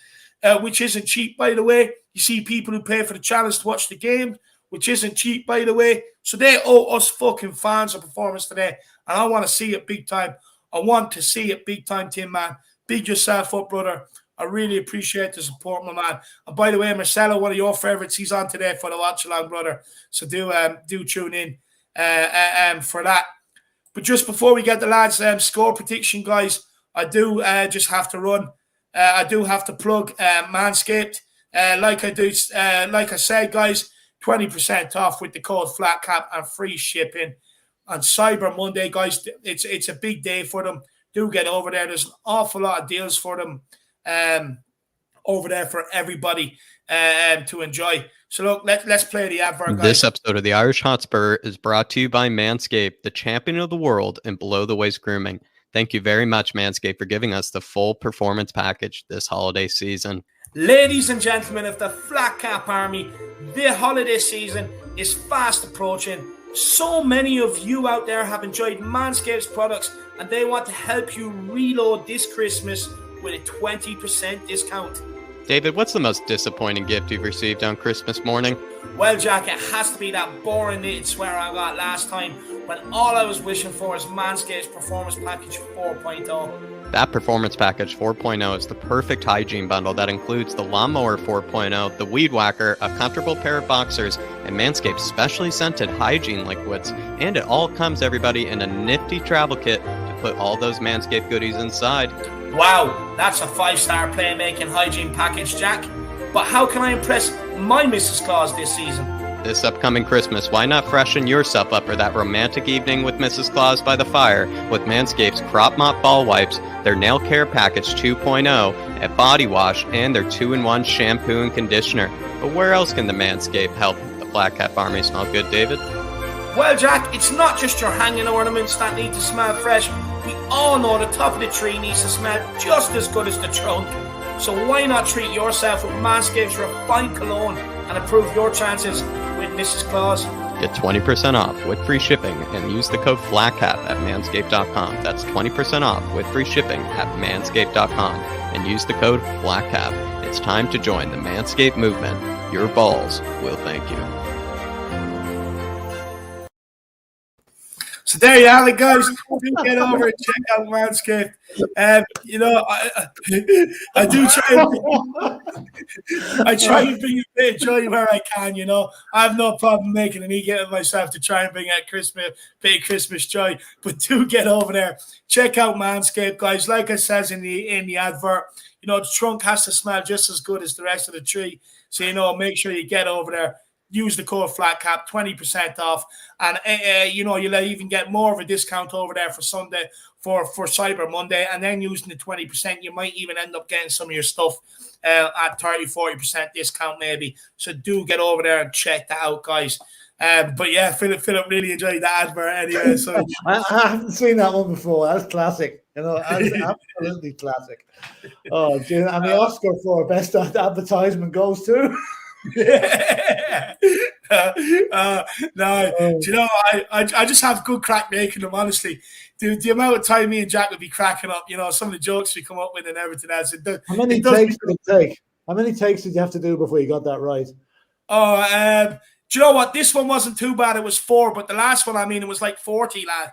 which isn't cheap, by the way. You see people who pay for the challenge to watch the game, which isn't cheap, by the way. So they owe us fucking fans a performance today. And I want to see it big time. I want to see it big time, Tim, man. Big yourself up, brother. I really appreciate the support, my man. And by the way, Marcelo, one of your favorites, he's on today for the watch along, brother. So do tune in for that. But just before we get the lads' score prediction, guys, I do just have to run. I do have to plug Manscaped. Like I said, guys, 20% off with the code FLATCAP and free shipping on Cyber Monday, guys. It's a big day for them. Do get over there. There's an awful lot of deals for them over there for everybody to enjoy. So look, let's play the advert, guys. This episode of the Irish Hotspur is brought to you by Manscaped, the champion of the world in below-the-waist grooming. Thank you very much, Manscaped, for giving us the full performance package this holiday season. Ladies and gentlemen of the Flat Cap Army, the holiday season is fast approaching. So many of you out there have enjoyed Manscaped's products, and they want to help you reload this Christmas with a 20% discount. David, what's the most disappointing gift you've received on Christmas morning? Well, Jack, it has to be that boring knitted sweater I got last time, when all I was wishing for is Manscaped's Performance Package 4.0. That Performance Package 4.0 is the perfect hygiene bundle that includes the Lawnmower 4.0, the Weed Whacker, a comfortable pair of boxers, and Manscaped's specially scented hygiene liquids. And it all comes, everybody, in a nifty travel kit to put all those Manscaped goodies inside. Wow, that's a 5-star playmaking hygiene package, Jack. But how can I impress my Mrs. Claus this season? This upcoming Christmas, why not freshen yourself up for that romantic evening with Mrs. Claus by the fire with Manscaped's Crop Mop Ball Wipes, their Nail Care Package 2.0, a body wash, and their 2-in-1 shampoo and conditioner. But where else can the Manscaped help the Flat Cap Army smell good, David? Well, Jack, it's not just your hanging ornaments that need to smell fresh. We all know the top of the tree needs to smell just as good as the trunk. So why not treat yourself with Manscaped's refined cologne and improve your chances with Mrs. Claus? Get 20% off with free shipping and use the code FLATCAP at manscaped.com. That's 20% off with free shipping at manscaped.com and use the code FLATCAP. It's time to join the Manscaped movement. Your balls will thank you. So there you have it, guys. Do get over and check out Manscaped. I do try and bring a bit of joy where I can. I have no problem making an ego of myself to try and bring out bit of Christmas joy. But do get over there, check out Manscaped, guys. Like I says in the advert, the trunk has to smell just as good as the rest of the tree. So make sure you get over there. Use the code FLATCAP, 20% off, and you'll even get more of a discount over there for Sunday for Cyber Monday, and then using the 20%, you might even end up getting some of your stuff at 30-40% discount maybe. So do get over there and check that out, guys. But yeah, Philip really enjoyed that advert anyway. So I haven't seen that one before. That's classic. That's absolutely classic. Oh, and the Oscar for best advertisement goes to. No, do you know, I just have good crack making them, honestly. The amount of time me and Jack would be cracking up, some of the jokes we come up with and everything else. How many takes did it take? How many takes did you have to do before you got that right? Oh, do you know what? This one wasn't too bad. It was 4, but the last one, it was like 40, lad.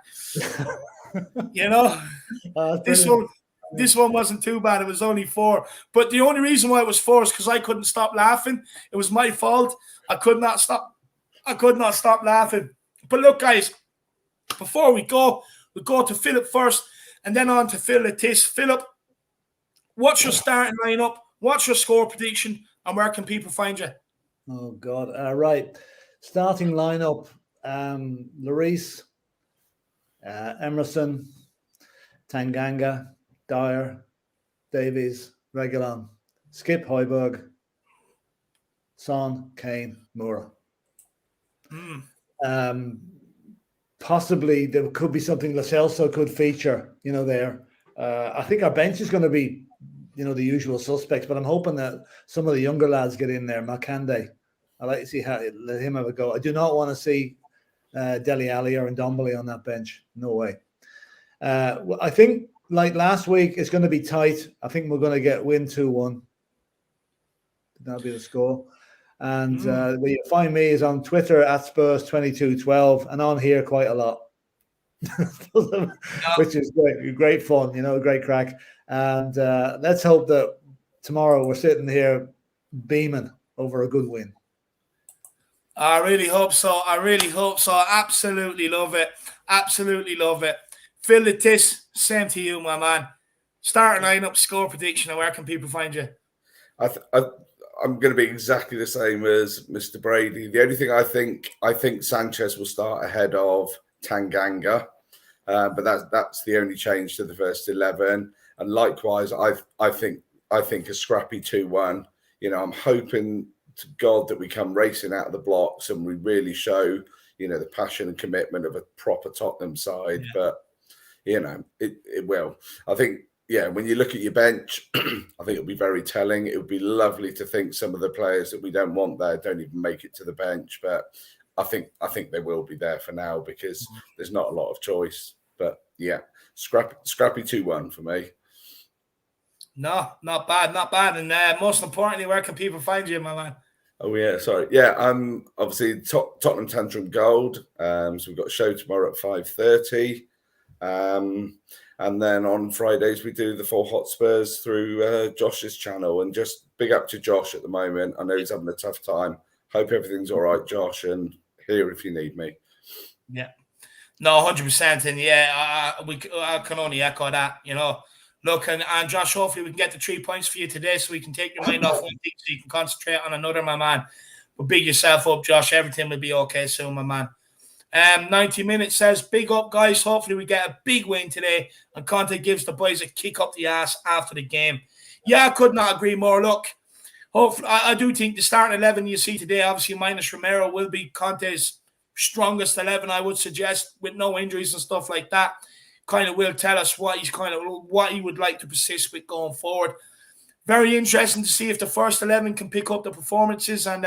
This one wasn't too bad. It was only 4. But the only reason why it was 4 is because I couldn't stop laughing. It was my fault. I could not stop laughing. But look, guys, before we go to Philip first and then on to Phil Latis. Philip, what's your starting lineup? What's your score prediction? And where can people find you? Oh, God. Right. Starting lineup, Lloris, Emerson, Tanganga, Dyer, Davies, Reguilon, Skip, Højbjerg, Son, Kane, Moura. Possibly there could be something Lo Celso could feature, there. I think our bench is going to be, the usual suspects, but I'm hoping that some of the younger lads get in there. Kante, I like to see let him have a go. I do not want to see Dele Alli or Ndombele on that bench. No way. I think, like last week, it's going to be tight. I think we're going to win 2-1. That'll be the score. And where you find me is on Twitter at Spurs2212 and on here quite a lot, which is great fun, great crack. And let's hope that tomorrow we're sitting here beaming over a good win. I really hope so. Absolutely love it. Phil Latis, same to you, my man. Starting lineup, score prediction, and where can people find you? I'm going to be exactly the same as Mr. Brady. The only thing I think Sanchez will start ahead of Tanganga, but that's the only change to the first 11. And likewise, I think a scrappy 2-1. I'm hoping to God that we come racing out of the blocks and we really show, the passion and commitment of a proper Tottenham side. Yeah. But it will. I think. Yeah, when you look at your bench, I think it'll be very telling. It would be lovely to think some of the players that we don't want there don't even make it to the bench. But I think they will be there for now because there's not a lot of choice. But yeah, scrappy 2-1 for me. No, not bad. And most importantly, where can people find you, my man? Oh yeah, sorry. Yeah, obviously Tottenham Tantrum Gold. So we've got a show tomorrow at 5:30. And then on Fridays, we do the 4 Hotspurs through Josh's channel. And just big up to Josh at the moment. I know he's having a tough time. Hope everything's all right, Josh, and here if you need me. Yeah. No, 100%. And yeah, I can only echo that, Look, and Josh, hopefully we can get the 3 points for you today so we can take your mind off one thing so you can concentrate on another, my man. But big yourself up, Josh. Everything will be okay soon, my man. 90 minutes says, big up, guys. Hopefully we get a big win today. And Conte gives the boys a kick up the ass after the game. Yeah, I could not agree more. Look, hopefully, I do think the starting 11 you see today, obviously minus Romero, will be Conte's strongest 11, I would suggest, with no injuries and stuff like that. Kind of will tell us what he would like to persist with going forward. Very interesting to see if the first 11 can pick up the performances and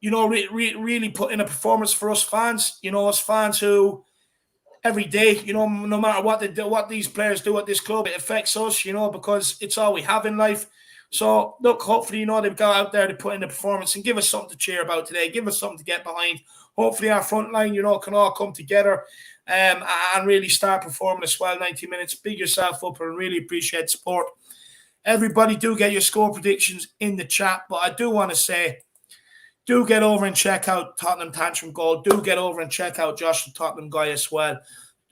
really put in a performance for us fans. Us fans who every day, no matter what they do, what these players do at this club, it affects us, because it's all we have in life. So, look, hopefully, they've got out there to put in a performance and give us something to cheer about today. Give us something to get behind. Hopefully, our front line, can all come together and really start performing as well. 90 minutes. Big yourself up and really appreciate the support. Everybody do get your score predictions in the chat, but I do want to say, do get over and check out Tottenham Tantrum Gold. Do get over and check out Josh the Tottenham guy as well.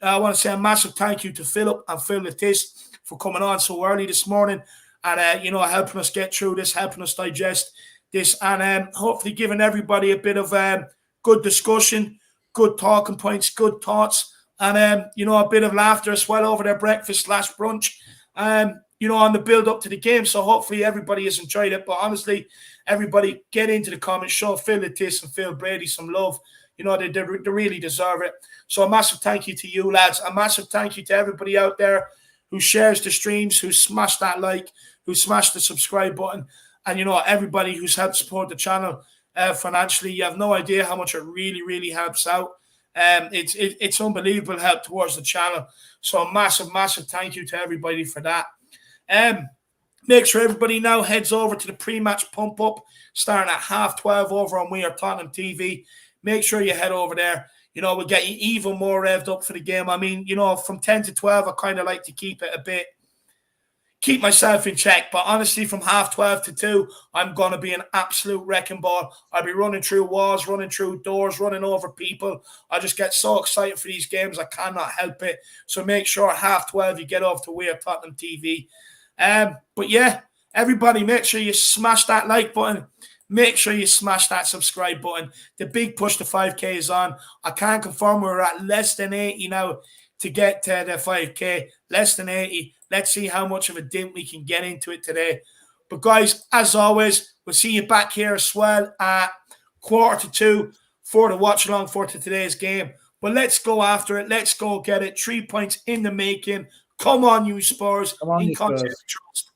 I want to say a massive thank you to Philip and Phil Latis for coming on so early this morning and, helping us get through this, helping us digest this and hopefully giving everybody a bit of good discussion, good talking points, good thoughts and, a bit of laughter as well over their breakfast/brunch. on the build up to the game. So hopefully everybody has enjoyed it. But honestly, everybody get into the comments, show Phil Lettice and Phil Brady some love. They really deserve it. So a massive thank you to you, lads. A massive thank you to everybody out there who shares the streams, who smashed that like, who smashed the subscribe button, and, everybody who's helped support the channel financially. You have no idea how much it really, really helps out. It's unbelievable help towards the channel. So a massive, massive thank you to everybody for that. Make sure everybody now heads over to the pre-match pump-up starting at 12:30 over on We Are Tottenham TV. Make sure you head over there. We'll get you even more revved up for the game. I mean, from 10 to 12, I kind of like to keep myself in check. But honestly, from 12:30 to 2, I'm going to be an absolute wrecking ball. I'll be running through walls, running through doors, running over people. I just get so excited for these games. I cannot help it. So make sure 12:30 you get off to We Are Tottenham TV. But yeah, everybody, make sure you smash that like button. Make sure you smash that subscribe button. The big push to 5K is on. I can confirm we're at less than 80 now to get to the 5K. Less than 80. Let's see how much of a dent we can get into it today. But guys, as always, we'll see you back here as well at 1:45 for the watch along for today's game. But let's go after it. Let's go get it. 3 points in the making. Come on, you Spurs. Come on, in you Spurs. trust.